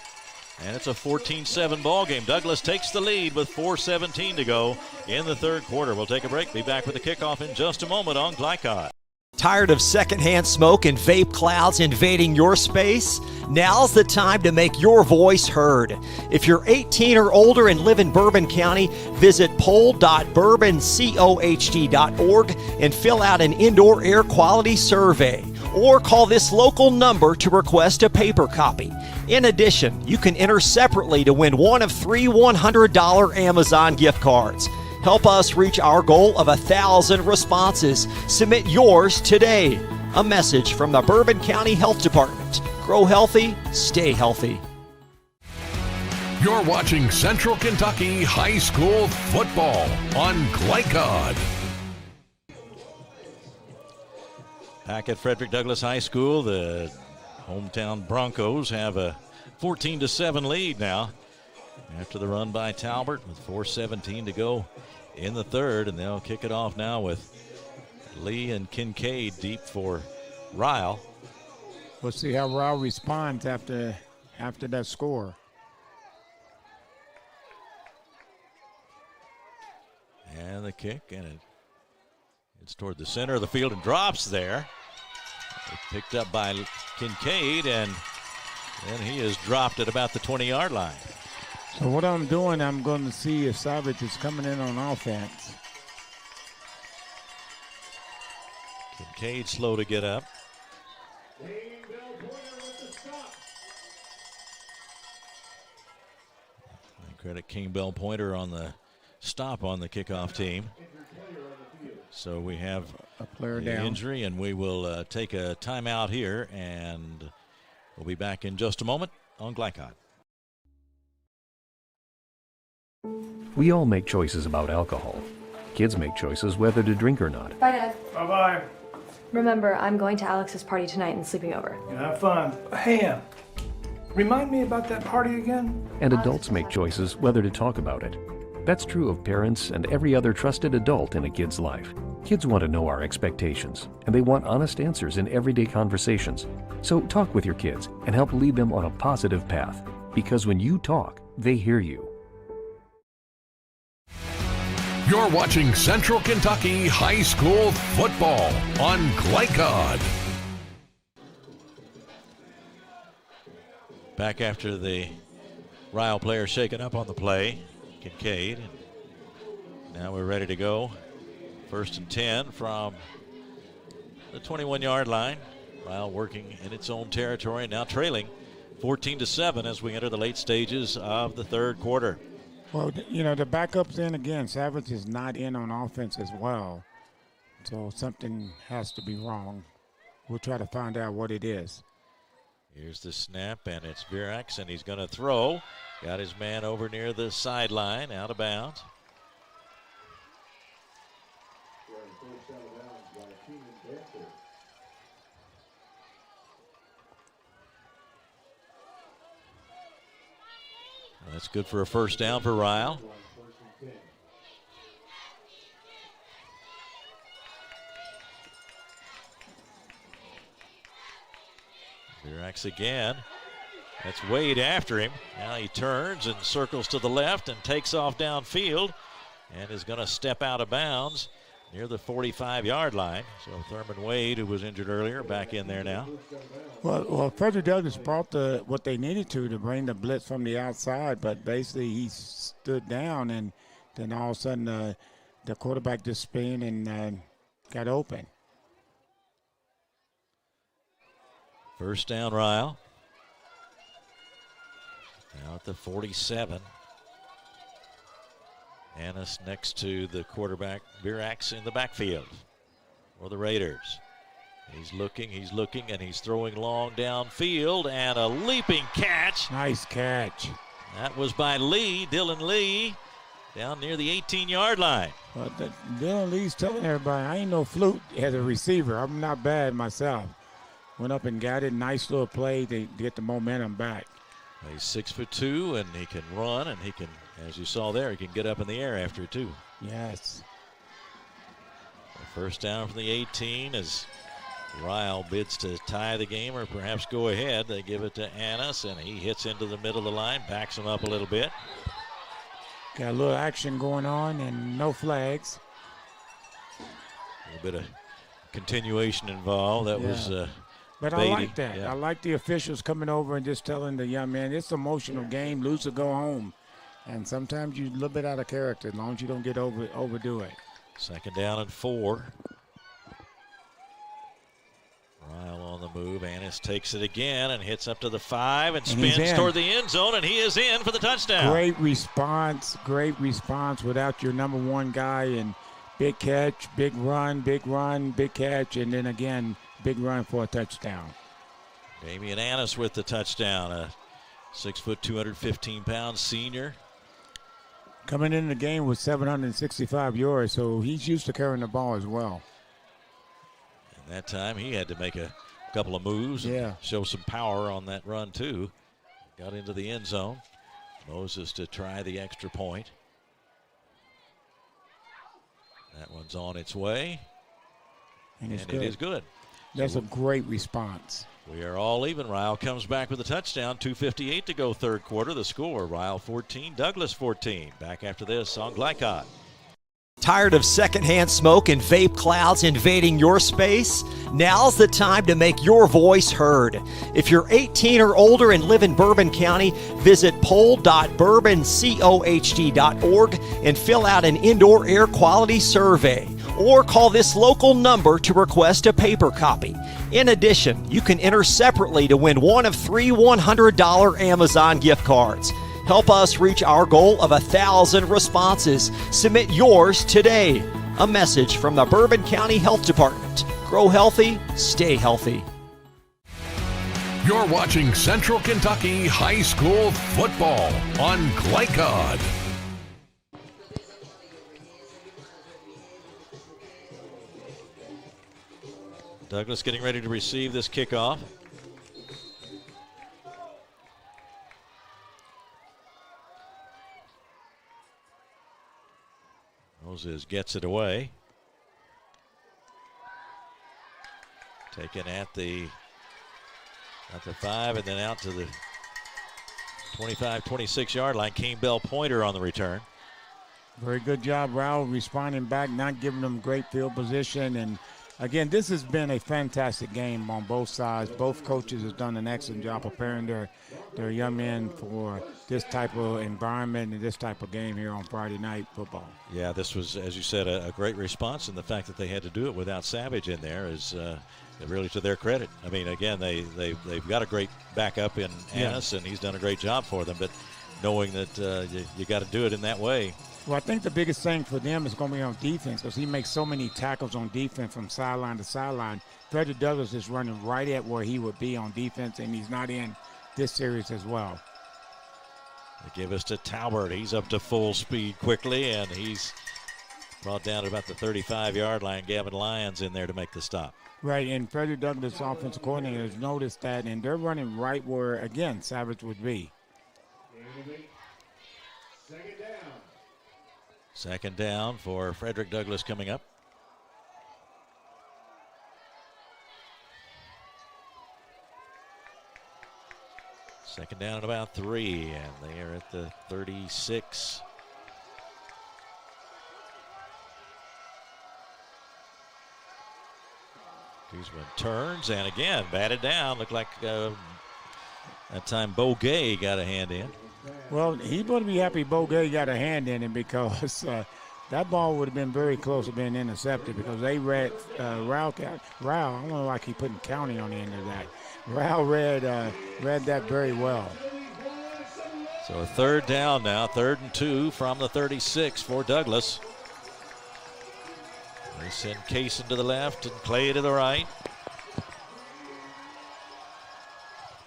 And it's a 14-7 ball game. Douglas takes the lead with 4:17 to go in the third quarter. We'll take a break. Be back with the kickoff in just a moment on Glycod. Tired of secondhand smoke and vape clouds invading your space? Now's the time to make your voice heard. If you're 18 or older and live in Bourbon County, visit poll.bourboncohd.org and fill out an indoor air quality survey. Or call this local number to request a paper copy. In addition, you can enter separately to win one of 3 $100 Amazon gift cards. Help us reach our goal of 1,000 responses. Submit yours today. A message from the Bourbon County Health Department. Grow healthy, stay healthy. You're watching Central Kentucky High School football on Glycod. Back at Frederick Douglass High School, the hometown Broncos have a 14-7 lead now after the run by Talbert with 4:17 to go in the third, and they'll kick it off now with Lee and Kincaid deep for Ryle. We'll see how Ryle responds after that score. And the kick, and it's toward the center of the field and drops there. It's picked up by Kincaid, and then he is dropped at about the 20-yard line. So what I'm doing, I'm going to see if Savage is coming in on offense. Kincaid slow to get up. And credit King Bell Pointer on the stop on the kickoff team. So we have a player the down. Injury, and we will take a timeout here, and we'll be back in just a moment on Glycod. We all make choices about alcohol. Kids make choices whether to drink or not. Bye, Dad. Bye-bye. Remember, I'm going to Alex's party tonight and sleeping over. You have fun. Hey, remind me about that party again? And adults make choices whether to talk about it. That's true of parents and every other trusted adult in a kid's life. Kids want to know our expectations, and they want honest answers in everyday conversations. So talk with your kids and help lead them on a positive path. Because when you talk, they hear you. You're watching Central Kentucky High School football on Glycod. Back after the Ryle player shaken up on the play, Kincaid. Now we're ready to go. 1st and 10 from the 21-yard line. Ryle working in its own territory, now trailing 14-7 as we enter the late stages of the third quarter. Well, you know, the backup's in again. Savage is not in on offense as well. So something has to be wrong. We'll try to find out what it is. Here's the snap, and it's Virax, and he's going to throw. Got his man over near the sideline, out of bounds. That's good for a first down for Ryle. Virax again. That's Wade after him. Now he turns and circles to the left and takes off downfield and is going to step out of bounds near the 45-yard line. So Thurman Wade, who was injured earlier, back in there now. Well, Frederick Douglass brought what they needed to bring the blitz from the outside, but basically he stood down, and then all of a sudden the quarterback just spun and got open. First down, Ryle. Now at the 47. Annis next to the quarterback, Virax in the backfield for the Raiders. He's looking, and he's throwing long downfield, and a leaping catch. Nice catch. That was by Lee, Dylan Lee, down near the 18-yard line. Well, Dylan Lee's telling everybody, I ain't no flute as a receiver. I'm not bad myself. Went up and got it. Nice little play to get the momentum back. He's 6'2", and he can run, and he can, as you saw there, he can get up in the air after it, too. Yes. First down from the 18 as Ryle bids to tie the game or perhaps go ahead. They give it to Annis, and he hits into the middle of the line, backs him up a little bit. Got a little action going on and no flags. A little bit of continuation involved. That was But Beatty. I like that. Yeah. I like the officials coming over and just telling the young man, it's an emotional game, lose or go home. And sometimes you're a little bit out of character as long as you don't get overdo it. Second down and 4. Ryle on the move. Annis takes it again and hits up to the 5 and spins toward the end zone, and he is in for the touchdown. Great response without your number one guy, and big catch, big run, big catch, and then again, big run for a touchdown. Damian Annis with the touchdown, a 6 foot, 215-pound senior. Coming in the game with 765 yards, so he's used to carrying the ball as well. And that time he had to make a couple of moves and show some power on that run too. Got into the end zone. Moses to try the extra point. That one's on its way. And it is good. That's a great response. We are all even. Ryle comes back with a touchdown. 2:58 to go third quarter. The score, Ryle 14, Douglas 14. Back after this on Glycod. Tired of secondhand smoke and vape clouds invading your space? Now's the time to make your voice heard. If you're 18 or older and live in Bourbon County, visit poll.bourboncohd.org and fill out an indoor air quality survey. Or call this local number to request a paper copy. In addition, you can enter separately to win one of 3 $100 Amazon gift cards. Help us reach our goal of 1,000 responses. Submit yours today. A message from the Bourbon County Health Department. Grow healthy, stay healthy. You're watching Central Kentucky High School football on Glycod. Douglas getting ready to receive this kickoff. Moses gets it away. Taken at the 5 and then out to the 25, 26-yard line. Kane Bell Pointer on the return. Very good job, Ryle, responding back, not giving them great field position. And again, this has been a fantastic game on both sides. Both coaches have done an excellent job preparing their young men for this type of environment and this type of game here on Friday night football. Yeah, this was, as you said, a great response, and the fact that they had to do it without Savage in there is really to their credit. I mean, again, they've got a great backup in Annis, and he's done a great job for them, but knowing that you got to do it in that way. Well, I think the biggest thing for them is going to be on defense because he makes so many tackles on defense from sideline to sideline. Frederick Douglass is running right at where he would be on defense, and he's not in this series as well. They give us to Talbert. He's up to full speed quickly, and he's brought down to about the 35-yard line. Gavin Lyons in there to make the stop. Right, and Frederick Douglass, offensive coordinator, has noticed that, and they're running right where, again, Savage would be. Second down for Frederick Douglass coming up. Second down at about 3, and they are at the 36. Guzman turns and again batted down. Looked like that time Bo Gay got a hand in. Well, he would be happy Bo Gay got a hand in it because that ball would have been very close to being intercepted because they read Ryle. I don't know why I keep putting county on the end of that. Ryle read that very well. So a third down now, 3rd and 2 from the 36 for Douglas. They send Kaysen to the left and Clay to the right.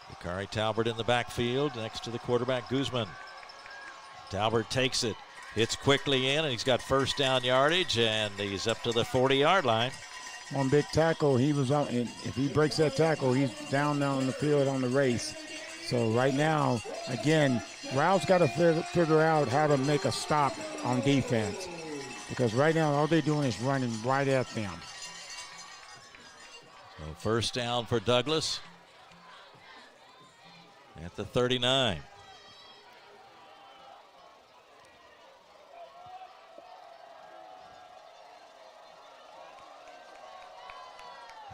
Bakari Talbert in the backfield next to the quarterback Guzman. Talbert takes it, hits quickly in, and he's got first down yardage, and he's up to the 40-yard line. On big tackle, he was out, and if he breaks that tackle, he's down on the field on the race. So right now, again, Ryle's got to figure out how to make a stop on defense because right now all they're doing is running right at them. So first down for Douglas at the 39.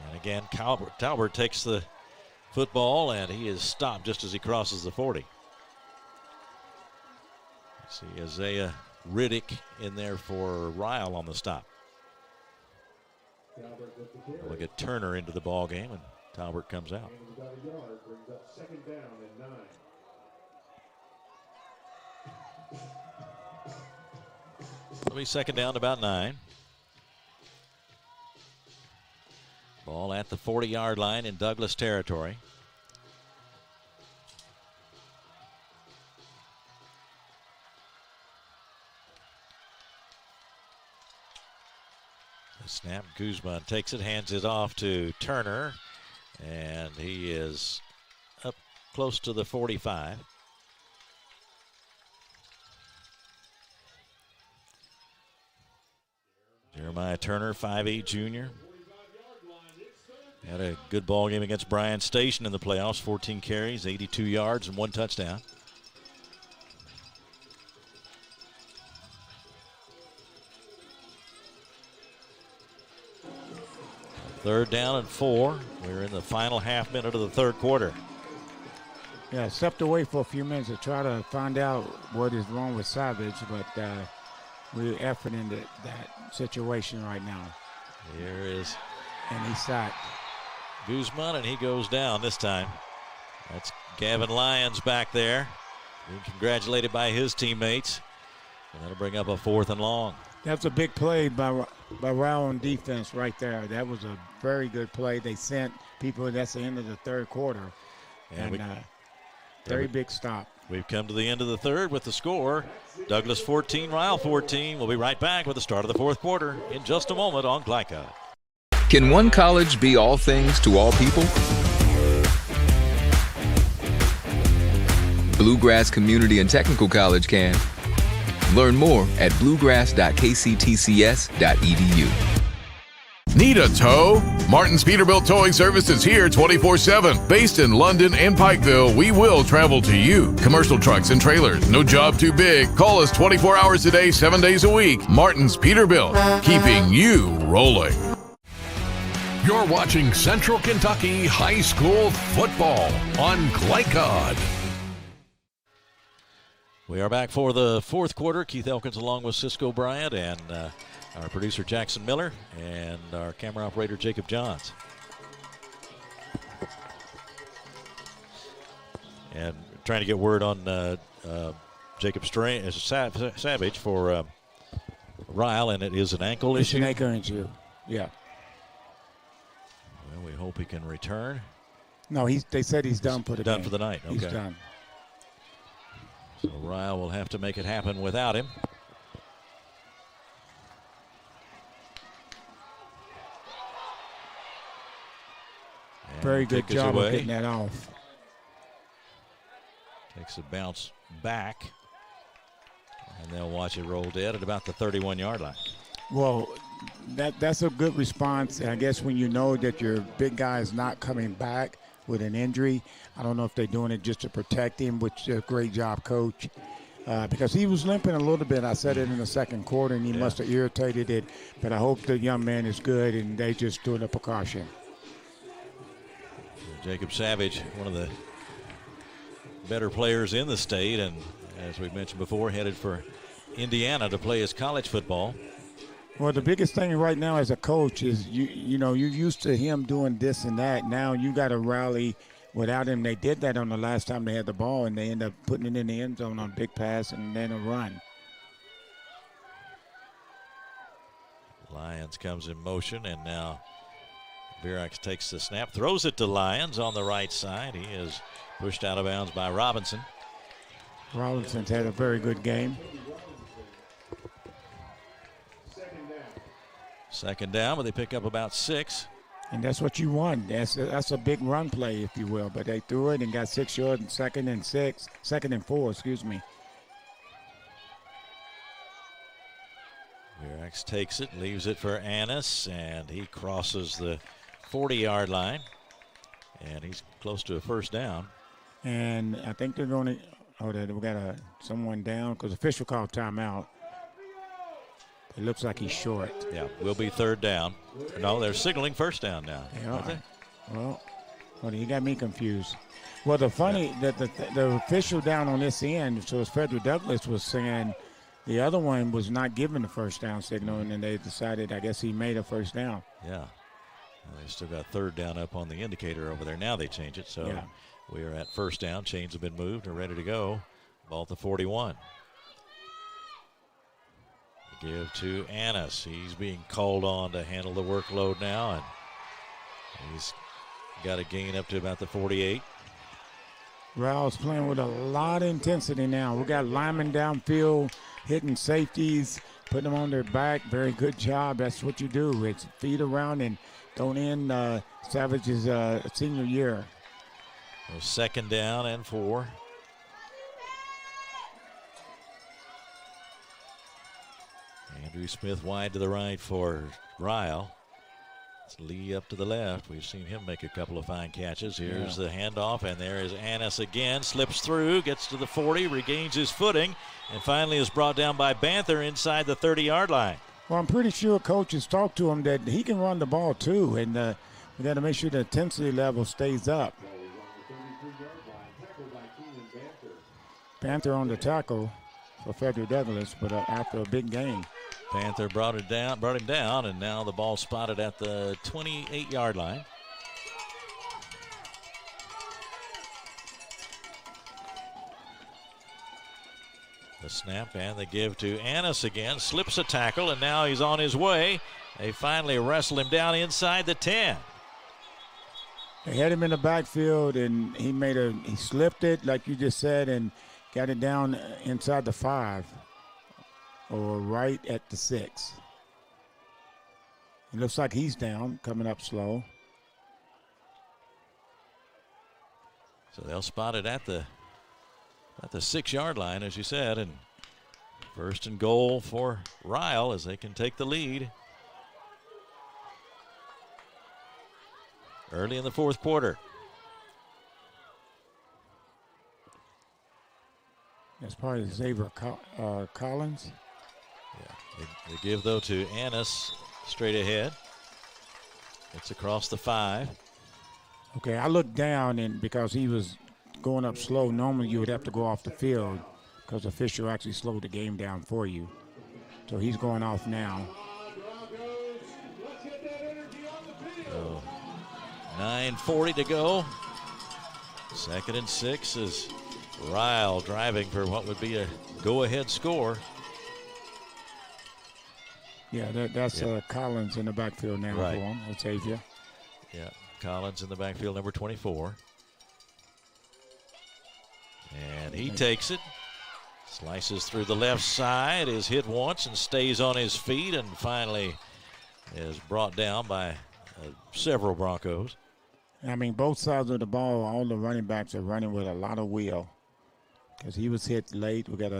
And again, Talbert takes the football, and he is stopped just as he crosses the 40. See Isaiah Riddick in there for Ryle on the stop. Look at Turner into the ball game, and Talbert comes out. It'll be second down, about 9. Ball at the 40-yard line in Douglas territory. The snap, Guzman takes it, hands it off to Turner, and he is up close to the 45. Jeremiah Turner, 5'8" junior. Had a good ball game against Bryan Station in the playoffs, 14 carries, 82 yards, and 1 touchdown. Third down and 4. We're in the final half minute of the third quarter. Yeah, stepped away for a few minutes to try to find out what is wrong with Savage, but we're efforting that situation right now. Here is. And he's sacked. Guzman, and he goes down this time. That's Gavin Lyons back there, being congratulated by his teammates. And that'll bring up a 4th and long. That's a big play by Ryle on defense right there. That was a very good play. They sent people. That's the end of the third quarter. And very big stop. We've come to the end of the third with the score. Douglas 14, Ryle 14. We'll be right back with the start of the fourth quarter in just a moment on Glyca. Can one college be all things to all people? Bluegrass Community and Technical College can. Learn more at bluegrass.kctcs.edu. Need a tow? Martin's Peterbilt Towing Service is here 24/7. Based in London and Pikeville, we will travel to you. Commercial trucks and trailers, no job too big. Call us 24 hours a day, 7 days a week. Martin's Peterbilt, keeping you rolling. You're watching Central Kentucky High School football on Glycod. We are back for the fourth quarter. Keith Elkins along with Cisco Bryant and our producer Jackson Miller and our camera operator Jacob Johns. And trying to get word on Jacob Savage for Ryle, and it is an ankle issue. It's an ankle injury, yeah. Well, we hope he can return. No, they said he's done for the done game. for the night. Okay. He's done. So Ryle will have to make it happen without him. And very good job of getting that off. Takes a bounce back. And they'll watch it roll dead at about the 31-yard line. Well, that's a good response. And I guess when you know that your big guy is not coming back with an injury, I don't know if they're doing it just to protect him, which is a great job, coach. Because he was limping a little bit. I said it in the second quarter, and he must have irritated it. But I hope the young man is good, and they just doing a precaution. Jacob Savage, one of the better players in the state, and as we mentioned before, headed for Indiana to play his college football. Well, the biggest thing right now as a coach is you're used to him doing this and that. Now you got to rally without him. They did that on the last time they had the ball, and they end up putting it in the end zone on a big pass and then a run. Lyons comes in motion, and now Virax takes the snap, throws it to Lyons on the right side. He is pushed out of bounds by Robinson. Robinson's had a very good game. Second down, but they pick up about 6. And that's what you want. That's a big run play, if you will. But they threw it and got 6 yards, and second and 4, excuse me. Virax takes it, leaves it for Annis, and he crosses the 40-yard line. And he's close to a first down. And I think they're going to, we got someone down because the official called timeout. It looks like he's short. Yeah, will be third down. No, they're signaling first down now. Yeah, well, you got me confused. Well, the official down on this end, so it's Frederick Douglass, was saying the other one was not given the first down signal, and then they decided, I guess he made a first down. Yeah. Well, they still got third down up on the indicator over there. Now they change it, so we are at first down. Chains have been moved and ready to go. Ball at the 41. Give to Annis. He's being called on to handle the workload now, and He's got a gain up to about the 48. Ryle's playing with a lot of intensity now. We got linemen downfield, hitting safeties, putting them on their back. Very good job. That's what you do. It's feet around and don't end Savage's senior year. So 2nd down and 4. Andrew Smith wide to the right for Ryle. It's Lee up to the left. We've seen him make a couple of fine catches. Here's the handoff, and there is Annis again. Slips through, gets to the 40, regains his footing, and finally is brought down by Banther inside the 30-yard line. Well, I'm pretty sure coaches talked to him that he can run the ball too, and we got to make sure the intensity level stays up. Banther on the tackle for Frederick Douglass, but after a big game. Panther brought him down, and now the ball spotted at the 28-yard line. The snap and the give to Annis again. Slips a tackle, and now he's on his way. They finally wrestle him down inside the 10. They had him in the backfield, and he slipped it, like you just said, and got it down inside the 5. Or right at the 6. It looks like he's down, coming up slow. So they'll spot it at the 6-yard line, as you said, and 1st and goal for Ryle as they can take the lead. Early in the 4th quarter. That's probably Xavier Collins. Yeah, they give, though, to Annis straight ahead. It's across the 5. Okay, I looked down, and because he was going up slow, normally you would have to go off the field because the official actually slowed the game down for you. So he's going off now. 9:40 to go. 2nd and 6 is Ryle driving for what would be a go-ahead score. Yeah, that's Collins in the backfield now for him. That's Xavier. Yeah, Collins in the backfield, number 24. And he takes it. Slices through the left side, is hit once and stays on his feet, and finally is brought down by several Broncos. I mean, both sides of the ball, all the running backs are running with a lot of wheel. Because he was hit late. We got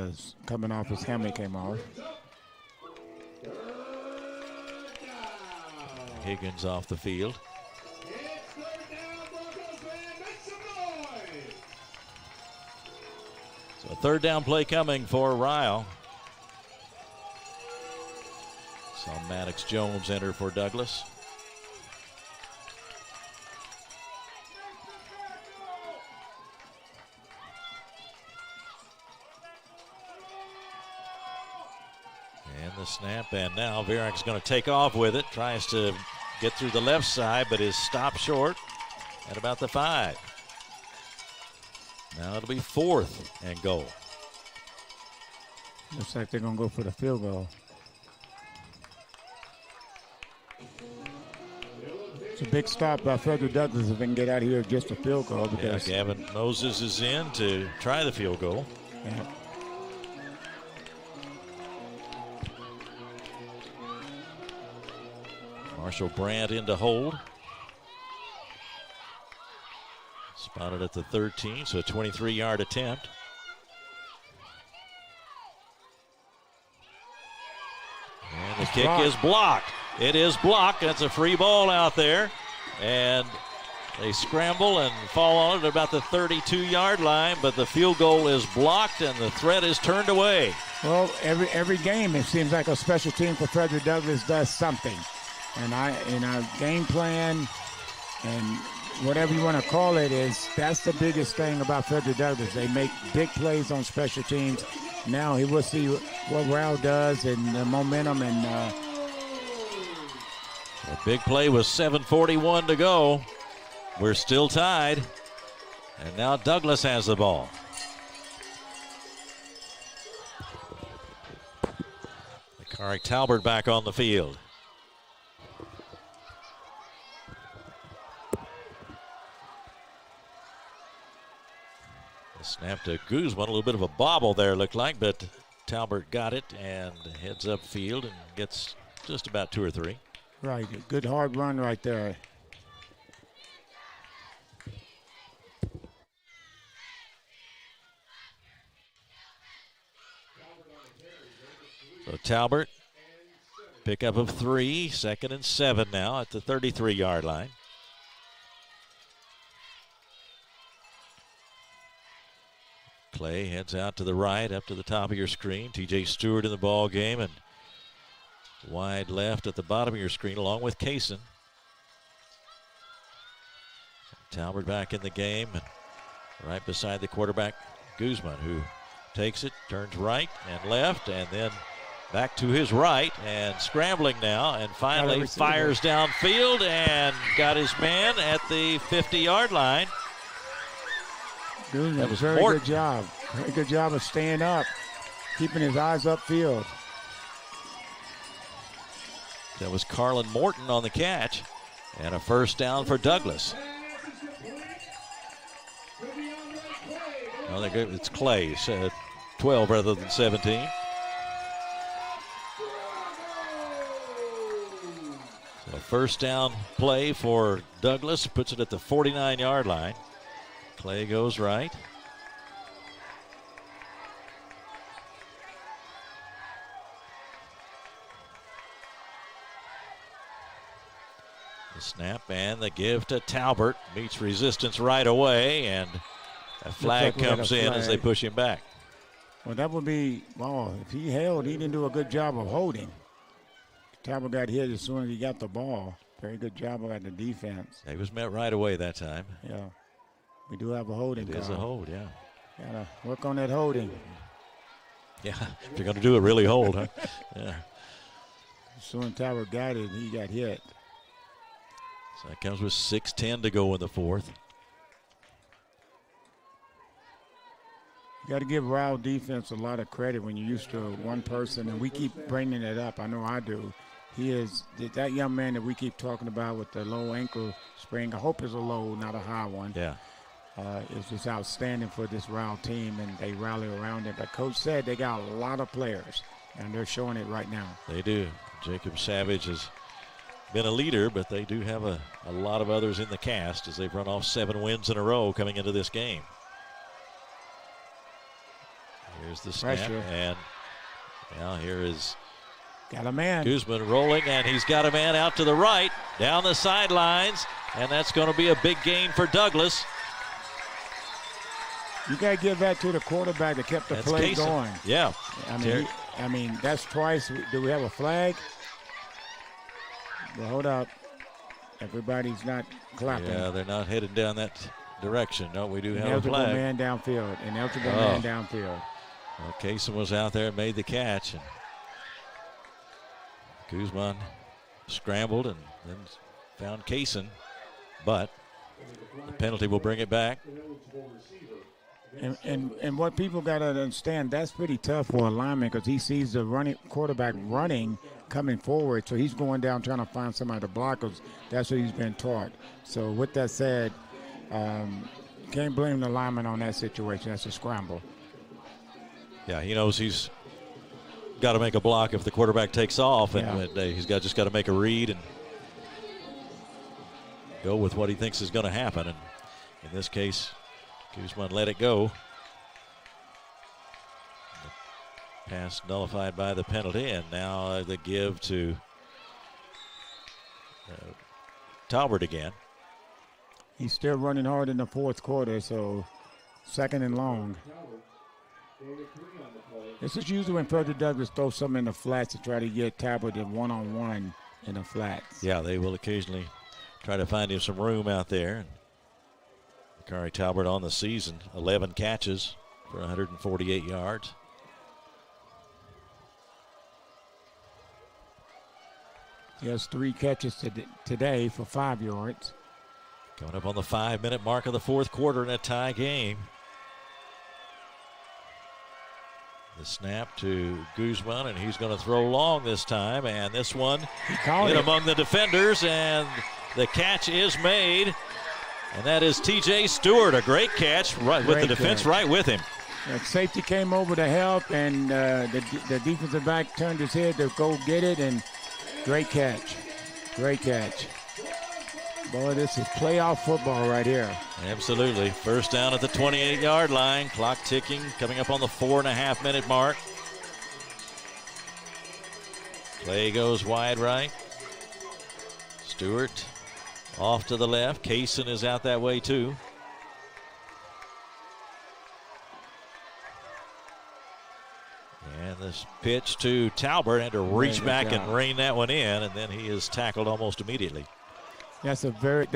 coming off, his helmet came off. Higgins off the field. So a 3rd down play coming for Ryle. Saw Maddox Jones enter for Douglas. And the snap, and now Virak's going to take off with it. Tries to get through the left side, but is stopped short at about the 5. Now it'll be 4th and goal. Looks like they're going to go for the field goal. It's a big stop by Frederick Douglass if they can get out of here with just a field goal. Because Gavin Moses is in to try the field goal. Yeah. Marshall Brandt in to hold. Spotted at the 13, so a 23-yard attempt. And the kick is blocked. It is blocked. That's a free ball out there. And they scramble and fall on it at about the 32-yard line, but the field goal is blocked and the threat is turned away. Well, every game it seems like a special team for Frederick Douglass does something. And in our game plan and whatever you want to call it that's the biggest thing about Frederick Douglass. They make big plays on special teams. Now he will see what Ryle does and the momentum. And a big play with 7:41 to go. We're still tied. And now Douglass has the ball. Carrick Talbert back on the field. The snap to Guzman, a little bit of a bobble there looked like, but Talbert got it and heads upfield and gets just about 2 or 3. Right, a good hard run right there. So Talbert, pickup of 3, 2nd and 7 now at the 33-yard line. Clay heads out to the right, up to the top of your screen. TJ Stewart in the ball game, and wide left at the bottom of your screen, along with Kaysen. Talbert back in the game, and right beside the quarterback, Guzman, who takes it, turns right and left, and then back to his right, and scrambling now, and finally fires downfield and got his man at the 50-yard line. Guzman, that was very good job. Very good job of staying up, keeping his eyes upfield. That was Carlin Morton on the catch, and a first down for Douglas. Oh, it's Clay, 12 rather than 17. So first down play for Douglas, puts it at the 49-yard line. Clay goes right. The snap and the give to Talbert. Meets resistance right away, and a flag comes in as they push him back. Well, that would be, if he held, he didn't do a good job of holding. Talbot got hit as soon as he got the ball. Very good job by the defense. He was met right away that time. Yeah. We do have a holding. It is a hold, yeah. Gotta work on that holding. Yeah, if you're going to do it, really hold, huh? Yeah. As soon as Talbot got it, he got hit. So that comes with 6:10 to go in the fourth. You got to give Ryle defense a lot of credit when you're used to one person, and we keep bringing it up. I know I do. He is that young man that we keep talking about with the low ankle sprain. I hope it's a low, not a high one. Yeah. It's just outstanding for this Ryle team, and they rally around it. But Coach said they got a lot of players, and they're showing it right now. They do. Jacob Savage has been a leader, but they do have a lot of others in the cast as they've run off 7 wins in a row coming into this game. Here's the snap, and now here is got a man. Guzman rolling, and he's got a man out to the right, down the sidelines, and that's going to be a big gain for Douglas. You got to give that to the quarterback that kept the play going. Yeah. I mean, that's twice. Do we have a flag? Well, hold up. Everybody's not clapping. Yeah, they're not headed down that direction. No, we do have a flag. Ineligible man downfield. Ineligible man downfield. Well, Kaysen was out there and made the catch. And Guzman scrambled and then found Kaysen, but the penalty will bring it back. And what people got to understand, that's pretty tough for a lineman because he sees the quarterback running coming forward, so he's going down trying to find somebody to block because that's what he's been taught. So with that said, can't blame the lineman on that situation. That's a scramble. Yeah, he knows he's got to make a block if the quarterback takes off, and he's just got to make a read and go with what he thinks is going to happen. And in this case, Guzman let it go. The pass nullified by the penalty, and now the give to Talbert again. He's still running hard in the fourth quarter, so 2nd and long. This is usually when Frederick Douglass throws something in the flats to try to get Talbot in one-on-one in the flats. Yeah, they will occasionally try to find him some room out there. And Bakari Talbot on the season, 11 catches for 148 yards. He has 3 catches today for 5 yards. Coming up on the 5-minute mark of the fourth quarter in a tie game. The snap to Guzman, and he's going to throw long this time, and this one in among the defenders, and the catch is made. And that is T.J. Stewart, a great catch with the defense right with him. The safety came over to help, and the defensive back turned his head to go get it, and great catch. Great catch. Boy, this is playoff football right here. Absolutely. First down at the 28-yard line. Clock ticking, coming up on the 4.5-minute mark. Play goes wide right. Stewart off to the left. Kaysen is out that way too. And this pitch to Talbert, had to reach back and rein that one in, and then he is tackled almost immediately. That's a very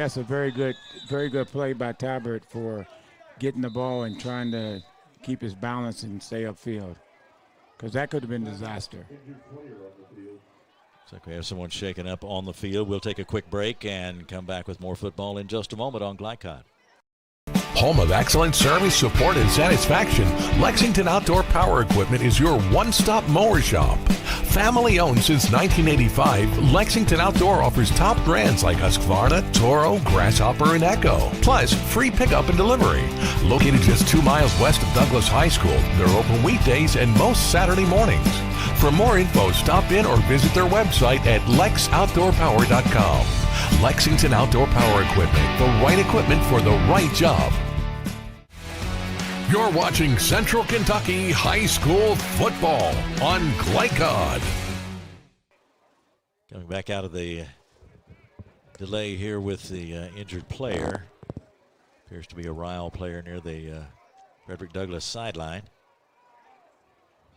good play by Talbert for getting the ball and trying to keep his balance and stay upfield, because that could have been disaster. Looks like we have someone shaken up on the field. We'll take a quick break and come back with more football in just a moment on Glycod. Home of excellent service, support, and satisfaction, Lexington Outdoor Power Equipment is your one-stop mower shop. Family owned since 1985, Lexington Outdoor offers top brands like Husqvarna, Toro, Grasshopper, and Echo. Plus, free pickup and delivery. Located just 2 miles west of Douglas High School, they're open weekdays and most Saturday mornings. For more info, stop in or visit their website at lexoutdoorpower.com. Lexington Outdoor Power Equipment, the right equipment for the right job. You're watching Central Kentucky High School football on Glycod. Coming back out of the delay here with the injured player. Appears to be a Ryle player near the Frederick Douglass sideline.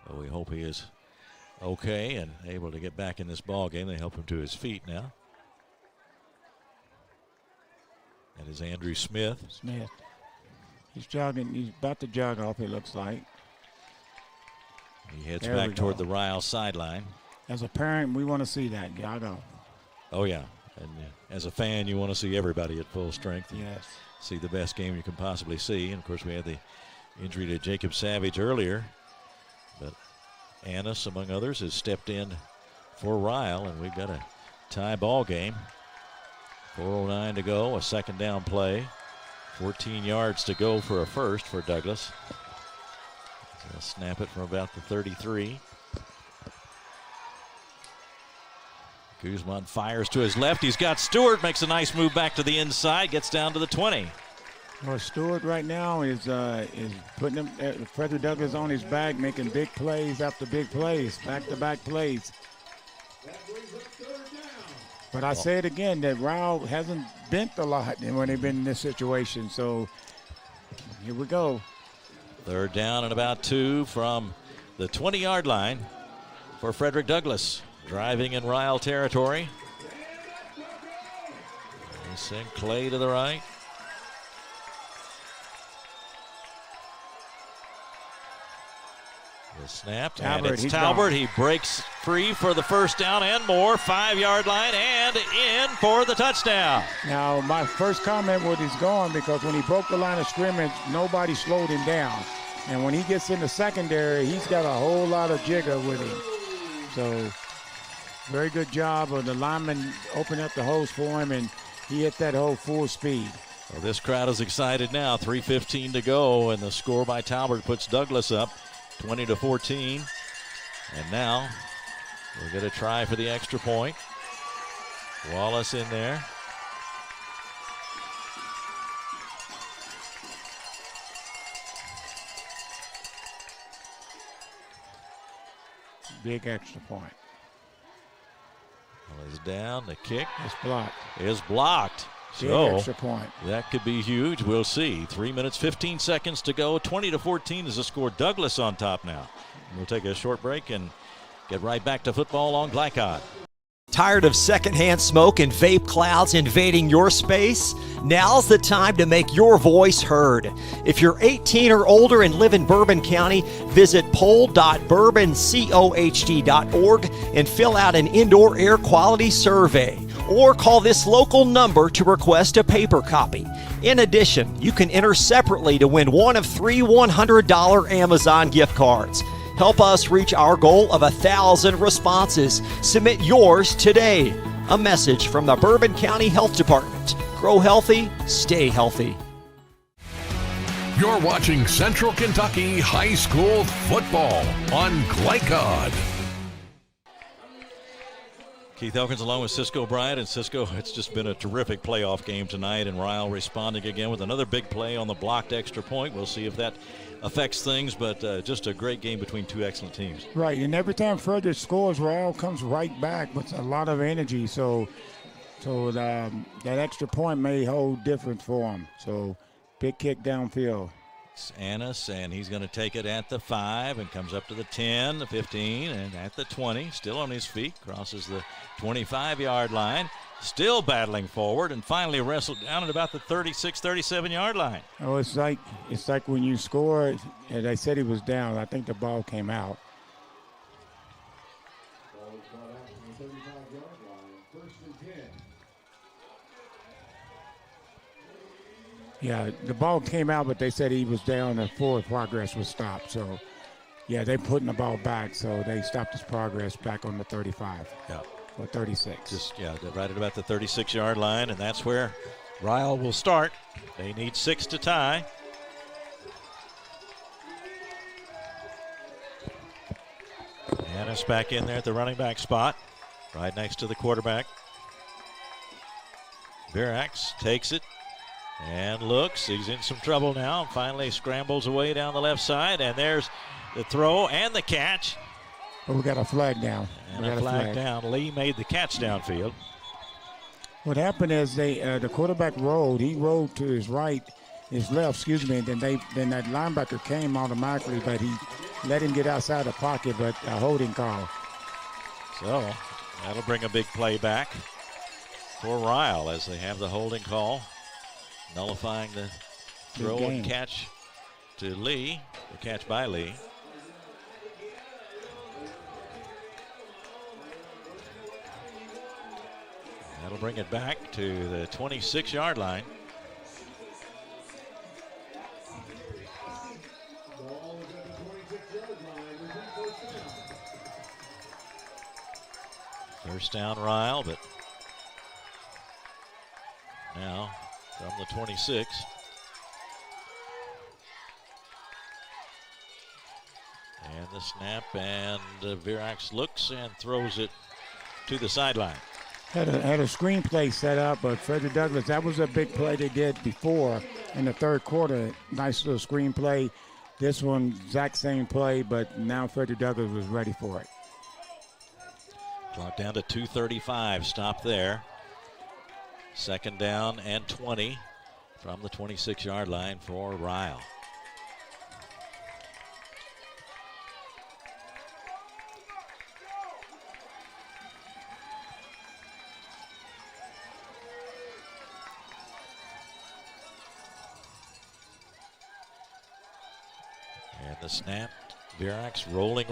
So we hope he is okay and able to get back in this ball game. They help him to his feet now. That is Andrew Smith. He's jogging. He's about to jog off, it looks like. He heads back toward the Ryle sideline. As a parent, we want to see that jog off. Oh, yeah. And as a fan, you want to see everybody at full strength. Yes. See the best game you can possibly see. And, of course, we had the injury to Jacob Savage earlier. But Annis, among others, has stepped in for Ryle, and we've got a tie ball game. 4:09 to go, a second down play. 14 yards to go for a first for Douglas. They'll snap it from about the 33. Guzman fires to his left. He's got Stewart, makes a nice move back to the inside, gets down to the 20. Well, Stewart right now is putting him, Frederick Douglass on his back, making big plays after big plays, back-to-back plays. But I say it again, that Ryle hasn't bent a lot when they've been in this situation. So here we go. Third down and about 2 from the 20-yard line for Frederick Douglass. Driving in Ryle territory. They send Clay to the right. The snap, and it's Talbert. He breaks free for the first down and more. 5-yard line and in for the touchdown. Now, my first comment was he's gone because when he broke the line of scrimmage, nobody slowed him down. And when he gets in the secondary, he's got a whole lot of jigger with him. So, very good job of the lineman opening up the holes for him, and he hit that hole full speed. Well, this crowd is excited now. 3:15 to go, and the score by Talbot puts Douglas up 20-14. And now we're going to try for the extra point. Wallace in there. Big extra point. Well, is down. The kick is blocked. Is blocked. Big So extra point. That could be huge. We'll see. 3 minutes, 15 seconds to go. 20-14 is the score. Douglas on top now. We'll take a short break and get right back to football on Glycod. Tired of secondhand smoke and vape clouds invading your space? Now's the time to make your voice heard. If you're 18 or older and live in Bourbon County, visit poll.bourboncohd.org and fill out an indoor air quality survey. Or call this local number to request a paper copy. In addition, you can enter separately to win one of 3 $100 Amazon gift cards. Help us reach our goal of 1,000 responses. Submit yours today. A message from the Bourbon County Health Department. Grow healthy, stay healthy. You're watching Central Kentucky High School football on Glycod. Keith Elkins along with Cisco Bryant. And Cisco, it's just been a terrific playoff game tonight, and Ryle responding again with another big play on the blocked extra point. We'll see if that affects things, but just a great game between two excellent teams. Right, and every time Frederick scores, Ryle comes right back with a lot of energy. So that extra point may hold difference for him. So big kick downfield. It's Annis, and he's going to take it at the 5 and comes up to the 10, the 15, and at the 20. Still on his feet, crosses the 25-yard line. Still battling forward, and finally wrestled down at about the 36, 37-yard line. Oh, it's like when you score, and they said he was down. I think the ball came out. Yeah, the ball came out, but they said he was down and forward progress was stopped. So, yeah, they putting the ball back, so they stopped his progress back on the 35. Yeah. Or 36. Just, right at about the 36-yard line, and that's where Ryle will start. They need 6 to tie. Annis back in there at the running back spot, right next to the quarterback. Virax takes it. And looks, he's in some trouble now. Finally scrambles away down the left side, and there's the throw and the catch. Oh, we got a flag down. And a flag down. Lee made the catch downfield. What happened is the quarterback rolled. He rolled to his left, and then that linebacker came automatically, but he let him get outside the pocket, but a holding call. So that'll bring a big play back for Ryle as they have the holding call, nullifying the throw and catch to Lee, the catch by Lee. That'll bring it back to the 26-yard line. First down, Ryle, but now from the 26. And the snap, and Virax looks and throws it to the sideline. Had a screen play set up, but Frederick Douglass, that was a big play they did before in the third quarter. Nice little screen play. This one, exact same play, but now Frederick Douglass was ready for it. Clock down to 2:35, stop there. Second down and 20 from the 26-yard line for Ryle. And the snap, Virax rolling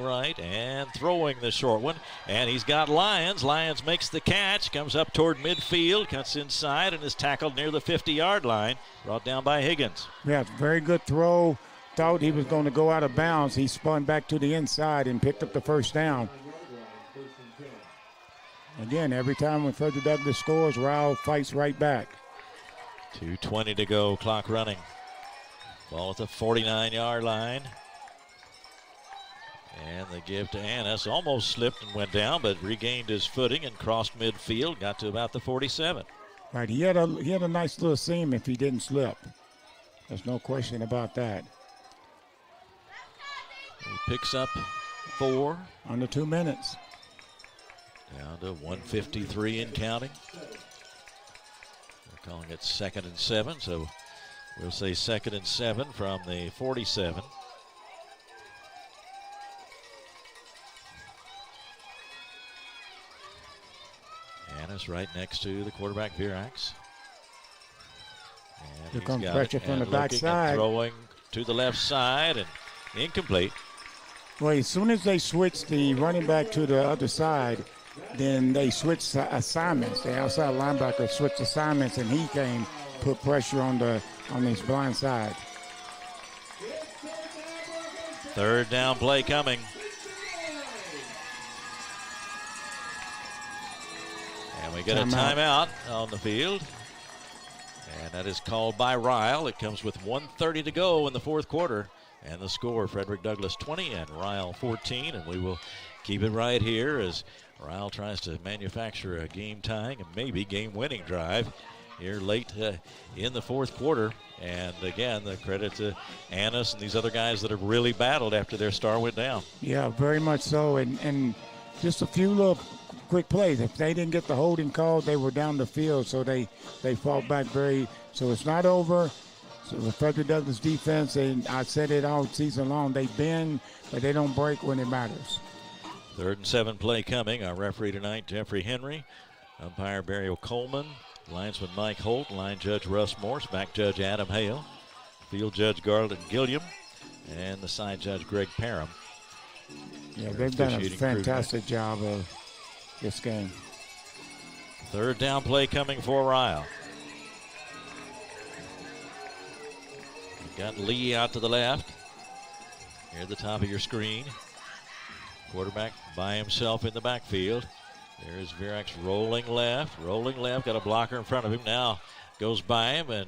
right, and throwing the short one. And he's got Lyons. Lyons makes the catch, comes up toward midfield, cuts inside, and is tackled near the 50-yard line, brought down by Higgins. Yeah, very good throw. Thought he was going to go out of bounds. He spun back to the inside and picked up the first down. Again, every time when Frederick Douglass scores, Ryle fights right back. 2:20 to go, clock running. Ball at the 49-yard line. And the give to Annis. Almost slipped and went down, but regained his footing and crossed midfield. Got to about the 47. Right, he had a nice little seam if he didn't slip. There's no question about that. He picks up 4. Under 2 minutes. Down to 1:53 and counting. They're calling it 2nd and 7, so we'll say 2nd and 7 from the 47. Annis right next to the quarterback, Virax. And Here comes pressure from the backside. Throwing to the left side and incomplete. Well, as soon as they switched the running back to the other side, then they switched assignments. The outside linebacker switched assignments, and he came, put pressure on his blind side. Third down play coming. And we get a timeout on the field. And that is called by Ryle. It comes with 1:30 to go in the fourth quarter. And the score, Frederick Douglass 20 and Ryle 14. And we will keep it right here as Ryle tries to manufacture a game-tying and maybe game-winning drive here late in the fourth quarter. And again, the credit to Annis and these other guys that have really battled after their star went down. Yeah, very much so. And just a few little quick plays. If they didn't get the holding call, they were down the field, so they fought back so it's not over. So the Frederick Douglass defense, and I said it all season long, they bend, but they don't break when it matters. 3rd and 7 play coming. Our referee tonight, Jeffrey Henry. Umpire Barry Coleman. Linesman Mike Holt. Line judge Russ Morse. Back judge Adam Hale. Field judge Garland Gilliam. And the side judge Greg Parham. Yeah, they've done a fantastic job of this game. 3rd down play coming for Ryle. Got Lee out to the left. Here at the top of your screen. Quarterback by himself in the backfield. There's Virax rolling left. Got a blocker in front of him. Now goes by him and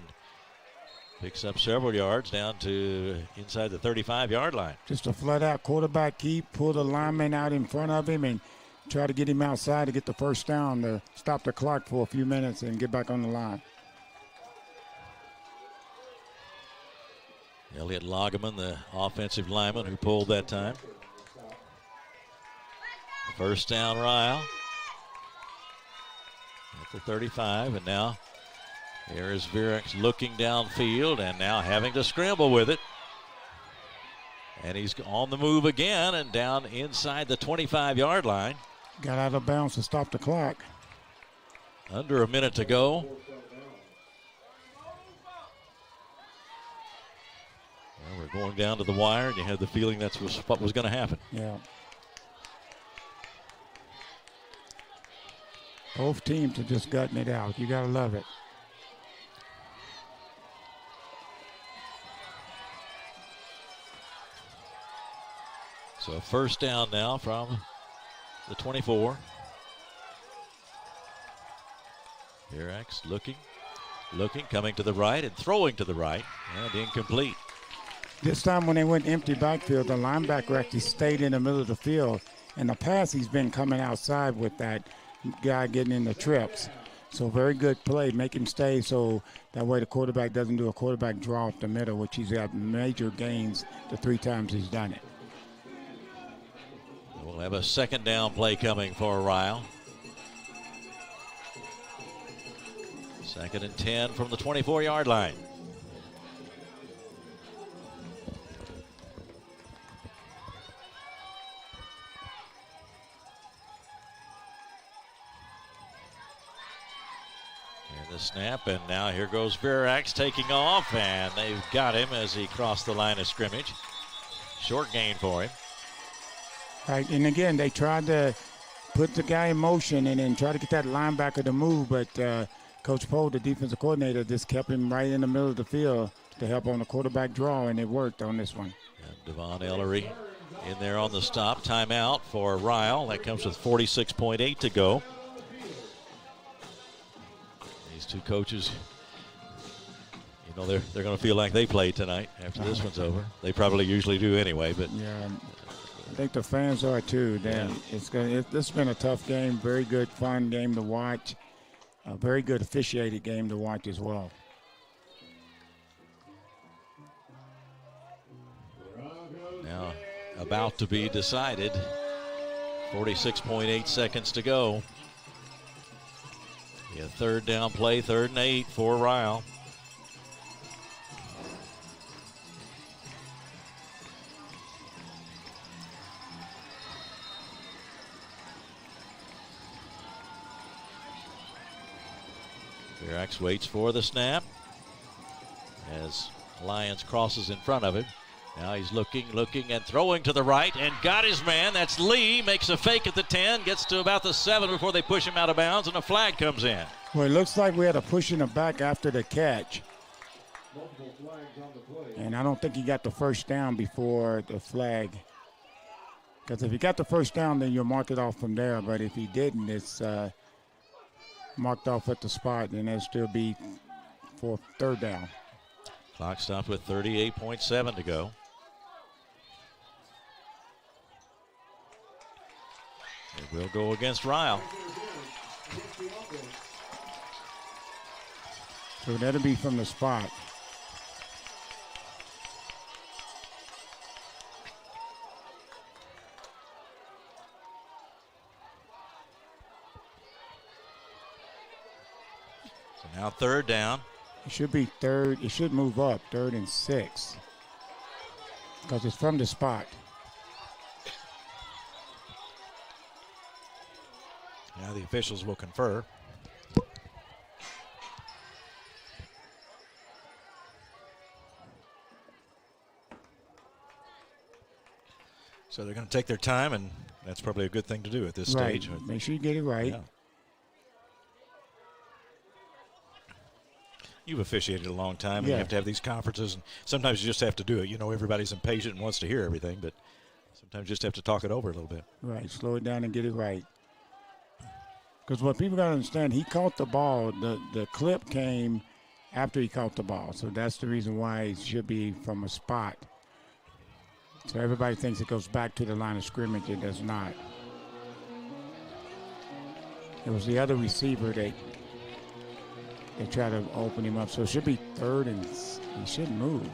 picks up several yards down to inside the 35-yard line. Just a flat-out quarterback keep, pull the lineman out in front of him and try to get him outside to get the first down to stop the clock for a few minutes and get back on the line. Elliot Lagerman, the offensive lineman who pulled that time. First down, Ryle. At the 35, and now here is Virax looking downfield and now having to scramble with it. And he's on the move again and down inside the 25-yard line. Got out of bounds to stop the clock. Under a minute to go. Well, we're going down to the wire, and you had the feeling that's what was going to happen. Yeah. Both teams are just gutting it out. You got to love it. So first down now from the 24. Virax looking, coming to the right and throwing to the right, and incomplete. This time when they went empty backfield, the linebacker actually stayed in the middle of the field. In the past, he's been coming outside with that guy getting in the trips. So very good play. Make him stay so that way the quarterback doesn't do a quarterback draw up the middle, which he's got major gains the 3 times he's done it. We'll have a second down play coming for Ryle. 2nd and 10 from the 24-yard line. The snap, and now here goes Virax taking off, and they've got him as he crossed the line of scrimmage. Short gain for him. Right, and again, they tried to put the guy in motion and then try to get that linebacker to move, but Coach Poe, the defensive coordinator, just kept him right in the middle of the field to help on the quarterback draw, and it worked on this one. And Devon Ellery in there on the stop. Timeout for Ryle. That comes with 46.8 to go. Two coaches, you know, they're going to feel like they played tonight after this one's over. They probably usually do anyway, but yeah, I think the fans are too. Then this has been a tough game, very good, fun game to watch, a very good officiated game to watch as well. Now about to be decided. 46.8 seconds to go. Yeah, 3rd down play, 3rd and 8 for Ryle. Virax waits for the snap as Lyons crosses in front of him. Now he's looking, and throwing to the right, and got his man. That's Lee, makes a fake at the 10, gets to about the 7 before they push him out of bounds, and a flag comes in. Well, it looks like we had a push in the back after the catch. And I don't think he got the first down before the flag. Because if he got the first down, then you'll mark it off from there. But if he didn't, it's marked off at the spot, and there'll still be for third down. Clock stopped with 38.7 to go. It will go against Ryle. So that'll be from the spot. So now third down. It should be third. It should move up, 3rd and 6. Because it's from the spot. Now the officials will confer. So they're going to take their time, and that's probably a good thing to do at this stage. Make sure you get it right. Yeah. You've officiated a long time, and you have to have these conferences, and sometimes you just have to do it. You know, everybody's impatient and wants to hear everything, but sometimes you just have to talk it over a little bit. Right, slow it down and get it right. Because what people got to understand, he caught the ball. The clip came after he caught the ball, so that's the reason why it should be from a spot. So everybody thinks it goes back to the line of scrimmage. It does not. It was the other receiver that they tried to open him up. So it should be 3rd and he shouldn't move.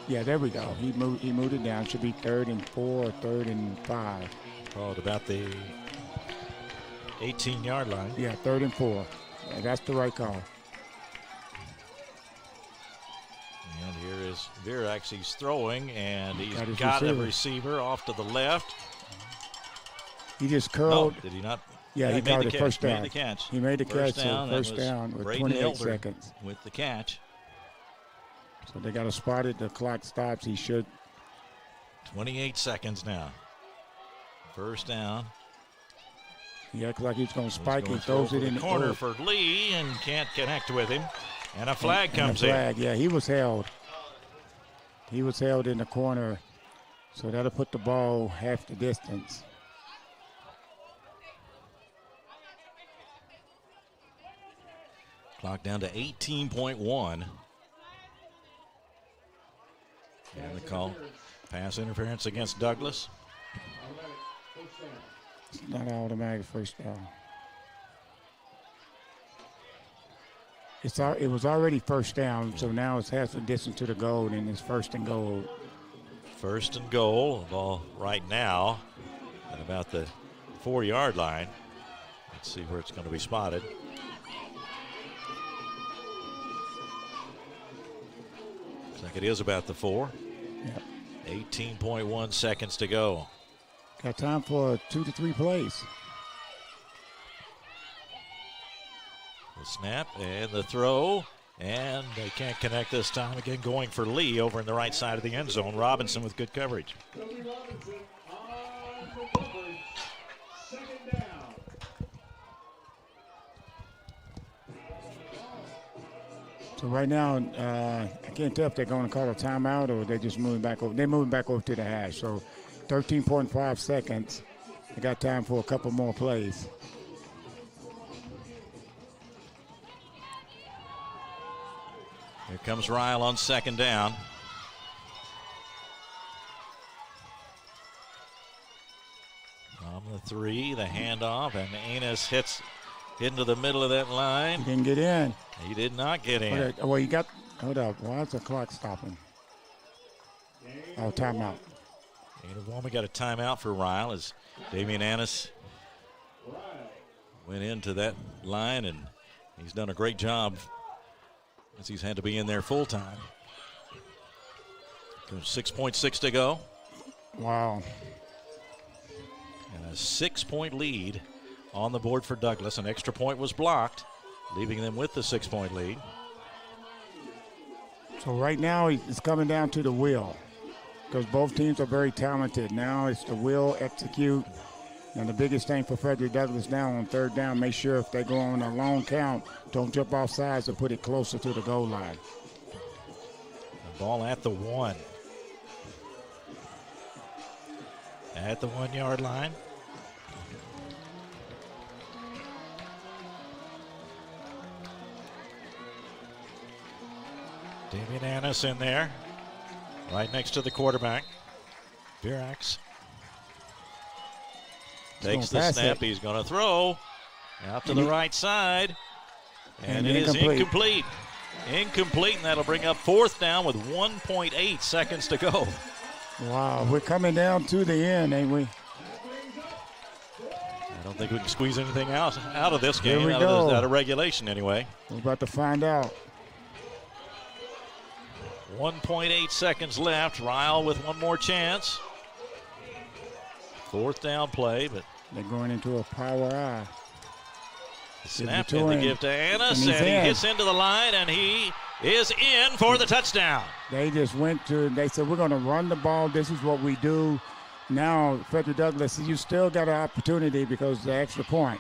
Yeah, there we go. He moved it down. Should be 3rd and 4 or 3rd and 5. Called about the 18-yard line. Yeah, 3rd and 4. Yeah, that's the right call. And here is Virax. He's throwing, and he's got a receiver off to the left. He just curled. No, did he not? Yeah, he got the first down. He made the catch. He made the catch, down, so first down with Braden 28 Elder seconds. With the catch. So they got to spot it. The clock stops. He should. 28 seconds now. First down. He acts like he's going to spike. He throws it in the corner for Lee and can't connect with him. And a flag comes in. Yeah, he was held. He was held in the corner. So that'll put the ball half the distance. Clock down to 18.1. And the call, pass interference against Douglas. It's not an automatic first down. It was already first down, so now it's half the distance to the goal, and it's 1st and goal. 1st and goal. The ball right now at about the 4-yard line. Let's see where it's going to be spotted. Looks like it is about the 4. Yep. 18.1 seconds to go. Got time for 2 to 3 plays. The snap and the throw, and they can't connect this time. Again, going for Lee over in the right side of the end zone. Robinson with good coverage. So right now, I can't tell if they're going to call a timeout or they're just moving back over. They're moving back over to the hash. So 13.5 seconds. They got time for a couple more plays. Here comes Ryle on 2nd down. On the 3, the handoff, and Enos hits into the middle of that line. He didn't get in. He did not get in. Well, you got, hold up. Why is the clock stopping? Oh, timeout. We got a timeout for Ryle as Damian Annis went into that line, and he's done a great job as he's had to be in there full time. 6.6 to go. Wow. And a 6-point lead on the board for Douglas. An extra point was blocked, leaving them with the 6-point lead. So right now it's coming down to the will, because both teams are very talented. Now it's the will, execute. And the biggest thing for Frederick Douglass now on 3rd down, make sure if they go on a long count, don't jump off sides or put it closer to the goal line. The ball at the 1. At the 1-yard line. Damian Annis in there, right next to the quarterback. Virax takes the snap. He's going to throw out to the right side. And it is incomplete. Incomplete, and that'll bring up 4th down with 1.8 seconds to go. Wow, we're coming down to the end, ain't we? I don't think we can squeeze anything out of this game, out of regulation anyway. We're about to find out. 1.8 seconds left. Ryle with one more chance. 4th down play, but they're going into a power eye. Snap in to give to Annis, and he hits into the line, and he is in for the touchdown. They just they said, we're going to run the ball. This is what we do. Now, Frederick Douglass, you still got an opportunity because of the extra point.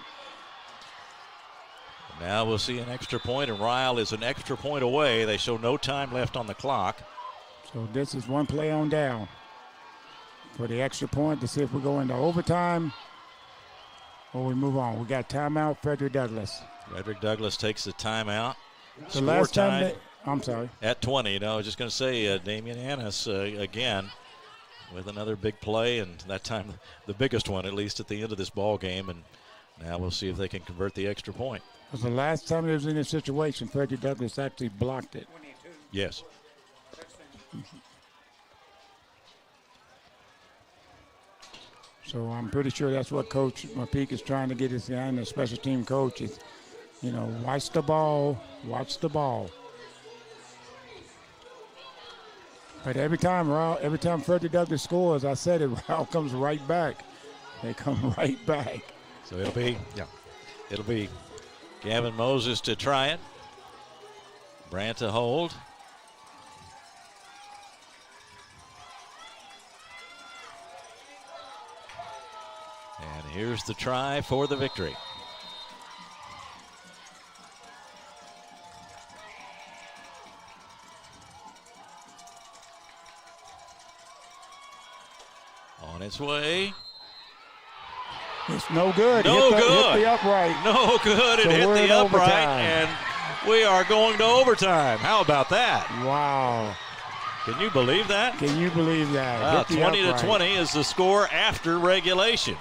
Now we'll see an extra point, and Ryle is an extra point away. They show no time left on the clock. So this is one play on down for the extra point to see if we go into overtime or we move on. We got timeout, Frederick Douglass. Frederick Douglass takes the timeout. The last time I'm sorry. At 20. No, I was just going to say Damian Annis again with another big play, and that time the biggest one, at least at the end of this ball game. And now we'll see if they can convert the extra point. Because the last time it was in this situation, Frederick Douglass actually blocked it. Yes. So I'm pretty sure that's what Coach McPeek is trying to get his guy, and the special team coach is, watch the ball, watch the ball. But every time Frederick Douglass scores, I said it, Ryle comes right back. They come right back. So it'll be Gavin Moses to try it. Brandt to hold. And here's the try for the victory. On its way. It's no good. No good. Hit the upright. No good. It hit the upright, and we are going to overtime. How about that? Wow. Can you believe that? Can you believe that? 20-20 is the score after regulation.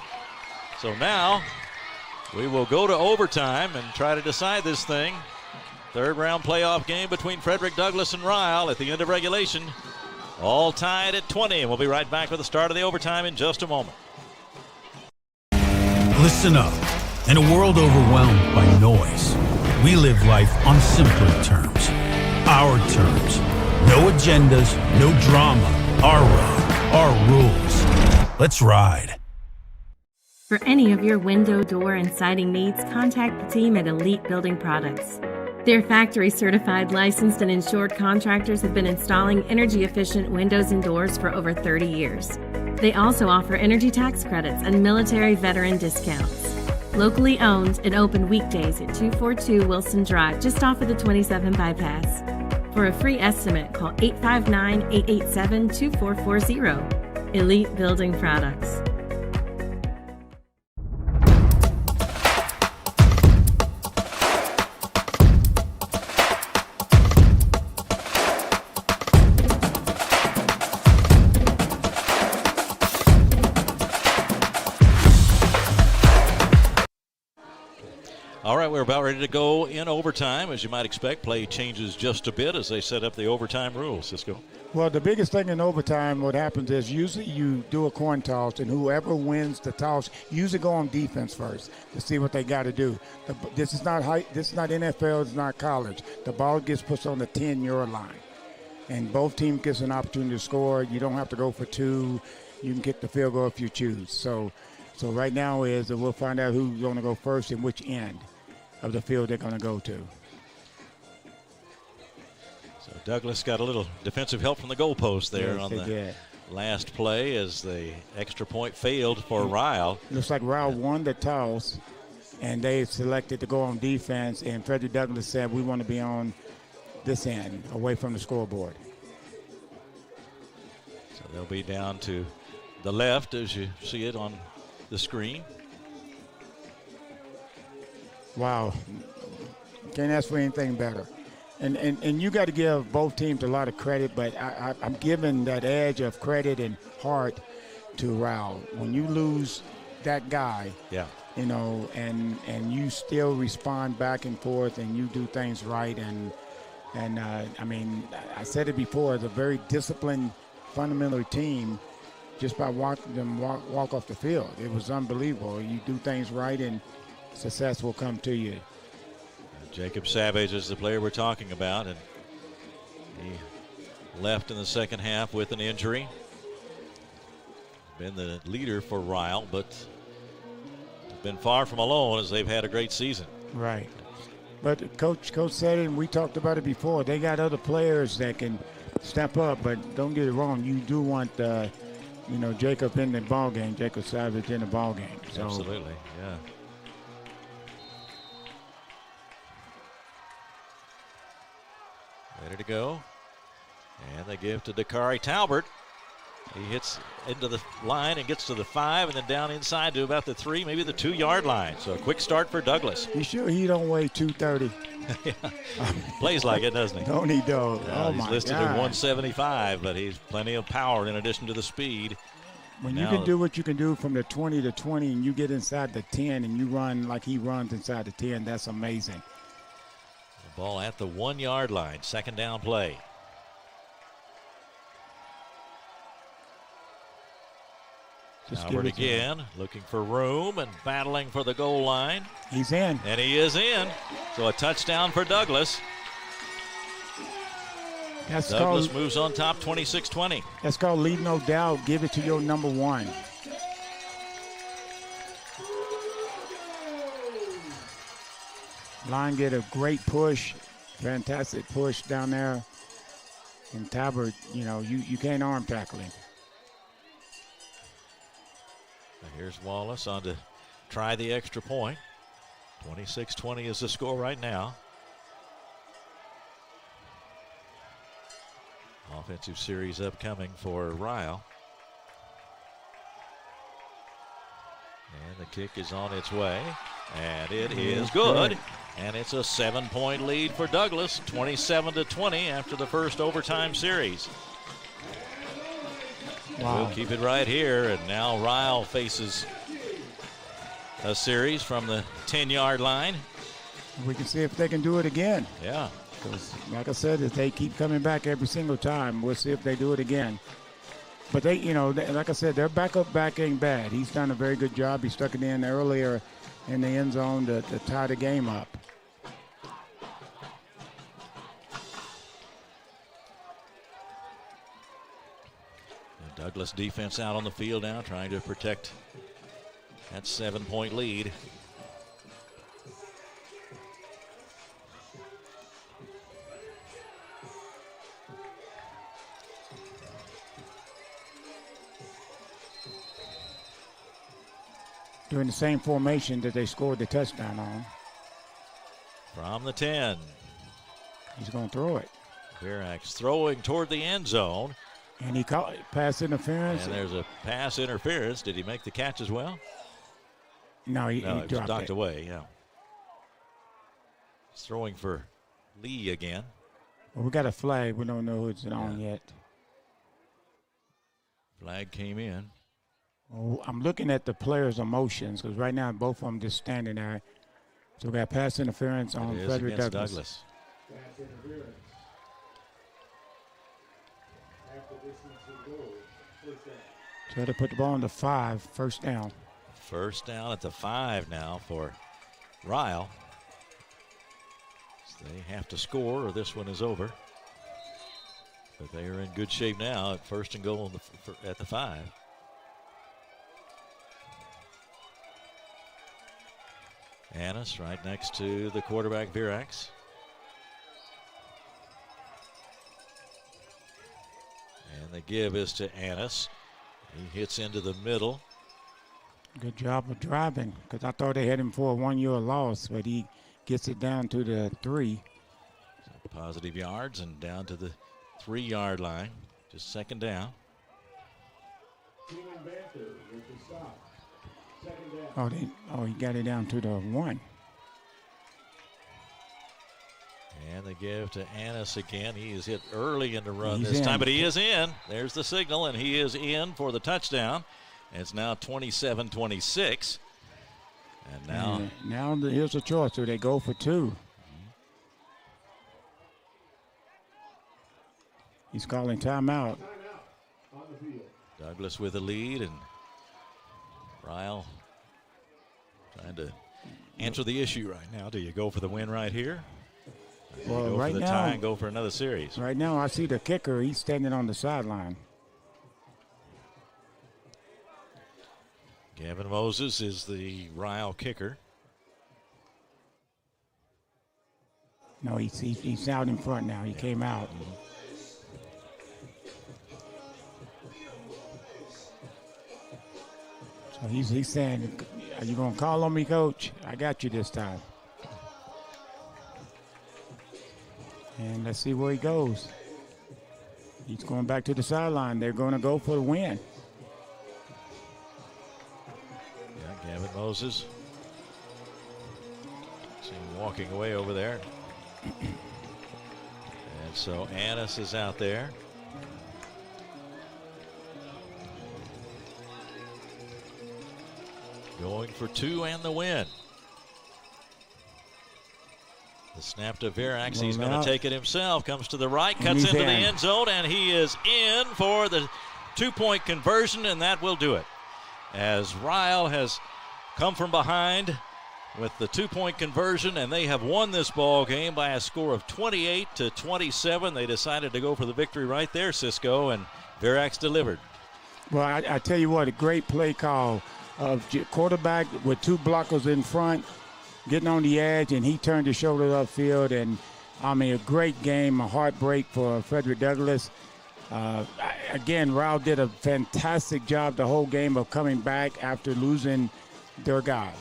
So now we will go to overtime and try to decide this thing. 3rd round playoff game between Frederick Douglass and Ryle at the end of regulation. All tied at 20, and we'll be right back with the start of the overtime in just a moment. Listen up. In a world overwhelmed by noise, we live life on simpler terms. Our terms. No agendas, no drama. Our road, our rules. Let's ride. For any of your window, door, and siding needs, contact the team at Elite Building Products. Their factory-certified, licensed, and insured contractors have been installing energy-efficient windows and doors for over 30 years. They also offer energy tax credits and military veteran discounts. Locally owned and open weekdays at 242 Wilson Drive, just off of the 27 bypass. For a free estimate, call 859-887-2440. Elite Building Products. All right, we're about ready to go in overtime. As you might expect, play changes just a bit as they set up the overtime rules. Cisco. Well, the biggest thing in overtime, what happens is usually you do a coin toss, and whoever wins the toss usually go on defense first to see what they got to do. This is not NFL. It's not college. The ball gets pushed on the 10-yard line, and both teams gets an opportunity to score. You don't have to go for 2. You can kick the field goal if you choose. So right now we'll find out who's going to go first and which end of the field they're going to go to. So Douglass got a little defensive help from the goalpost there on the did. Last play as the extra point failed for Ryle. Looks like Ryle won the toss, and they selected to go on defense, and Frederick Douglass said, we want to be on this end, away from the scoreboard. So they'll be down to the left as you see it on the screen. Wow. Can't ask for anything better. And you got to give both teams a lot of credit, but I'm giving that edge of credit and heart to Ryle. When you lose that guy, yeah, you know, and you still respond back and forth and you do things right. And I mean, I said it before, it's a very disciplined, fundamental team. Just by watching them walk off the field, it was unbelievable. You do things right and success will come to you. Jacob Savage is the player we're talking about, and he left in the second half with an injury. Been the leader for Ryle, but been far from alone as they've had a great season. Right. But Coach said it, and we talked about it before. They got other players that can step up, but don't get it wrong. You do want, you know, Jacob in the ball game, Jacob Savage in the ball game. So. Absolutely, yeah. Ready to go. And they give to Dakari Talbert. He hits into the line and gets to the 5 and then down inside to about the 3, maybe the 2-yard line. So a quick start for Douglas. You sure he don't weigh 230? Yeah. Plays like it, doesn't he? Don't he, though? Oh, he's my listed God. at 175, but he's plenty of power in addition to the speed. When you can do what you can do from the 20 to 20 and you get inside the 10 and you run like he runs inside the 10, that's amazing. The ball at the 1-yard line, second down play. Albert again, looking for room and battling for the goal line. He's in. And he is in. So a touchdown for Douglas. Douglas moves on top 26-20. That's called leave no doubt. Give it to your number one. Line get a great push. Fantastic push down there. And Talbot, you know, you can't arm tackle him. Here's Wallace on to try the extra point. 26-20 is the score right now. Offensive series upcoming for Ryle. And the kick is on its way. And it is good. And it's a 7-point lead for Douglas, 27-20 after the first overtime series. Wow. We'll keep it right here, and now Ryle faces a series from the 10-yard line. We can see if they can do it again. Yeah. Because, like I said, if they keep coming back every single time, we'll see if they do it again. But they, you know, like I said, their backup back ain't bad. He's done a very good job. He stuck it in earlier in the end zone to tie the game up. Douglas defense out on the field now, trying to protect that 7-point lead. Doing the same formation that they scored the touchdown on. From the 10. He's going to throw it. Virax throwing toward the end zone. And he caught pass interference. And there's a pass interference. Did he make the catch as well? No, he it was dropped knocked it. away, yeah. He's throwing for Lee again. Well, we got a flag. We don't know who it's on yet. Flag came in. Well, I'm looking at the players' emotions because right now both of them just standing there. So we got pass interference on Frederick Douglas. So they put the ball on the 5, first down. First down at the 5 now for Ryle. So they have to score or this one is over. But they are in good shape now at first and goal at the 5. Annis right next to the quarterback, Virax. And the give is to Annis. He hits into the middle. Good job of driving because I thought they had him for a 1-year loss, but he gets it down to the 3. So positive yards and down to the 3-yard line. Just second down. Oh, he got it down to the 1. And they give to Annis again. He is hit early in the run He's this in. time, but he is in. There's the signal, and he is in for the touchdown. And it's now 27-26. And now here's a choice. Do they go for two? He's calling timeout. Douglas with the lead, and Ryle trying to answer the issue right now. Do you go for the win right here? Or do you go Right for the now, tie and go for another series? Right now, I see the kicker. He's standing on the sideline. Gavin Moses is the Ryle kicker. No, he's out in front now. He came out. So he's saying, "Are you gonna call on me, Coach? I got you this time." And let's see where he goes. He's going back to the sideline. They're going to go for the win. Yeah, Gavin Moses. See him walking away over there. And so Annis is out there. Going for two and the win. The snap to Verax. He's going to take it himself. Comes to the right, cuts into the end zone, and he is in for the two-point conversion, and that will do it. As Ryle has come from behind with the two-point conversion, and they have won this ball game by a score of 28-27. They decided to go for the victory right there, Cisco, and Verax delivered. Well, I tell you what, a great play call of quarterback with two blockers in front, getting on the edge, and he turned his shoulder upfield. And, I mean, a great game, a heartbreak for Frederick Douglass. Again, Ryle did a fantastic job the whole game of coming back after losing their guy.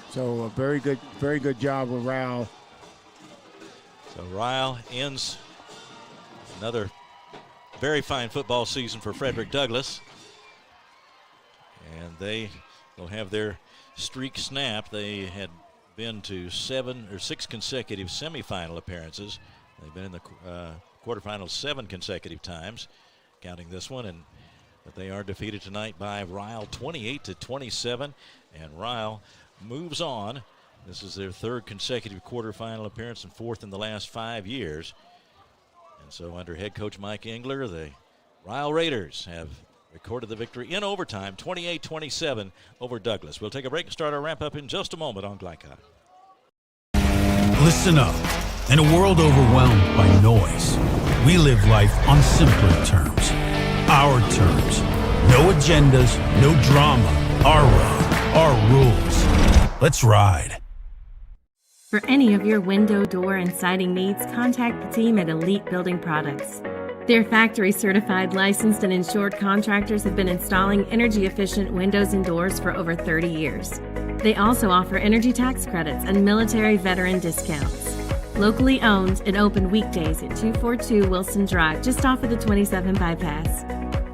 So a very good job with Ryle. So Ryle ends another very fine football season for Frederick Douglass. And they will have their streak snapped. They had been to 6 consecutive semifinal appearances. They've been in the quarterfinals 7 consecutive times, counting this one. But they are defeated tonight by Ryle 28-27. And Ryle moves on. This is their 3rd consecutive quarterfinal appearance and 4th in the last 5 years. And so under head coach Mike Engler, the Ryle Raiders have recorded the victory in overtime, 28-27 over Douglas. We'll take a break and start our wrap-up in just a moment on Glycon. Listen up. In a world overwhelmed by noise, we live life on simpler terms. Our terms. No agendas, no drama. Our road, our rules. Let's ride. For any of your window, door, and siding needs, contact the team at Elite Building Products. Their factory-certified, licensed, and insured contractors have been installing energy-efficient windows and doors for over 30 years. They also offer energy tax credits and military veteran discounts. Locally owned and open weekdays at 242 Wilson Drive, just off of the 27 bypass.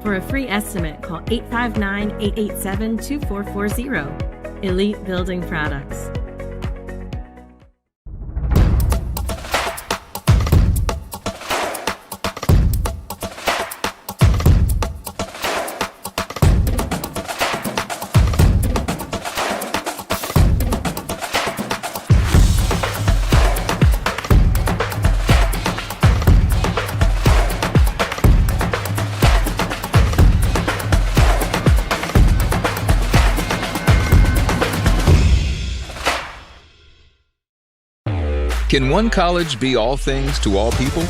For a free estimate, call 859-887-2440. Elite Building Products. Can one college be all things to all people?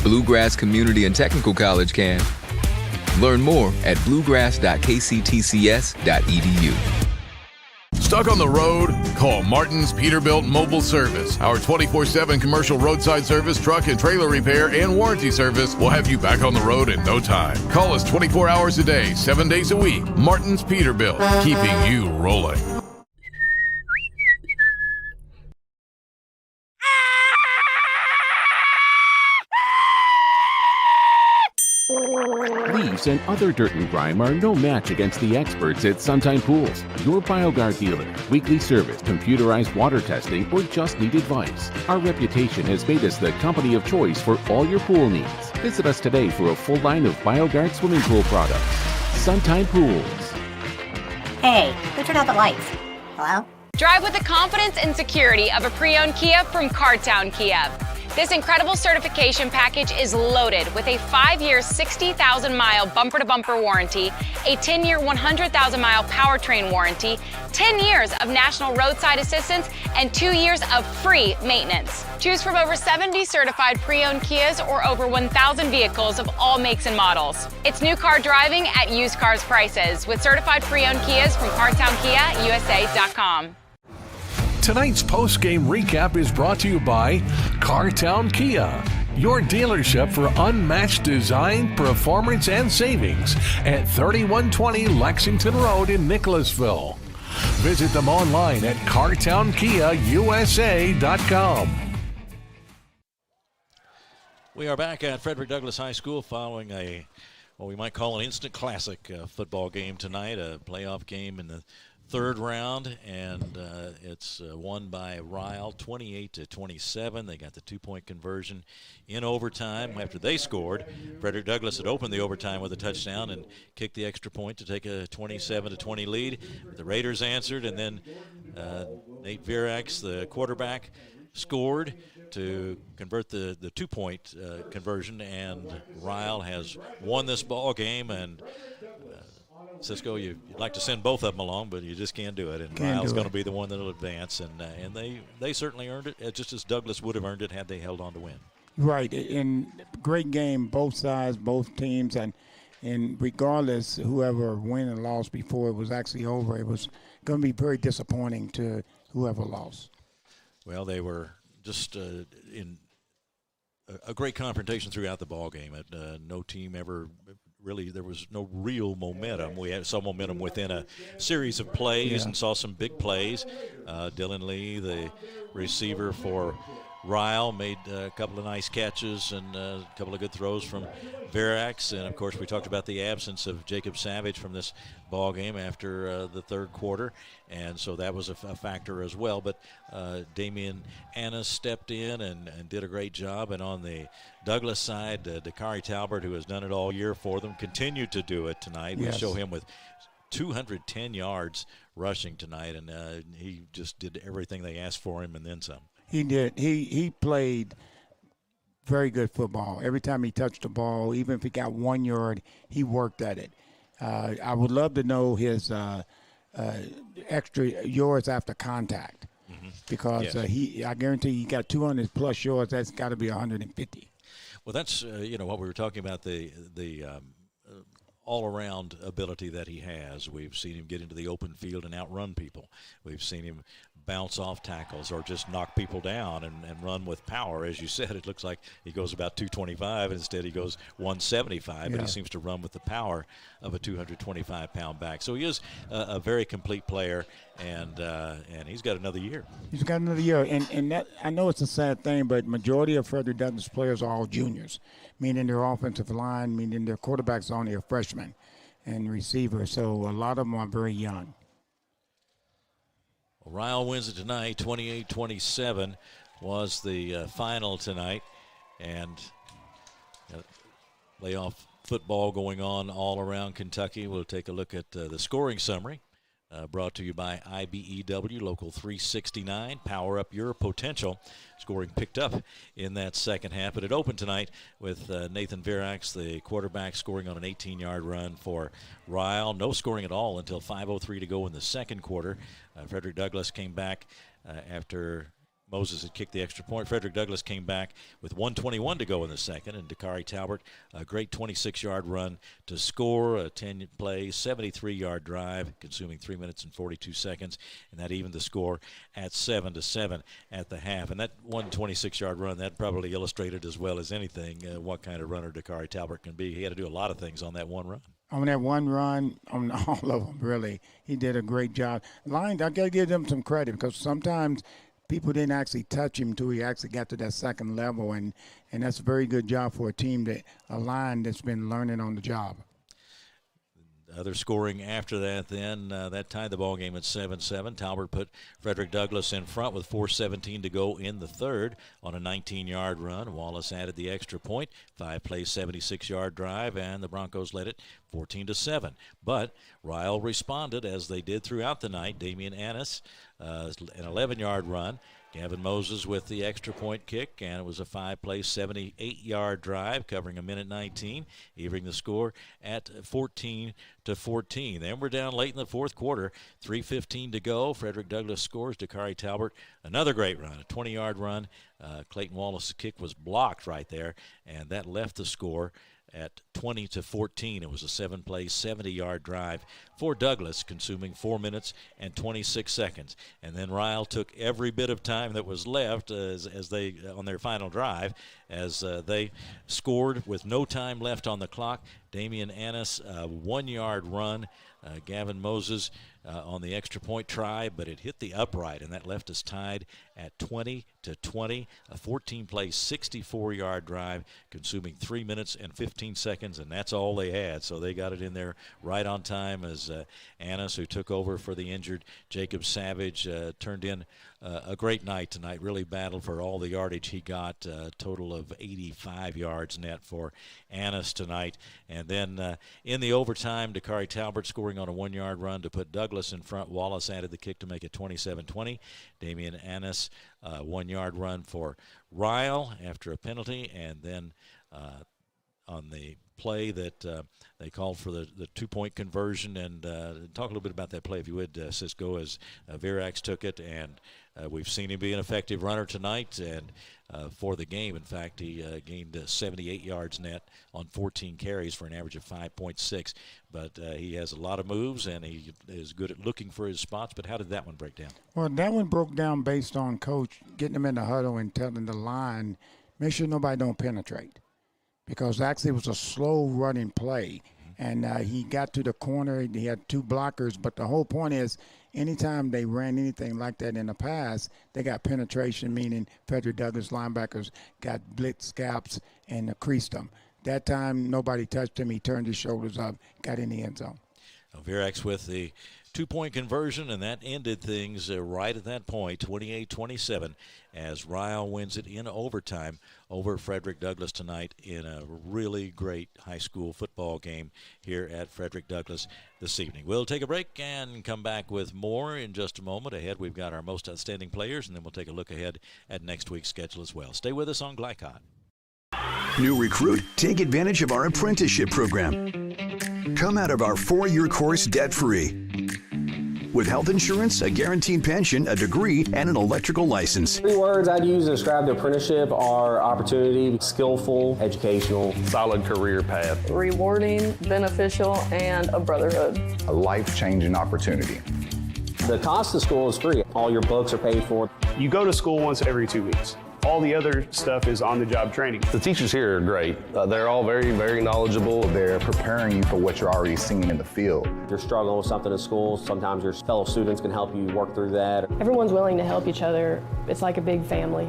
Bluegrass Community and Technical College can. Learn more at bluegrass.kctcs.edu. Stuck on the road? Call Martin's Peterbilt Mobile Service. Our 24/7 commercial roadside service, truck and trailer repair, and warranty service will have you back on the road in no time. Call us 24 hours a day, 7 days a week. Martin's Peterbilt, keeping you rolling. Leaves grease, and other dirt and grime are no match against the experts at Suntime Pools, your BioGuard dealer. Weekly service, computerized water testing, or just need advice. Our reputation has made us the company of choice for all your pool needs. Visit us today for a full line of BioGuard swimming pool products. Suntime Pools. Hey, who turned out the lights? Hello? Drive with the confidence and security of a pre-owned Kia from Cartown Kia. This incredible certification package is loaded with a 5-year, 60,000-mile bumper-to-bumper warranty, a 10-year, 100,000-mile powertrain warranty, 10 years of national roadside assistance, and 2 years of free maintenance. Choose from over 70 certified pre-owned Kias or over 1,000 vehicles of all makes and models. It's new car driving at used cars prices with certified pre-owned Kias from CartownKiaUSA.com. Tonight's post-game recap is brought to you by Cartown Kia, your dealership for unmatched design, performance, and savings at 3120 Lexington Road in Nicholasville. Visit them online at CartownKiaUSA.com. We are back at Frederick Douglass High School following what we might call an instant classic football game tonight, a playoff game in the third round, and it's won by Ryle 28-27. They got the 2-point conversion in overtime after they scored. Frederick Douglass had opened the overtime with a touchdown and kicked the extra point to take a 27-20 lead. The Raiders answered, and then Nate Virax, the quarterback, scored to convert the 2-point conversion, and Ryle has won this ball game. And Cisco, you'd like to send both of them along, but you just can't do it. And Ryle's going to be the one that will advance, and they certainly earned it, just as Douglas would have earned it had they held on to win. Right, and great game, both sides, both teams, and regardless, whoever won and lost before it was actually over, it was going to be very disappointing to whoever lost. Well, they were just in a great confrontation throughout the ball game. No team ever really, there was no real momentum. We had some momentum within a series of plays and saw some big plays. Dylan Lee, the receiver for Ryle, made a couple of nice catches and a couple of good throws from Virax. And, of course, we talked about the absence of Jacob Savage from this ball game after the third quarter, and so that was a factor as well. But Damian Anna stepped in and did a great job. And on the Douglas side, Dakari Talbert, who has done it all year for them, continued to do it tonight. Yes. We show him with 210 yards rushing tonight, and he just did everything they asked for him and then some. He did. He played very good football. Every time he touched the ball, even if he got 1 yard, he worked at it. I would love to know his extra yards after contact, because I guarantee he got 200-plus yards. That's got to be 150. Well, that's what we were talking about, the all-around ability that he has. We've seen him get into the open field and outrun people. We've seen him bounce off tackles or just knock people down and run with power. As you said, it looks like he goes about 225. Instead, he goes 175, but he seems to run with the power of a 225-pound back. So he is a very complete player, and he's got another year. He's got another year, and that, I know it's a sad thing, but majority of Frederick Douglass players are all juniors, meaning their offensive line, meaning their quarterbacks are only a freshman and receiver. So a lot of them are very young. Ryle wins it tonight. 28-27 was the final tonight. And playoff football going on all around Kentucky. We'll take a look at the scoring summary. Brought to you by IBEW, Local 369. Power up your potential. Scoring picked up in that second half, but it opened tonight with Nathan Virax, the quarterback, scoring on an 18-yard run for Ryle. No scoring at all until 5:03 to go in the second quarter. Frederick Douglass came back after Moses had kicked the extra point. Frederick Douglass came back with 1:21 to go in the second, and Dakari Talbert, a great 26-yard run to score, a 10-play, 73-yard drive, consuming 3 minutes and 42 seconds, and that evened the score at 7-7 at the half. And that 126-yard run, that probably illustrated as well as anything what kind of runner Dakari Talbert can be. He had to do a lot of things on that one run. On that one run, on all of them, really, he did a great job. Lions, I got to give them some credit, because sometimes people didn't actually touch him until he actually got to that second level, and that's a very good job for a team, a line that's been learning on the job. Other scoring after that then, that tied the ball game at 7-7. Talbot put Frederick Douglass in front with 4:17 to go in the third on a 19-yard run. Wallace added the extra point, 5-play, 76-yard drive, and the Broncos led it 14-7. But Ryle responded as they did throughout the night. Damian Annis, an 11-yard run. Gavin Moses with the extra point kick, and it was a 5-play, 78-yard drive covering 1:19, evening the score at 14-14. Then we're down late in the fourth quarter, 3:15 to go. Frederick Douglass scores. Dakari Talbot, another great run, a 20-yard run. Clayton Wallace's kick was blocked right there, and that left the score at 20-14. It was a 7-play, 70-yard drive for Douglass, consuming 4 minutes and 26 seconds. And then Ryle took every bit of time that was left as they on their final drive, as they scored with no time left on the clock. Damian Annis, 1-yard run. Gavin Moses on the extra point try, but it hit the upright, and that left us tied at 20-20. A 14-play, 64-yard drive, consuming 3 minutes and 15 seconds, and that's all they had. So they got it in there right on time as Annis, who took over for the injured Jacob Savage, turned in a great night tonight. Really battled for all the yardage he got. A total of 85 yards net for Annis tonight. And then in the overtime, Dakari Talbot scoring on a 1-yard run to put Douglass in front. Wallace added the kick to make it 27-20. Damian Annis, 1-yard run for Ryle after a penalty. And then on the play that they called for the 2-point conversion, and talk a little bit about that play, if you would, Cisco, as Virax took it, and we've seen him be an effective runner tonight, and for the game, in fact, he gained 78 yards net on 14 carries for an average of 5.6, but he has a lot of moves, and he is good at looking for his spots. But how did that one break down? Well, that one broke down based on coach getting him in the huddle and telling the line, make sure nobody don't penetrate, because actually it was a slow running play. And he got to the corner. He had 2 blockers. But the whole point is, anytime they ran anything like that in the past, they got penetration, meaning Frederick Douglass linebackers got blitz scalps and creased them. That time, nobody touched him. He turned his shoulders up, got in the end zone. Virax with the 2-point conversion, and that ended things right at that point, 28-27, as Ryle wins it in overtime over Frederick Douglass tonight in a really great high school football game here at Frederick Douglass this evening. We'll take a break and come back with more in just a moment. Ahead, we've got our most outstanding players, and then we'll take a look ahead at next week's schedule as well. Stay with us on Glycon. New recruit, take advantage of our apprenticeship program. Come out of our 4-year course debt-free. With health insurance, a guaranteed pension, a degree, and an electrical license. 3 words I'd use to describe the apprenticeship are opportunity, skillful, educational, solid career path, rewarding, beneficial, and a brotherhood. A life-changing opportunity. The cost of school is free. All your books are paid for. You go to school once every 2 weeks. All the other stuff is on-the-job training. The teachers here are great. They're all very, very knowledgeable. They're preparing you for what you're already seeing in the field. If you're struggling with something at school, sometimes your fellow students can help you work through that. Everyone's willing to help each other. It's like a big family.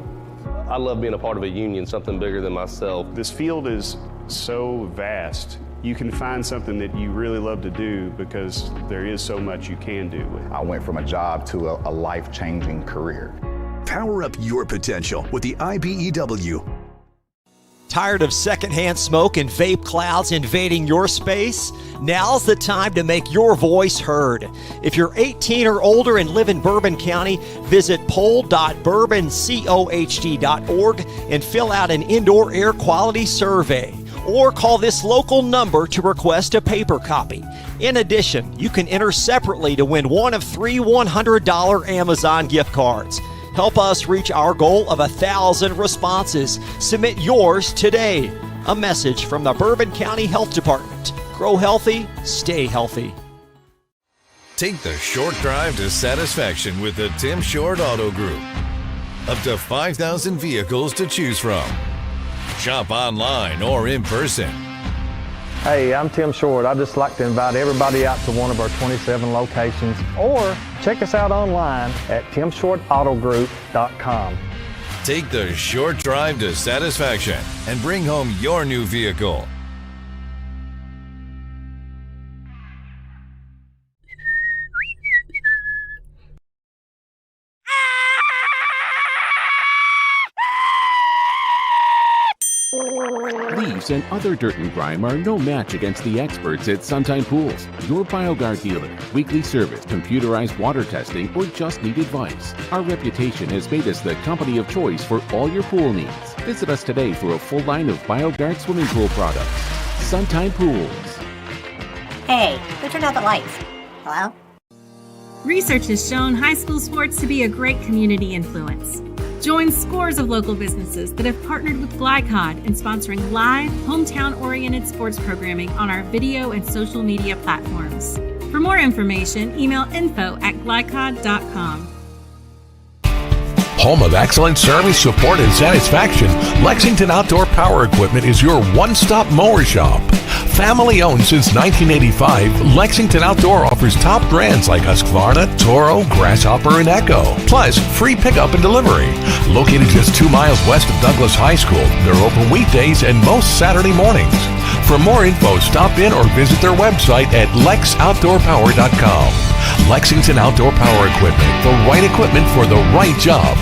I love being a part of a union, something bigger than myself. This field is so vast. You can find something that you really love to do because there is so much you can do. I went from a job to a life-changing career. Power up your potential with the IBEW. Tired of secondhand smoke and vape clouds invading your space? Now's the time to make your voice heard. If you're 18 or older and live in Bourbon County, visit poll.bourboncohd.org and fill out an indoor air quality survey. Or call this local number to request a paper copy. In addition, you can enter separately to win one of 3 $100 Amazon gift cards. Help us reach our goal of 1,000 responses. Submit yours today. A message from the Bourbon County Health Department. Grow healthy, stay healthy. Take the short drive to satisfaction with the Tim Short Auto Group. Up to 5,000 vehicles to choose from. Shop online or in person. Hey, I'm Tim Short. I'd just like to invite everybody out to one of our 27 locations, or check us out online at timshortautogroup.com. Take the short drive to satisfaction and bring home your new vehicle. Roofs, and other dirt and grime are no match against the experts at Suntime Pools, your BioGuard dealer. Weekly service, computerized water testing, or just need advice. Our reputation has made us the company of choice for all your pool needs. Visit us today for a full line of BioGuard swimming pool products. Suntime Pools. Hey, who turned out the lights? Hello? Research has shown high school sports to be a great community influence. Join scores of local businesses that have partnered with Glycod in sponsoring live, hometown-oriented sports programming on our video and social media platforms. For more information, email info@glycod.com. Home of excellent service, support, and satisfaction, Lexington Outdoor Power Equipment is your one-stop mower shop. Family owned since 1985, Lexington Outdoor offers top brands like Husqvarna, Toro, Grasshopper, and Echo. Plus, free pickup and delivery. Located just 2 miles west of Douglas High School, they're open weekdays and most Saturday mornings. For more info, stop in or visit their website at lexoutdoorpower.com. Lexington Outdoor Power Equipment, the right equipment for the right job.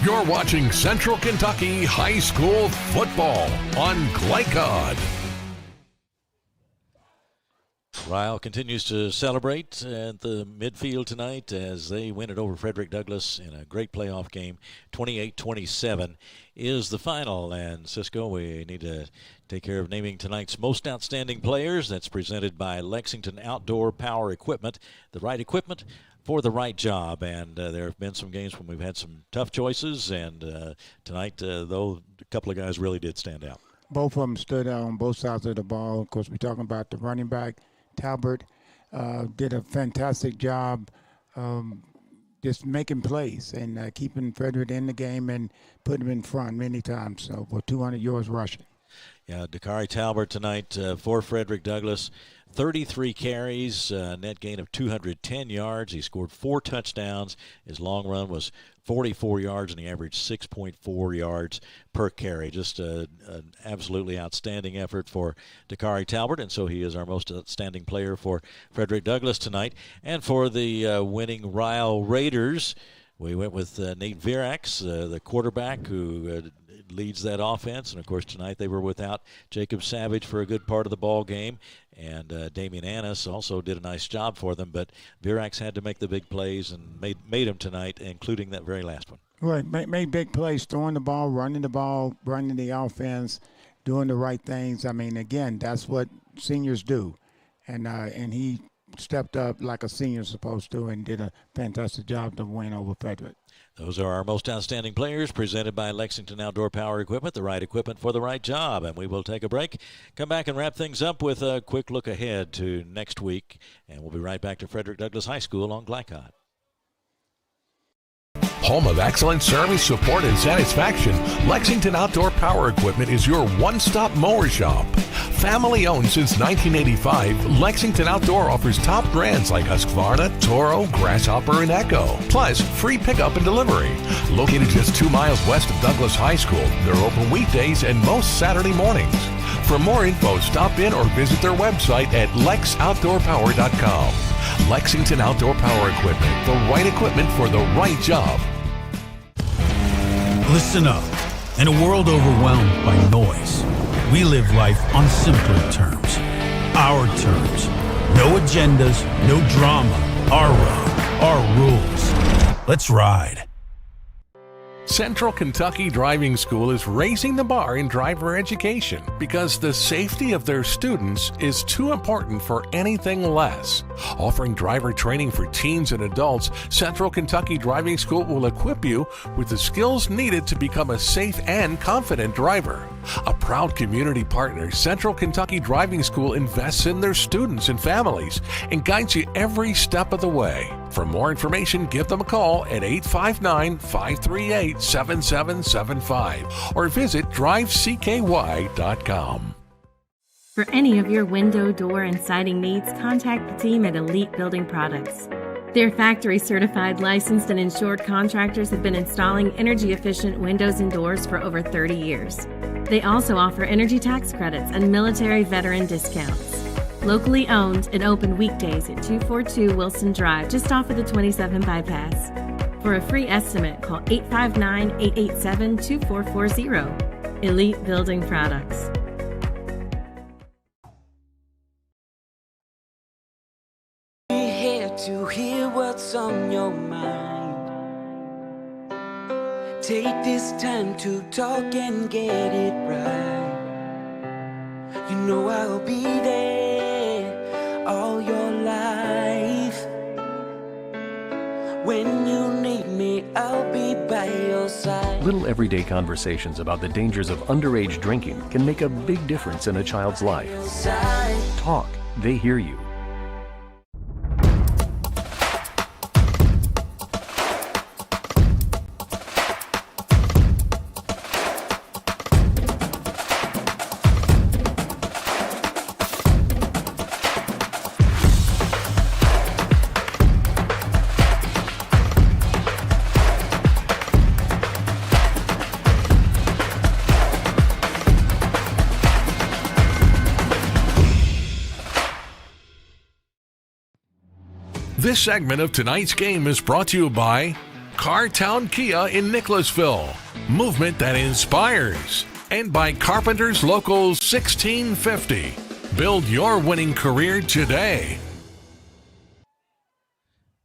You're watching Central Kentucky High School Football on Glycod. Ryle continues to celebrate at the midfield tonight as they win it over Frederick Douglass in a great playoff game. 28-27 is the final. And Cisco, we need to take care of naming tonight's most outstanding players. That's presented by Lexington Outdoor Power Equipment, the right equipment for the right job. And there have been some games when we've had some tough choices, and tonight, though, a couple of guys really did stand out. Both of them stood out on both sides of the ball. Of course, we're talking about the running back, Talbert, did a fantastic job just making plays and keeping Frederick in the game and putting him in front many times. So for 200 yards rushing. Yeah, Dakari Talbert tonight for Frederick Douglass. 33 carries, net gain of 210 yards. He scored 4 touchdowns. His long run was 44 yards, and he averaged 6.4 yards per carry. Just an absolutely outstanding effort for Dakari Talbert, and so he is our most outstanding player for Frederick Douglass tonight. And for the winning Ryle Raiders, we went with Nate Virax, the quarterback who leads that offense. And, of course, tonight they were without Jacob Savage for a good part of the ball game. And Damian Annis also did a nice job for them. But Virax had to make the big plays and made them tonight, including that very last one. Right, made big plays, throwing the ball, running the offense, doing the right things. I mean, again, that's what seniors do. And he stepped up like a senior supposed to and did a fantastic job to win over Frederick. Those are our most outstanding players, presented by Lexington Outdoor Power Equipment, the right equipment for the right job. And we will take a break, come back and wrap things up with a quick look ahead to next week. And we'll be right back to Frederick Douglass High School on Glycod. Home of excellent service, support, and satisfaction, Lexington Outdoor Power Equipment is your one-stop mower shop. Family owned since 1985, Lexington Outdoor offers top brands like Husqvarna, Toro, Grasshopper, and Echo. Plus, free pickup and delivery. Located just 2 miles west of Douglas High School, they're open weekdays and most Saturday mornings. For more info, stop in or visit their website at lexoutdoorpower.com. Lexington Outdoor Power Equipment, the right equipment for the right job. Listen up. In a world overwhelmed by noise, we live life on simpler terms. Our terms. No agendas, no drama. Our road, our rules. Let's ride. Central Kentucky Driving School is raising the bar in driver education because the safety of their students is too important for anything less. Offering driver training for teens and adults, Central Kentucky Driving School will equip you with the skills needed to become a safe and confident driver. A proud community partner, Central Kentucky Driving School invests in their students and families and guides you every step of the way. For more information, give them a call at 859-538-7775 or visit drivecky.com. For any of your window, door, and siding needs, contact the team at Elite Building Products. Their factory-certified, licensed, and insured contractors have been installing energy-efficient windows and doors for over 30 years. They also offer energy tax credits and military veteran discounts. Locally owned and open weekdays at 242 Wilson Drive, just off of the 27 bypass. For a free estimate, call 859-887-2440. Elite Building Products. Here to hear what's on your mind. Take this time to talk and get it right. You know I'll be there all your life. When you need me, I'll be by your side. Little everyday conversations about the dangers of underage drinking can make a big difference in a child's life. Talk, they hear you. This segment of tonight's game is brought to you by Cartown Kia in Nicholasville, movement that inspires, and by Carpenter's Local 1650. Build your winning career today.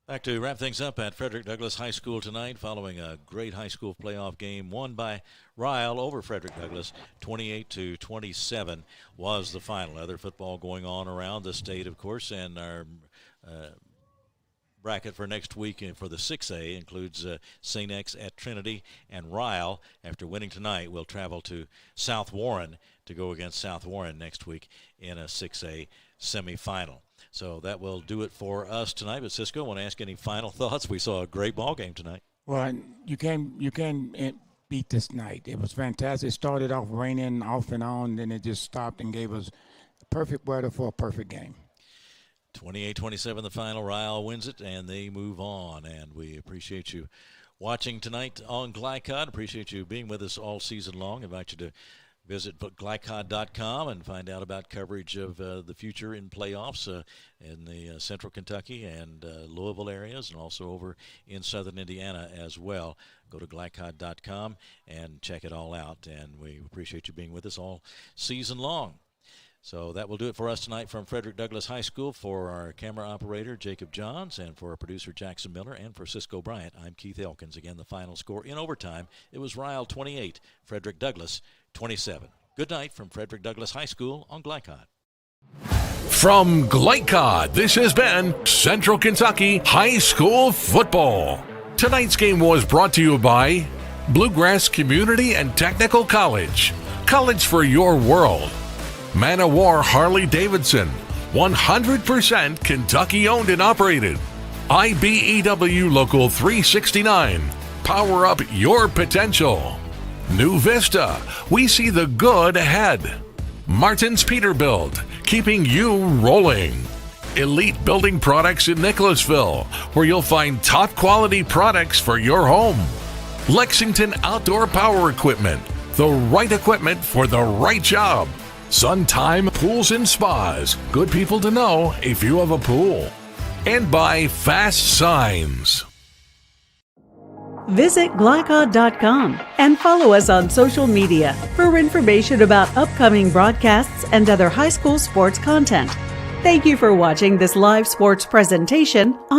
Back to wrap things up at Frederick Douglass High School tonight, following a great high school playoff game won by Ryle over Frederick Douglass. 28-27 was the final. Other football going on around the state, of course, and our bracket for next week and for the 6A includes St. X at Trinity, and Ryle, after winning tonight, will travel to South Warren to go against South Warren next week in a 6A semifinal. So that will do it for us tonight. But Cisco, I want to ask any final thoughts? We saw a great ball game tonight. Well, you can't beat this night. It was fantastic. It started off raining off and on, then it just stopped and gave us perfect weather for a perfect game. 28-27 the final. Ryle wins it, and they move on. And we appreciate you watching tonight on Glycod. Appreciate you being with us all season long. Invite you to visit glycod.com and find out about coverage of the future in playoffs in the Central Kentucky and Louisville areas, and also over in Southern Indiana as well. Go to glycod.com and check it all out. And we appreciate you being with us all season long. So that will do it for us tonight from Frederick Douglass High School. For our camera operator, Jacob Johns, and for our producer, Jackson Miller, and for Cisco Bryant, I'm Keith Elkins. Again, the final score in overtime, it was Ryle 28, Frederick Douglass 27. Good night from Frederick Douglass High School on Glycod. From Glycod, this has been Central Kentucky High School Football. Tonight's game was brought to you by Bluegrass Community and Technical College. College for your world. Man of War Harley-Davidson, 100% Kentucky owned and operated. IBEW Local 369, power up your potential. New Vista, we see the good ahead. Martin's Peterbilt, keeping you rolling. Elite Building Products in Nicholasville, where you'll find top quality products for your home. Lexington Outdoor Power Equipment, the right equipment for the right job. Suntime Pools and Spas, good people to know if you have a pool. And by Fast Signs. Visit glycod.com and follow us on social media for information about upcoming broadcasts and other high school sports content. Thank you for watching this live sports presentation on